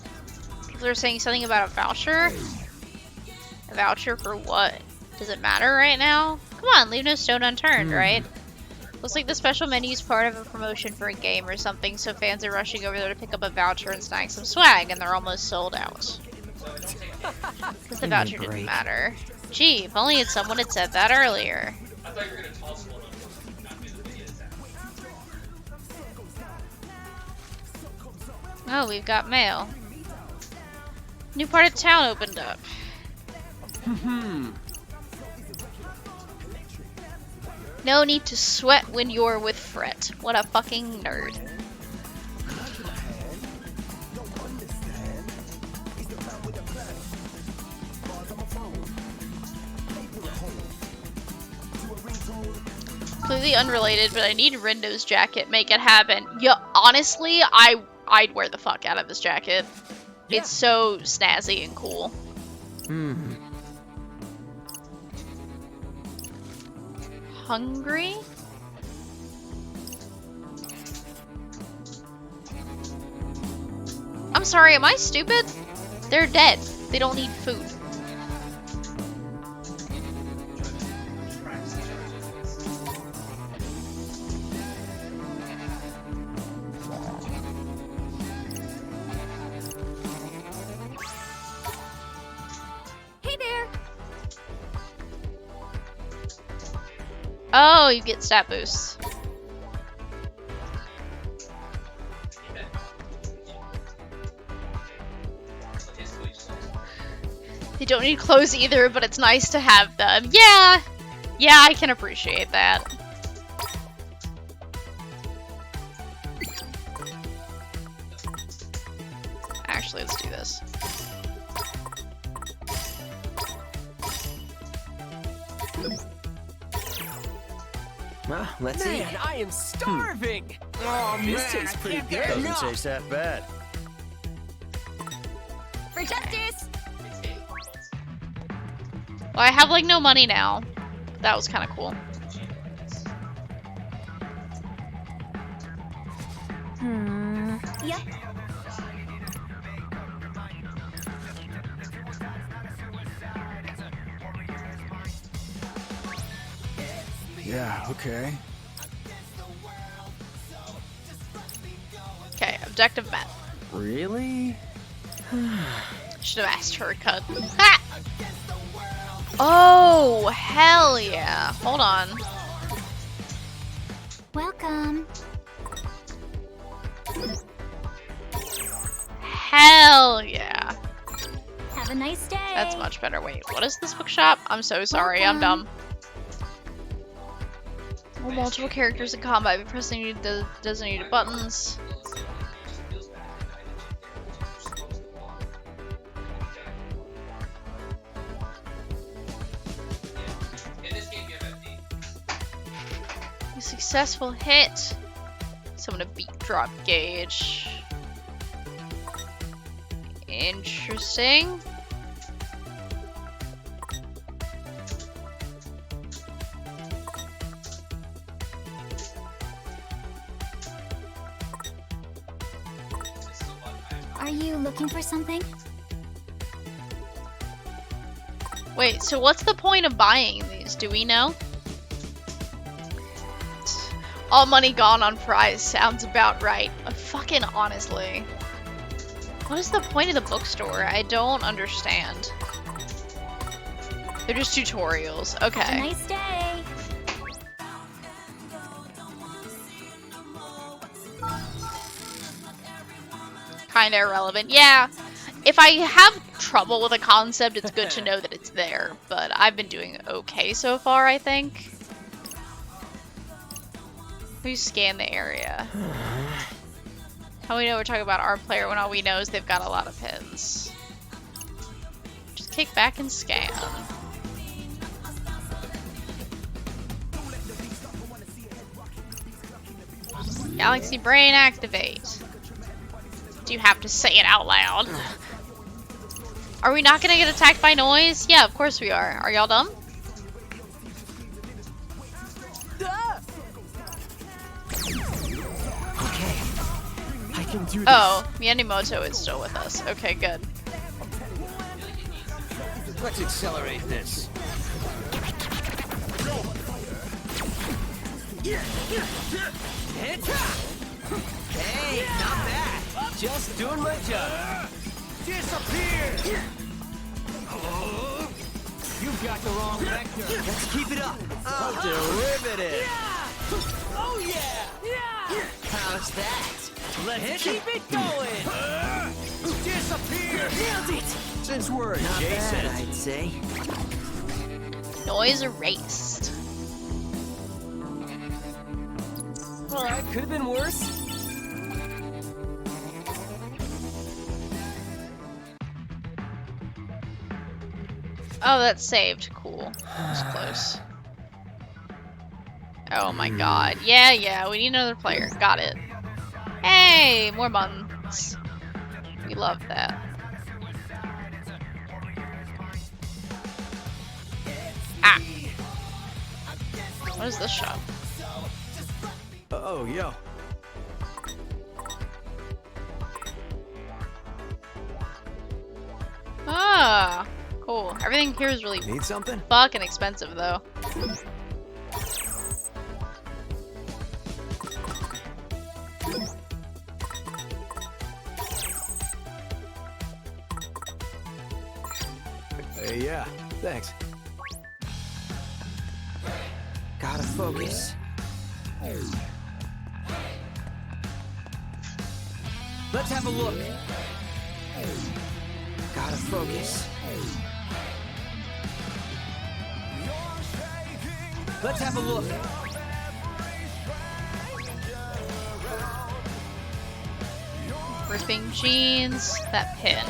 People are saying something about a voucher? A voucher for what? Does it matter right now? Come on, leave no stone unturned, right? Looks like the special menu is part of a promotion for a game or something, so fans are rushing over there to pick up a voucher and snag some swag, and they're almost sold out. But the voucher didn't matter. Gee, if only someone had said that earlier. I thought you were gonna toss one of them and not be the video sound. Oh, we've got mail. New part of town opened up. No need to sweat when you're with Fret. What a fucking nerd. Completely unrelated, but I need Rendo's jacket. Make it happen. Yeah, honestly, I'd wear the fuck out of this jacket. Yeah. It's so snazzy and cool. Hungry? I'm sorry, am I stupid? They're dead. They don't need food. Hey there! Oh, you get stat boosts. They don't need clothes either, but it's nice to have them. Yeah! Yeah, I can appreciate that. Actually, let's do this. Well, let's eat. Man, I am starving! Oh, this tastes pretty good. Doesn't taste that bad. For justice! Well, I have like no money now. That was kind of cool. Yep. Yeah, okay. Okay, objective met. Really? Should have asked her to cut. Ha! Oh, hell yeah. Hold on. Welcome. Hell yeah. Have a nice day. That's much better. Wait, what is this bookshop? I'm so sorry, I'm dumb. Multiple characters in combat by pressing the designated buttons. A successful hit. So I'm gonna beat drop gauge. Interesting. Are you looking for something? Wait, so what's the point of buying these? Do we know? All money gone on prize sounds about right. Fucking honestly. What is the point of the bookstore? I don't understand. They're just tutorials. Okay. Have a nice day. Kinda irrelevant. Yeah. If I have trouble with a concept, it's good to know that it's there. But I've been doing okay so far, I think. We scan the area. How we know we're talking about our player when all we know is they've got a lot of pins. Just kick back and scan. Galaxy Brain activate. Do you have to say it out loud? Are we not gonna get attacked by noise? Yeah, of course we are. Are y'all dumb? Okay. I can do this. Oh, Miyanimoto is still with us. Okay, good. Let's accelerate this. Hey, not bad. Just doing my job. Disappear! You've got the wrong vector. Let's keep it up. Oh, derivative. Oh, yeah! How's that? Let's keep it going. Disappear! Nailed it! Since we're Not adjacent, bad, I'd say. Noise erased. Alright, could have been worse. Oh, that's saved. Cool. That was close. Oh my god. Yeah, we need another player. Got it. Hey, more buttons. We love that. Ah. What is this shot? oh, yo. Ah, cool. Everything here is really Need something? fucking expensive, though. Yeah, thanks. Gotta focus. Let's have a look. Gotta focus. Let's have a look. First being jeans, that pin.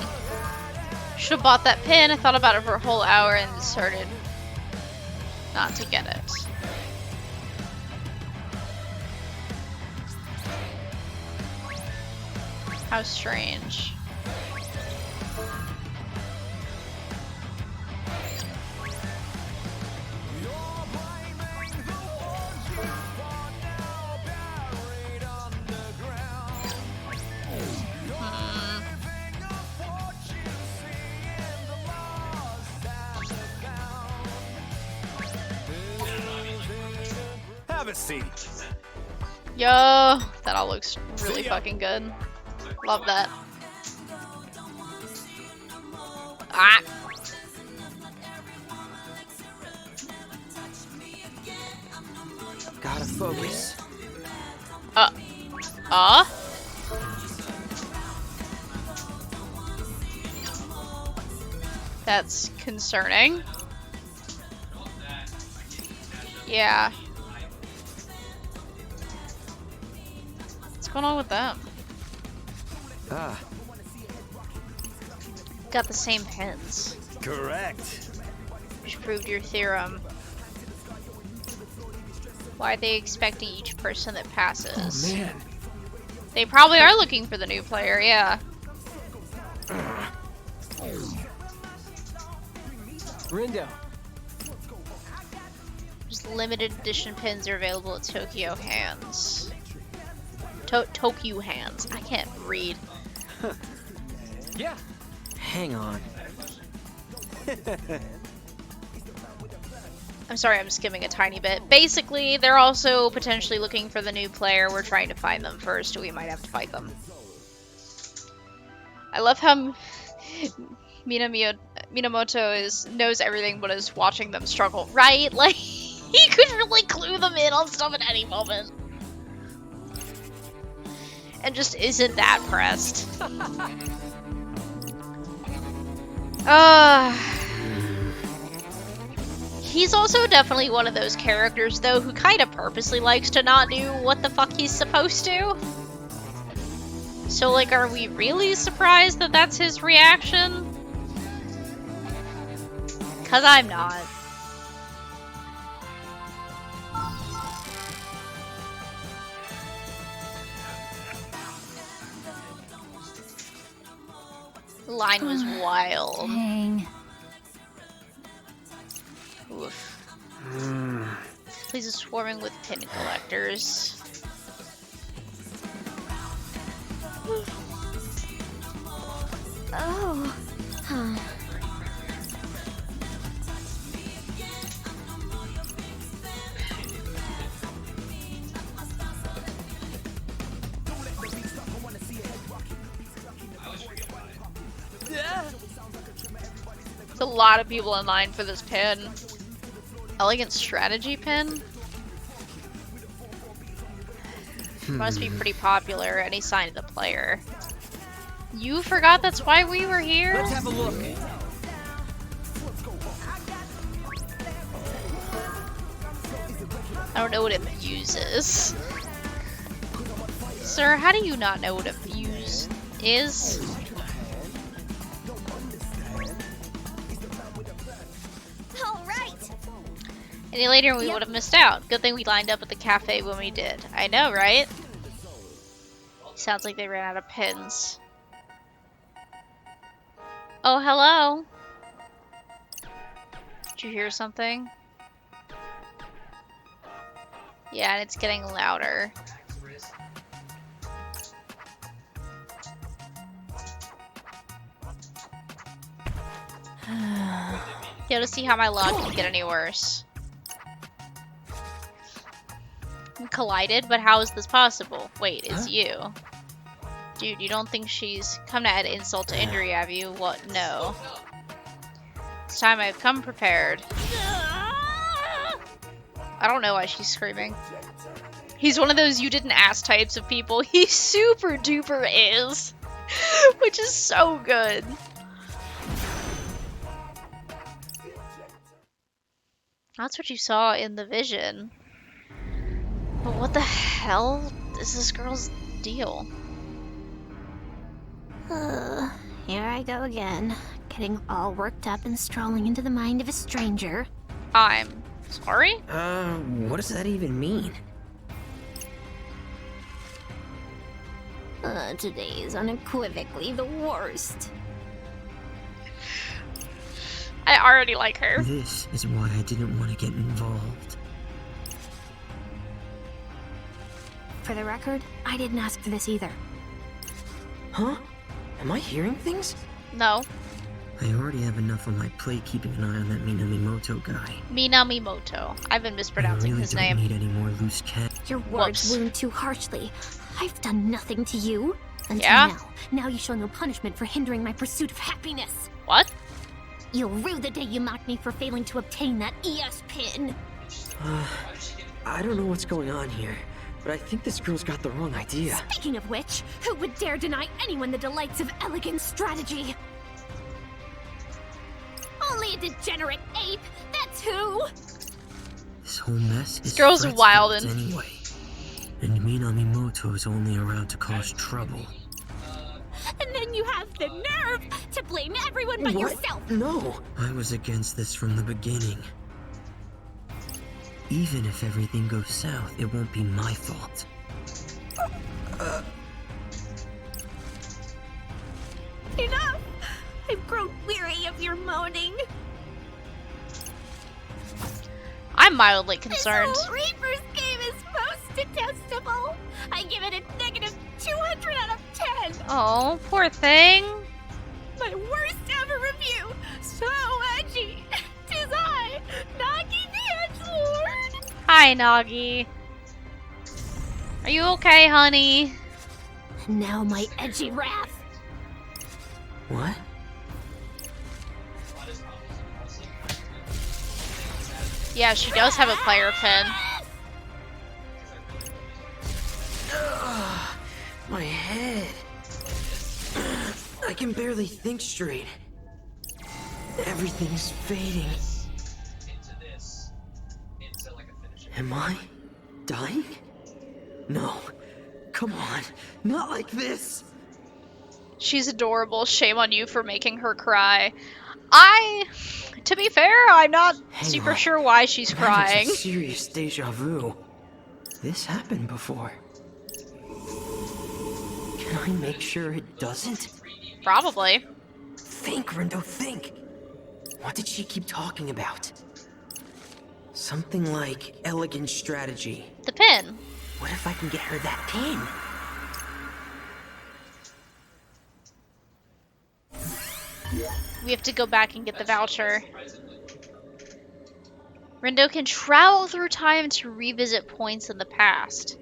Should have bought that pin. I thought about it for a whole hour and decided not to get it. How strange. Have a seat. Yo, that all looks really fucking good. Love that. Ah. Gotta focus. That's concerning. Yeah. What's going on with them? Ah. Got the same pins, Correct. which proved your theorem. Why are they expecting each person that passes? Oh, man. They probably are looking for the new player, yeah. Rindo. Just limited edition pins are available at Tokyo Hands. Tokyo Hands. I can't read. Yeah. Hang on. I'm sorry, I'm skimming a tiny bit. Basically, they're also potentially looking for the new player. We're trying to find them first. We might have to fight them. I love how Minamoto knows everything but is watching them struggle, right? Like, he could really clue them in on stuff at any moment. And just isn't that pressed. He's also definitely one of those characters, though, who kind of purposely likes to not do what the fuck he's supposed to. So, like, are we really surprised that that's his reaction? 'Cause I'm not. The line was wild. Dang. Oof. Place is swarming with pin collectors. Oh. Huh. a lot of people in line for this pin. Elegant strategy pin? Must be pretty popular. Any sign of the player. You forgot that's why we were here? Let's have a look. I don't know what abuse is. Sir, how do you not know what abuse is? Alright! Any later we would have missed out. Good thing we lined up at the cafe when we did. I know, right? Sounds like they ran out of pins. Oh, hello. Did you hear something? Yeah, and it's getting louder. Yeah, to see how my luck can get any worse. I'm collided, but how is this possible? Wait, it's you. Dude, you don't think she's come to add insult to injury, have you? What? No. This time I've come prepared. I don't know why she's screaming. He's one of those you didn't ask types of people. He super duper is. Which is so good. That's what you saw in the vision. But what the hell is this girl's deal? Here I go again, getting all worked up and strolling into the mind of a stranger. I'm sorry? What does that even mean? Today is unequivocally the worst. I already like her. This is why I didn't want to get involved. For the record, I didn't ask for this either. Huh? Am I hearing things? No. I already have enough on my plate keeping an eye on that Minamimoto guy. Minamimoto. I've been mispronouncing I really his don't name. need any more loose cat. Your words wound too harshly. I've done nothing to you. Until Yeah? now you show no punishment for hindering my pursuit of happiness. What? You'll rue the day you mocked me for failing to obtain that ES pin. I don't know what's going on here, but I think this girl's got the wrong idea. Speaking of which, who would dare deny anyone the delights of elegant strategy? Only a degenerate ape, that's who! This whole mess is girl's Fred's wild fault and- anyway. And Minamimoto's only around to cause trouble. And then you have the nerve to blame everyone but yourself! No! I was against this from the beginning. Even if everything goes south, it won't be my fault. Enough! I've grown weary of your moaning. I'm mildly concerned. This whole Reaper's game is most detestable. I give it a negative 200 out of 10. Oh, poor thing. My worst ever review. So edgy. 'Tis I, Nagi the Edgelord. Hi, Nagi. Are you okay, honey? And now my edgy wrath. What? Yeah, she does have a player pin. My head. I can barely think straight. Everything's fading. Am I dying? No. Come on. Not like this. She's adorable. Shame on you for making her cry. To be fair, I'm not super on. sure why she's I'm having crying. some serious deja vu. This happened before. Can I make sure it doesn't? Probably. Think, Rindo, think. What did she keep talking about? Something like elegant strategy. The pin. What if I can get her that pin? We have to go back and get the voucher. Rindo can travel through time to revisit points in the past.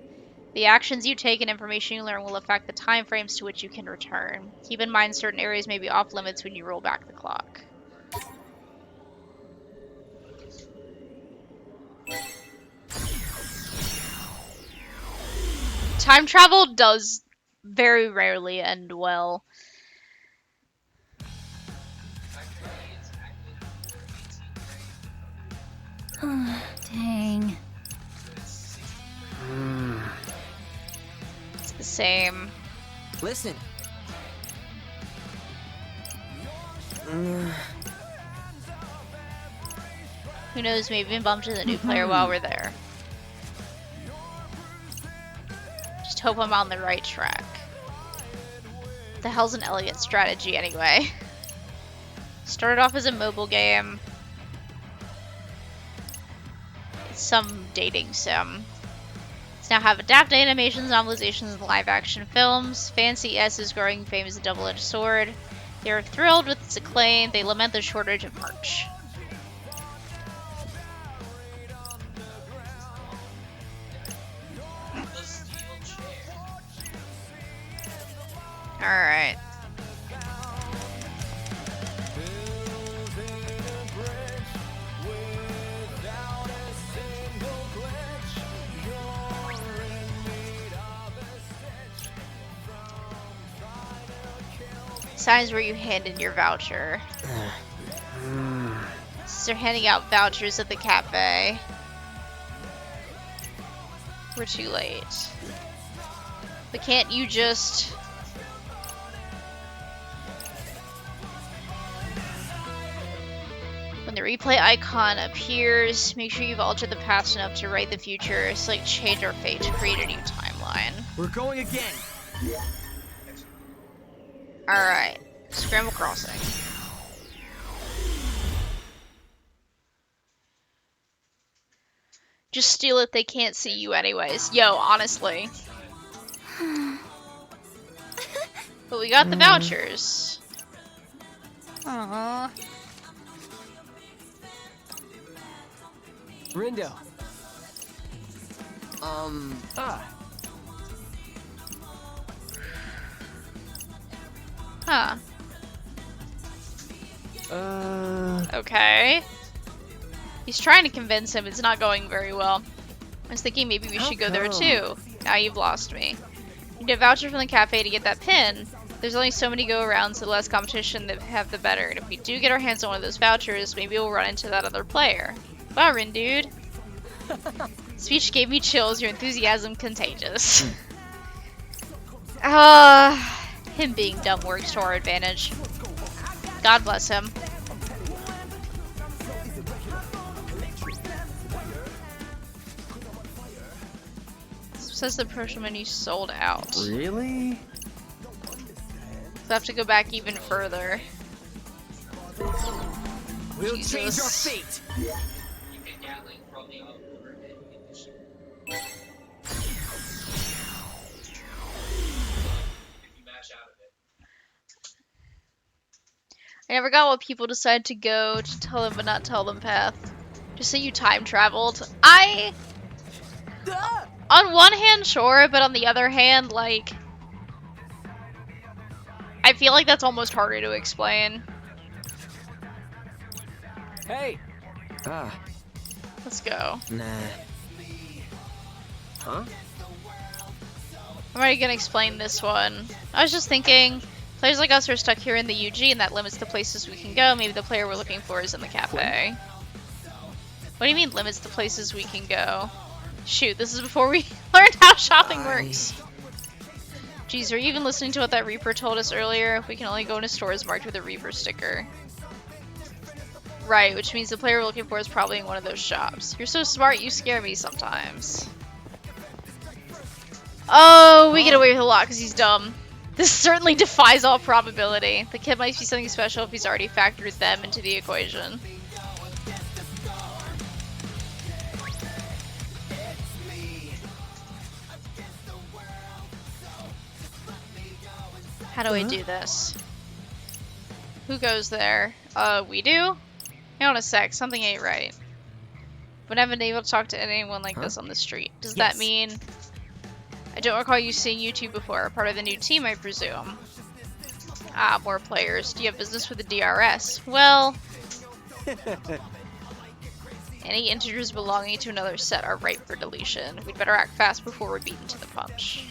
The actions you take and information you learn will affect the time frames to which you can return. Keep in mind certain areas may be off limits when you roll back the clock. Time travel does very rarely end well. Dang. It's the same. Listen. Who knows, maybe even bump into the new player while we're there. Just hope I'm on the right track. The hell's an elegant strategy anyway? Started off as a mobile game. It's some dating sim. It's now have adapted animations, novelizations, and live-action films. Fancy S's growing fame is a double-edged sword. They are thrilled with its acclaim. They lament the shortage of merch. Alright. Signs where you hand in your voucher. So they're handing out vouchers at the cafe. We're too late. But can't you just... When the replay icon appears, make sure you've altered the past enough to write the future. Select change our fate to create a new timeline. We're going again. Alright. Scramble Crossing. Just steal it, they can't see you anyways. Yo, honestly. But we got the vouchers. Aww. Rindo. Huh. Okay. He's trying to convince him it's not going very well. I was thinking maybe we should go there too. Now you've lost me. You need a voucher from the cafe to get that pin. There's only so many go around, so the less competition they have, the better. And if we do get our hands on one of those vouchers, maybe we'll run into that other player. Wow, Rin dude. Speech gave me chills. Your enthusiasm contagious. Him being dumb works to our advantage. God bless him. Says the promotional menu sold out. Really? So I have to go back even further. We'll Jesus. change our fate. You get Gatling from the over and if you match out of it. I never got what people decide to go to tell them but not tell them path. Just say you time traveled. On one hand, sure, but on the other hand, like... I feel like that's almost harder to explain. Hey. Let's go. Nah. Huh? I'm already gonna explain this one. I was just thinking, players like us are stuck here in the UG and that limits the places we can go. Maybe the player we're looking for is in the cafe. What do you mean limits the places we can go? Shoot, this is before we learned how shopping works. Jeez, are you even listening to what that Reaper told us earlier? We can only go into stores marked with a Reaper sticker. Right, which means the player we're looking for is probably in one of those shops. You're so smart, you scare me sometimes. Oh, we get away with a lot because he's dumb. This certainly defies all probability. The kid might be something special if he's already factored them into the equation. How do I do this? Who goes there? We do? Hang on a sec, something ain't right. But I haven't been able to talk to anyone like this on the street. Does that mean... I don't recall you seeing you two before. Part of the new team, I presume. Ah, more players. Do you have business with the DRS? Well... Any integers belonging to another set are ripe for deletion. We'd better act fast before we're beaten to the punch.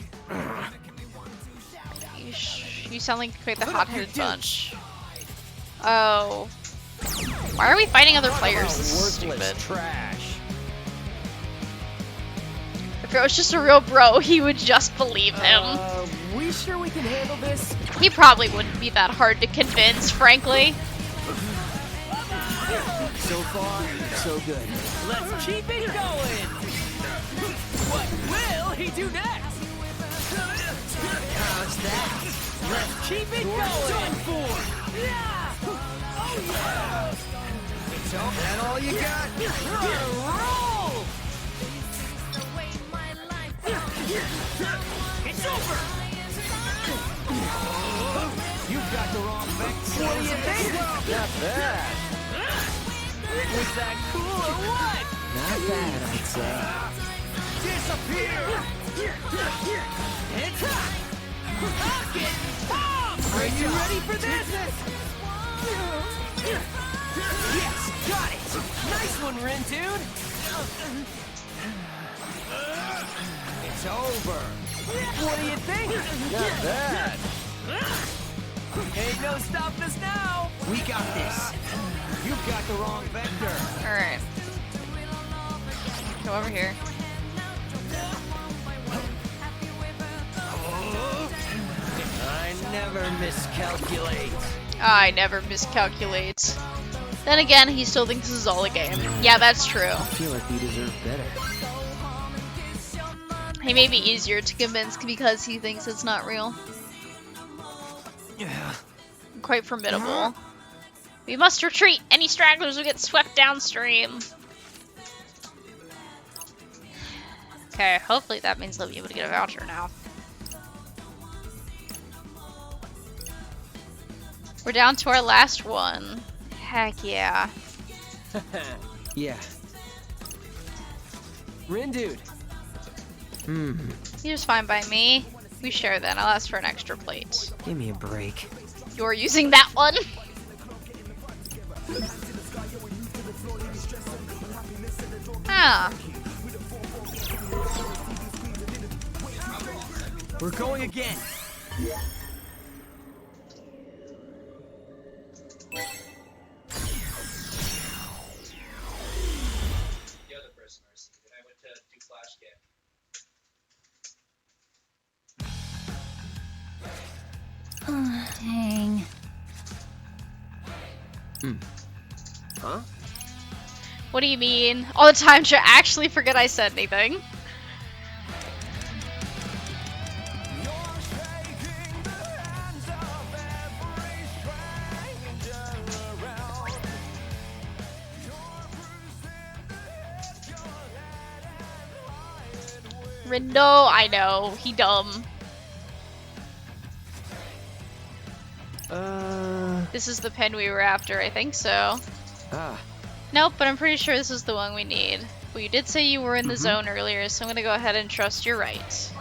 You sound like quite the hot-headed bunch. Oh. Why are we fighting other players? This is stupid. Trash. If it was just a real bro, he would just believe him. We sure we can handle this? He probably wouldn't be that hard to convince, frankly. So far, so good. Let's keep it going! What will he do next? How's that? Let's keep it going! Done for! Yeah! Oh yeah! So, that all you got? Roll! It's over! You've got the wrong vector. What do you think? Not bad. Was that cool or what? Not bad, I'd say. Disappear! It's hot! Pocket! Bomb! Are you ready for this? Yes, got it! Nice one, Rin dude! It's over! What do you think? Not bad! Ain't no stopping us now! We got this! You've got the wrong vector! Alright. Come over here. I never miscalculate. I never miscalculate. Then again, he still thinks this is all a game. Yeah, that's true. I feel like we deserve better. He may be easier to convince because he thinks it's not real. Yeah. Quite formidable. We must retreat! Any stragglers will get swept downstream! Okay, hopefully that means they'll be able to get a voucher now. We're down to our last one. Heck yeah. Yeah. Rin dude. You're fine by me. We share then. I'll ask for an extra plate. Give me a break. You're using that one? Ah. We're going again. The other prisoners, and I went to do flash game. Hang. Huh? What do you mean? All the time to actually forget I said anything. Rindo, I know, he dumb. This is the pen we were after, I think so. Nope, but I'm pretty sure this is the one we need. Well, you did say you were in the zone earlier, so I'm gonna go ahead and trust you're right.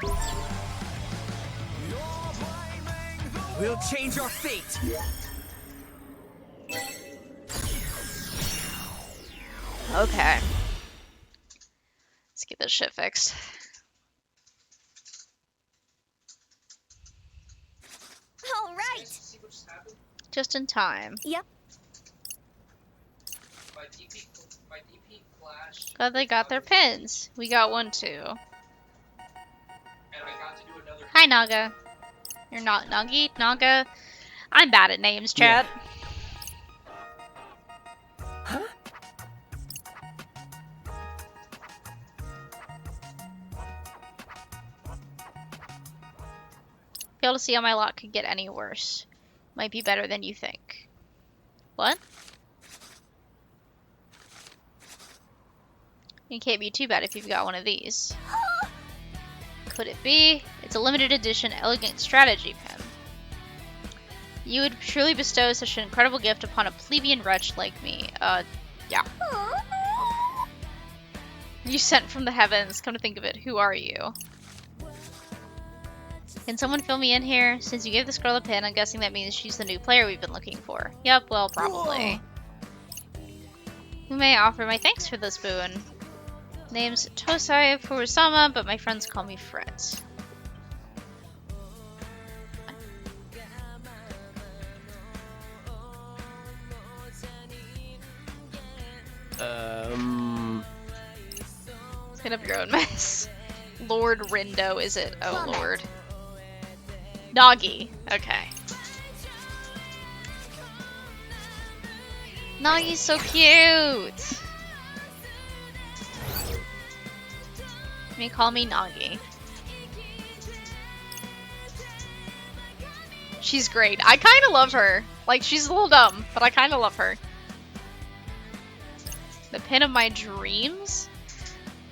We'll change our fate. Okay. Let's get this shit fixed. All right. Just in time. Yep. My DP flash, Glad they got their pins. We got one too. and I got to do another. Hi, Naga. You're not Nagi? Naga? I'm bad at names, chat. Huh? Fail to see how my lot could get any worse. Might be better than you think. What? It can't be too bad if you've got one of these. Could it be? It's a limited edition elegant strategy pen. You would truly bestow such an incredible gift upon a plebeian wretch like me. Yeah. You sent from the heavens. Come to think of it, who are you? Can someone fill me in here? Since you gave this girl a pin, I'm guessing that means she's the new player we've been looking for. Yep, well, probably. Who may I offer my thanks for this boon? Name's Tosai Furusama, but my friends call me Fret. Clean up your own mess. Lord Rindo, is it? Oh, Lord. Nagi. Okay. Nagi's so cute! You may call me Nagi. She's great. I kind of love her. Like, she's a little dumb, but I kind of love her. The pin of my dreams?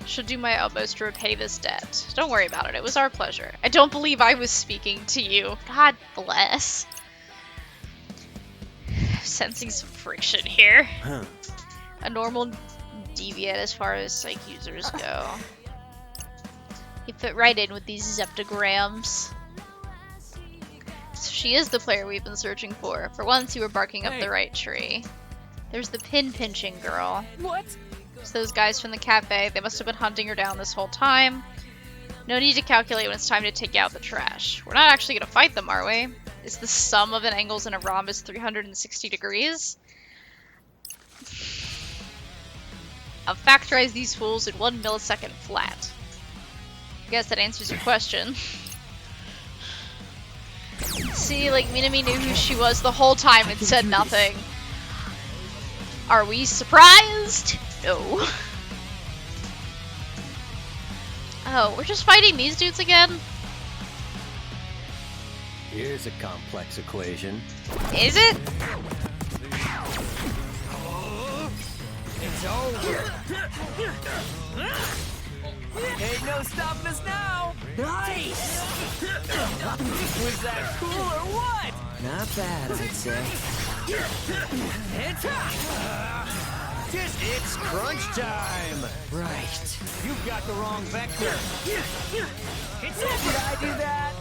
Should do my utmost to repay this debt. Don't worry about it. It was our pleasure. I don't believe I was speaking to you. God bless. Sensing some friction here. Huh. A normal deviate as far as psych users go. You fit right in with these zeptograms. So she is the player we've been searching for. For once, you were barking up the right tree. There's the pin-pinching girl. What? It's those guys from the cafe. They must have been hunting her down this whole time. No need to calculate when it's time to take out the trash. We're not actually gonna fight them, are we? Is the sum of an angles in a rhombus 360 degrees? I'll factorize these fools in 1 millisecond flat. I guess that answers your question. See, like, Minami knew who she was the whole time and said nothing. Are we surprised? No. Oh, we're just fighting these dudes again? Here's a complex equation. Is it? It's over. Ain't no stopping us now. Nice. Was that cool or what? Not bad, I'd say. It's It's crunch time. Right. You've got the wrong vector. It's did I do that?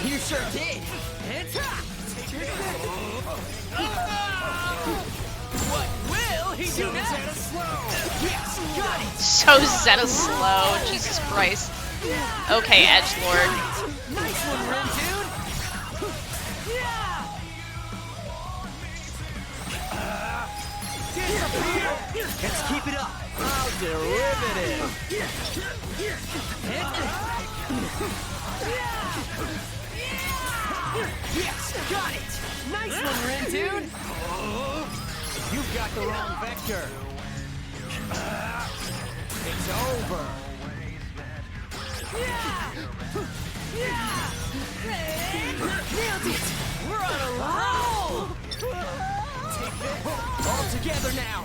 You sure did. It's what will he do next? Yes, got it. So Zeta slow. Jesus Christ. Okay, Edgelord. Nice one, Ren dude. Let's keep it up. How derivative. Yes, got it. Nice one, Ren dude. You've got the wrong vector. It's over. Nailed it. We're on a roll. All together now.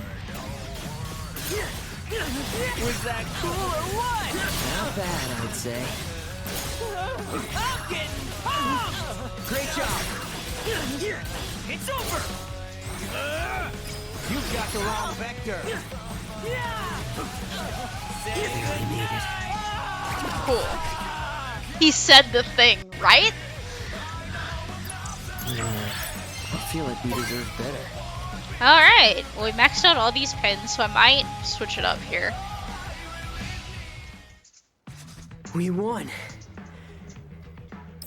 Was that cool or what? Not bad, I'd say. I'm getting pumped! Great job. It's over. You've got the wrong vector. Cool. He said the thing, right? Yeah, I feel like we deserve better. Alright. Well, we maxed out all these pins, so I might switch it up here. We won.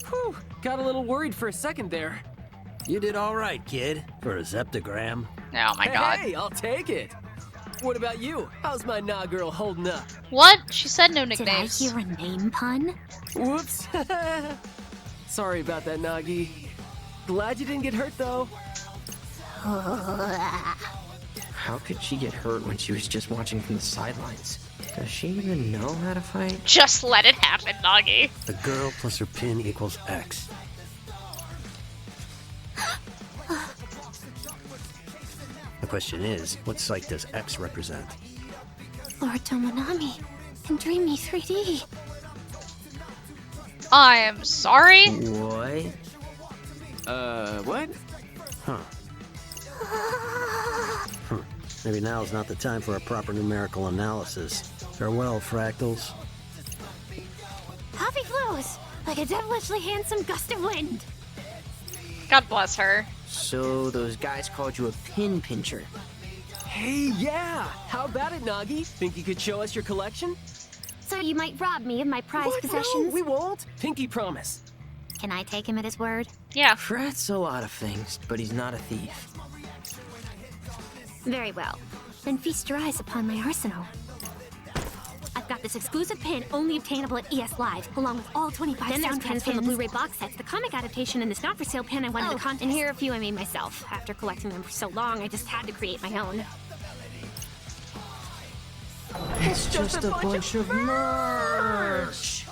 Whew, got a little worried for a second there. You did all right, kid, for a zeptogram. Oh my god. Hey, I'll take it. What about you? How's my nah girl holding up? What? She said no Did I nicknames. hear a name pun? Whoops. Sorry about that, Nagi. Glad you didn't get hurt, though. How could she get hurt when she was just watching from the sidelines? Does she even know how to fight? Just let it happen, Nagi. A girl plus her pin equals X. The question is, what site does X represent? Lord Tomonami in Dreamy 3D. I am sorry. What? What? Huh. Maybe now's not the time for a proper numerical analysis. Farewell, fractals. Poppy flows like a devilishly handsome gust of wind. God bless her. So those guys called you a pin pincher. Hey, yeah! How about it, Nagi? Think you could show us your collection? So you might rob me of my prized What? possessions? No, we won't. Pinky promise. Can I take him at his word? Yeah. Frat's a lot of things, but he's not a thief. Very well. Then feast your eyes upon my arsenal. I've got this exclusive pin only obtainable at ES Live, along with all 25 Then there's soundtracks pins from the Blu-ray box sets, the comic adaptation, and this not-for-sale pin I won in the contest. And here are a few I made myself. After collecting them for so long, I just had to create my own. It's just a bunch of merch!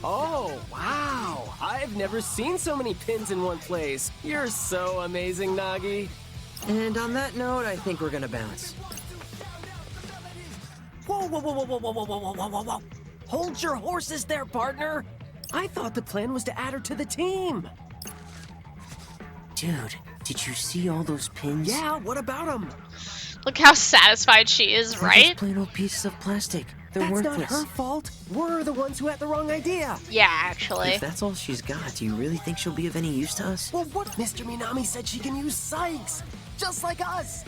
Oh, wow! I've never seen so many pins in one place. You're so amazing, Nagi. And on that note, I think we're gonna bounce. Whoa, whoa, whoa, whoa, whoa, whoa, whoa, whoa, whoa, whoa, whoa! Hold your horses there, partner! I thought the plan was to add her to the team. Dude, did you see all those pins? Yeah, what about them? Look how satisfied she is, They're right? just plain old pieces of plastic. They're That's worthless. not her fault. We're the ones who had the wrong idea. Yeah, actually. If that's all she's got, do you really think she'll be of any use to us? Well, what? Mr. Minami said she can use Sykes, just like us.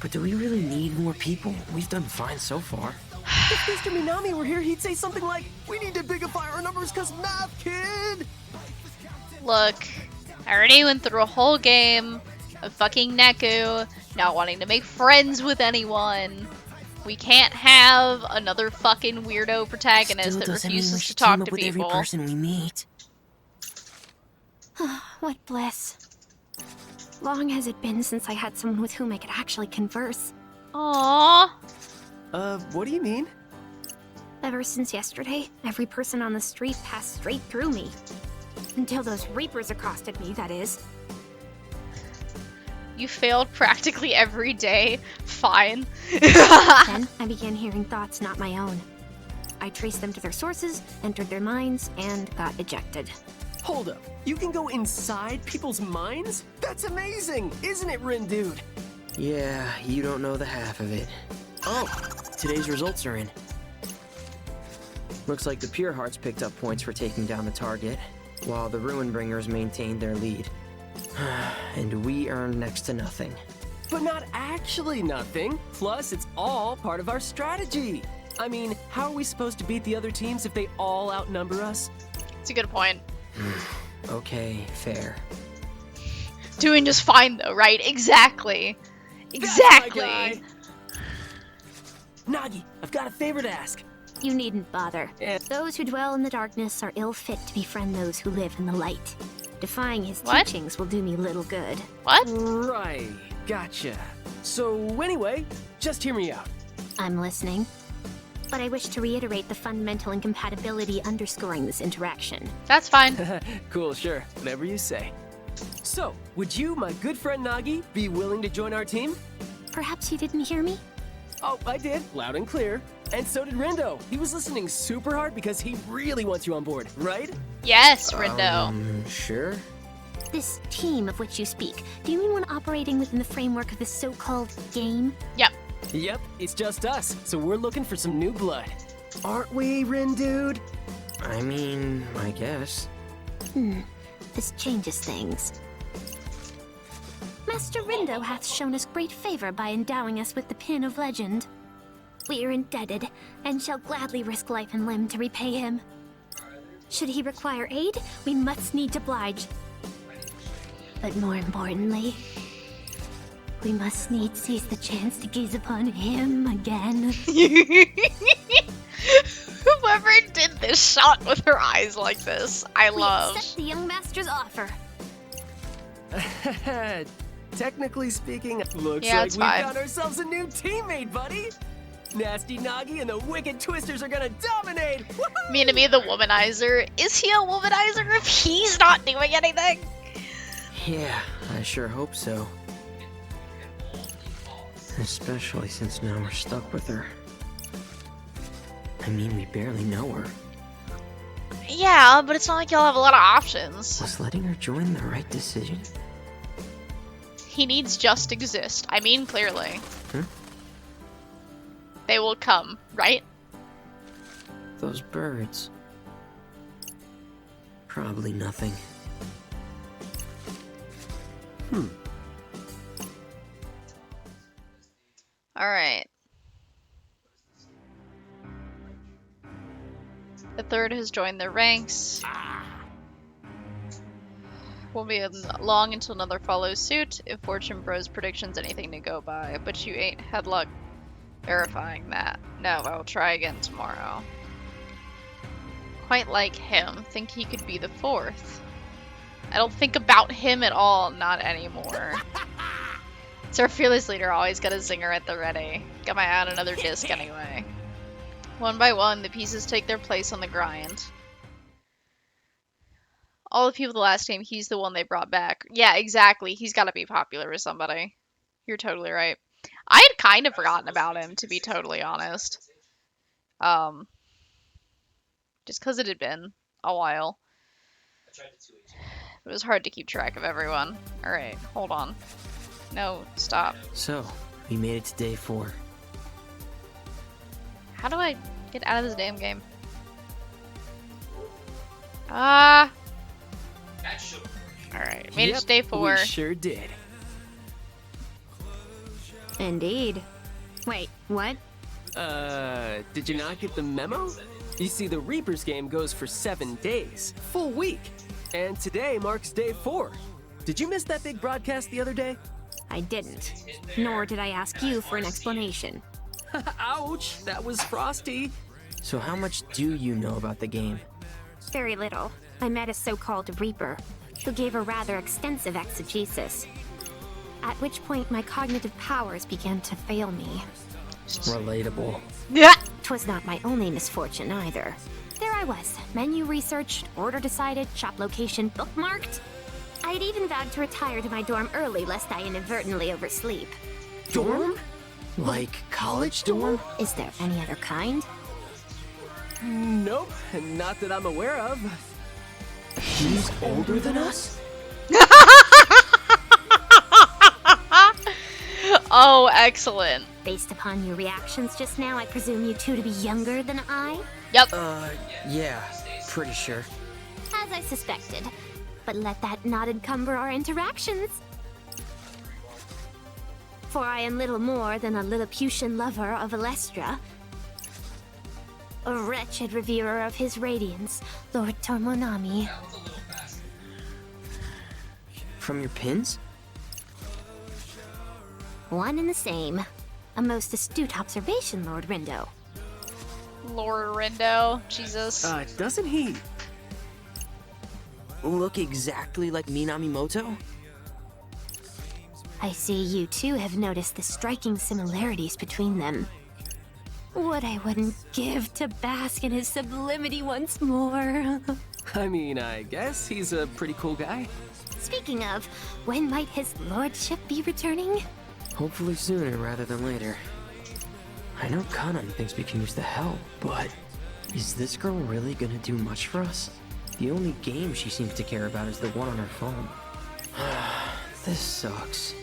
But do we really need more people? We've done fine so far. If Mr. Minami were here, he'd say something like, "We need to bigify our numbers cause math, kid!" Look, I already went through a whole game of fucking Neku not wanting to make friends with anyone. We can't have another fucking weirdo protagonist Still that doesn't mean we refuses to should talk team to up with every people. person we meet. What bliss. Long has it been since I had someone with whom I could actually converse. Aww. What do you mean? Ever since yesterday, every person on the street passed straight through me. Until those Reapers accosted me, that is. You failed practically every day. Fine. Then I began hearing thoughts not my own. I traced them to their sources, entered their minds, and got ejected. Hold up. You can go inside people's minds? That's amazing, isn't it, Rin Dude? Yeah, you don't know the half of it. Oh, today's results are in. Looks like the Pure Hearts picked up points for taking down the target, while the Ruinbringers maintained their lead. And we earned next to nothing. But not actually nothing. Plus, it's all part of our strategy. I mean, how are we supposed to beat the other teams if they all outnumber us? It's a good point. Okay, fair. Doing just fine though, right? Exactly. Exactly. That's my guy. Nagi, I've got a favor to ask. You needn't bother. Yeah. Those who dwell in the darkness are ill fit to befriend those who live in the light. Defying his What? teachings will do me little good. What? Right, gotcha. So anyway, just hear me out. I'm listening. But I wish to reiterate the fundamental incompatibility underscoring this interaction. That's fine. Cool, sure, whatever you say. So, would you, my good friend Nagi, be willing to join our team? Perhaps you didn't hear me? Oh, I did, loud and clear. And so did Rendo. He was listening super hard because he really wants you on board, right? Yes, Rindo. Sure. This team of which you speak, do you mean one operating within the framework of this so-called game? Yep. Yep, it's just us, so we're looking for some new blood. Aren't we, Rin Dude? I mean, I guess. This changes things. Master Rindo hath shown us great favor by endowing us with the Pin of Legend. We are indebted, and shall gladly risk life and limb to repay him. Should he require aid, we must needs oblige. But more importantly, we must needs seize the chance to gaze upon him again. Whoever did this shot with her eyes like this, I We love. accept the young master's offer. Technically speaking, looks Yeah, like it's we fine. found ourselves a new teammate, buddy! Nasty Nagi and the Wicked Twisters are gonna dominate! Woohoo! Minami the womanizer. Is he a womanizer if he's not doing anything? Yeah, I sure hope so. Especially since now we're stuck with her. I mean, we barely know her. Yeah, but it's not like y'all have a lot of options. Was letting her join the right decision? He needs just exist. I mean, clearly. Hmm? They will come, right? Those birds. Probably nothing. Alright. The third has joined their ranks. Won't be long until another follows suit, if Fortune Bros prediction's anything to go by, but you ain't had luck verifying that. No, I will try again tomorrow. Quite like him. Think he could be the fourth. I don't think about him at all, not anymore. It's our fearless leader, always got a zinger at the ready. Got my eye on another disc anyway. One by one, the pieces take their place on the grind. All the people the last game, he's the one they brought back. Yeah, exactly. He's got to be popular with somebody. You're totally right. I had kind of forgotten about him, to be totally honest. Just because it had been a while. It was hard to keep track of everyone. Alright, hold on. No, stop. So, we made it to day 4. How do I get out of this damn game? Alright, made it to day 4. We sure did. Indeed. Wait, what? Did you not get the memo? You see, the Reapers game goes for 7 days. Full week. And today marks day 4. Did you miss that big broadcast the other day? I didn't. Nor did I ask you for an explanation. Ouch, that was frosty. So how much do you know about the game? Very little. I met a so-called Reaper, who gave a rather extensive exegesis. At which point my cognitive powers began to fail me. Relatable. Yeah. 'Twas not my only misfortune either. There I was, menu researched, order decided, shop location bookmarked. I had even vowed to retire to my dorm early lest I inadvertently oversleep. Dorm? Like college dorm? Is there any other kind? Nope, not that I'm aware of. He's older than us? Oh, excellent. Based upon your reactions just now, I presume you two to be younger than I? Yep. Yeah, pretty sure. As I suspected. But let that not encumber our interactions. For I am little more than a Lilliputian lover of Alestra. A wretched reverer of his radiance, Lord Tormonami. From your pins? One and the same. A most astute observation, Lord Rindo. Lord Rindo, Jesus. Doesn't he look exactly like Minamimoto? I see you two have noticed the striking similarities between them. What I wouldn't give to bask in his sublimity once more. I mean, I guess he's a pretty cool guy. Speaking of, when might his lordship be returning? Hopefully sooner rather than later. I know Kanan thinks we can use the help, but is this girl really gonna do much for us? The only game she seems to care about is the one on her phone. This sucks.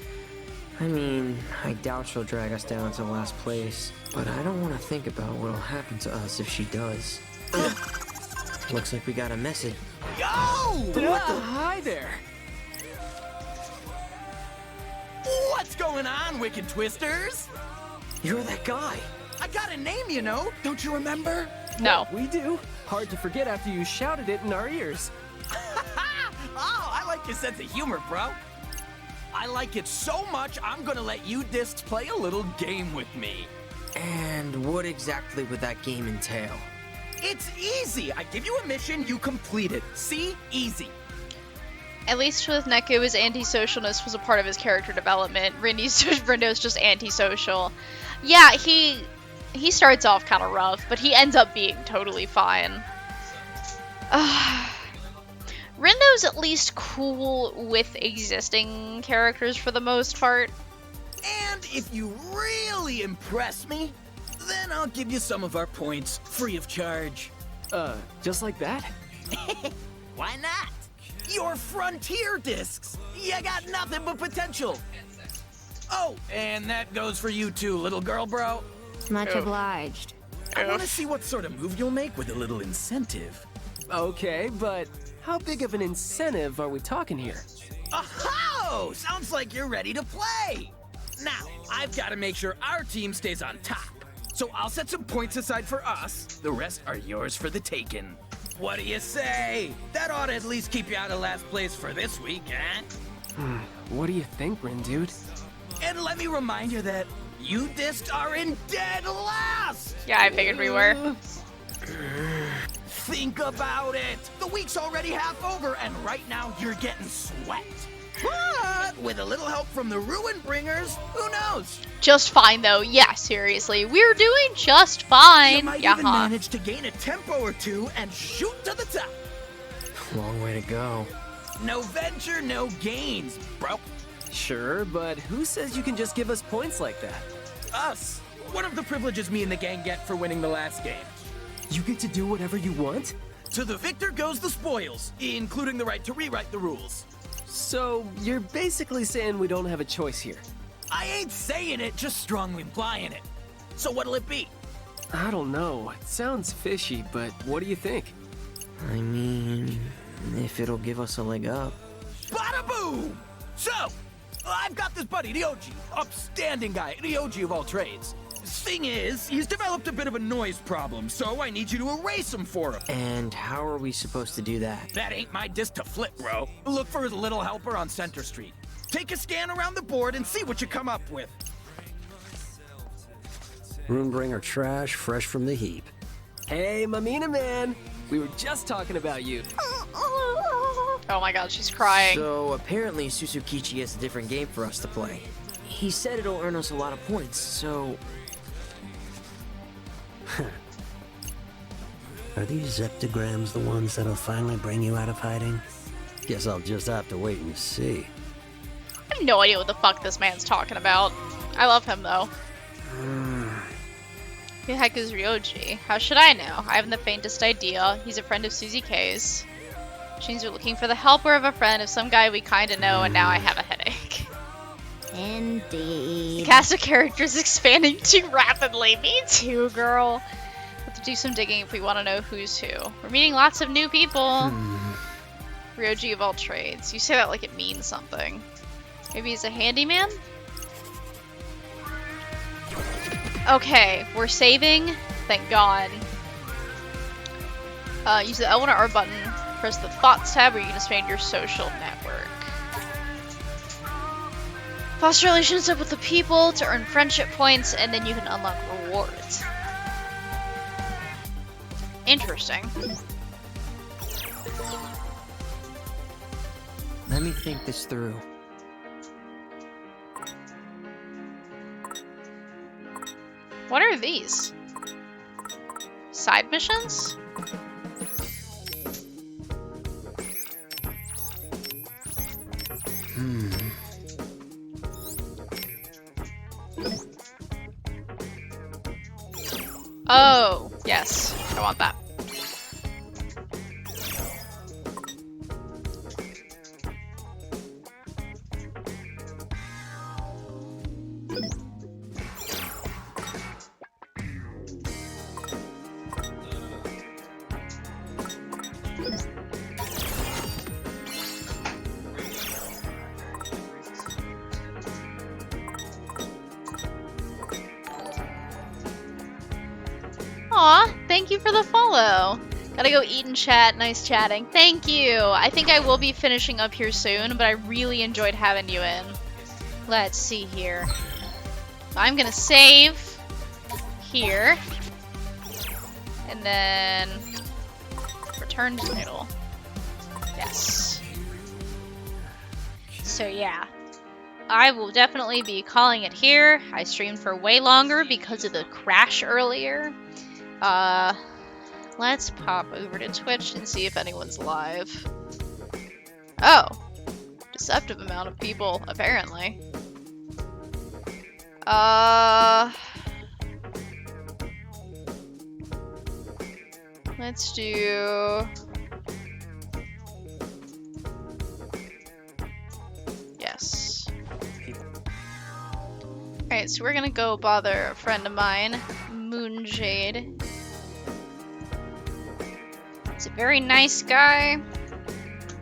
I mean, I doubt she'll drag us down to last place, but I don't want to think about what'll happen to us if she does. Looks like we got a message. Yo! Hi there. What's going on, Wicked Twisters? You're that guy. I got a name, you know. Don't you remember? No. We do. Hard to forget after you shouted it in our ears. Oh, I like your sense of humor, bro. I like it so much, I'm gonna let you discs play a little game with me. And what exactly would that game entail? It's easy. I give you a mission, you complete it. See? Easy. At least with Neko, his antisocialness was a part of his character development. Rindo's just antisocial. Yeah, he starts off kind of rough, but he ends up being totally fine. Rindo's at least cool with existing characters for the most part. And if you really impress me, then I'll give you some of our points free of charge. Just like that? Why not? Your frontier discs. You got nothing but potential. Oh, and that goes for you too, little girl, bro. Much obliged. I want to see what sort of move you'll make with a little incentive. Okay, but how big of an incentive are we talking here? Oh, sounds like you're ready to play. Now, I've got to make sure our team stays on top. So I'll set some points aside for us. The rest are yours for the taking. What do you say? That ought to at least keep you out of last place for this week, eh? What do you think, Rin, dude? And let me remind you that you discs are in dead last! Yeah, I figured we were. Think about it! The week's already half over, and right now you're getting sweat. But with a little help from the Ruin Bringers, who knows? Just fine, though. Yeah, seriously. We're doing just fine. You might even manage to gain a tempo or two and shoot to the top. Long way to go. No venture, no gains, bro. Sure, but who says you can just give us points like that? Us. One of the privileges me and the gang get for winning the last game. You get to do whatever you want? To the victor goes the spoils, including the right to rewrite the rules. So, you're basically saying we don't have a choice here? I ain't saying it, just strongly implying it. So what'll it be? I don't know. It sounds fishy, but what do you think? I mean, if it'll give us a leg up. Bada boom! So, I've got this buddy, the OG. Upstanding guy, the OG of all trades. Thing is, he's developed a bit of a noise problem, so I need you to erase him for him. And how are we supposed to do that? That ain't my disc to flip, bro. Look for his little helper on Center Street. Take a scan around the board and see what you come up with. Runebringer trash, fresh from the heap. Hey, Mamina man! We were just talking about you. Oh my god, she's crying. So apparently Susukichi has a different game for us to play. He said it'll earn us a lot of points, so... Are these zeptograms the ones that'll finally bring you out of hiding? Guess I'll just have to wait and see. I have no idea what the fuck this man's talking about. I love him, though. Who the heck is Ryoji? How should I know? I haven't the faintest idea. He's a friend of Suzy K's. Which means we're looking for the helper of a friend of some guy we kinda know, and now I have a headache. Indeed. The cast of characters expanding too rapidly. Me too, girl. Have to do some digging if we want to know who's who. We're meeting lots of new people. Ryoji of all trades. You say that like it means something. Maybe he's a handyman? Okay, we're saving. Thank God. Use the L1 or R button. Press the Thoughts tab where you can expand your social network. Foster relationships with the people to earn friendship points, and then you can unlock rewards. Interesting. Let me think this through. What are these? Side missions? Oh, yes. I want that. Aw, thank you for the follow. Gotta go eat and chat. Nice chatting. Thank you. I think I will be finishing up here soon, but I really enjoyed having you in. Let's see here. I'm gonna save here. And then return to Noodle. Yes. So yeah. I will definitely be calling it here. I streamed for way longer because of the crash earlier. Let's pop over to Twitch and see if anyone's live. Oh, deceptive amount of people, apparently. Let's do... Yes. Alright, so we're gonna go bother a friend of mine, Moonjade. He's a very nice guy,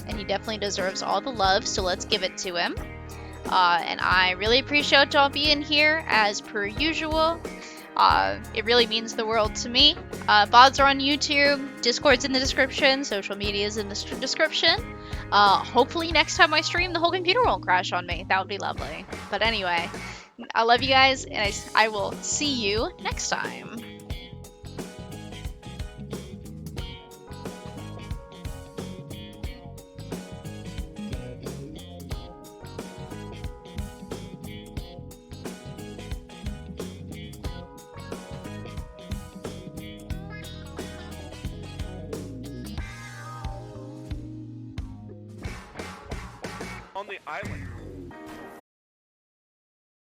and he definitely deserves all the love, so let's give it to him. And I really appreciate y'all being here as per usual. It really means the world to me. VODs are on YouTube, Discord's in the description, social media's in the description. Hopefully next time I stream, the whole computer won't crash on me. That would be lovely. But anyway, I love you guys, and I will see you next time. On the island.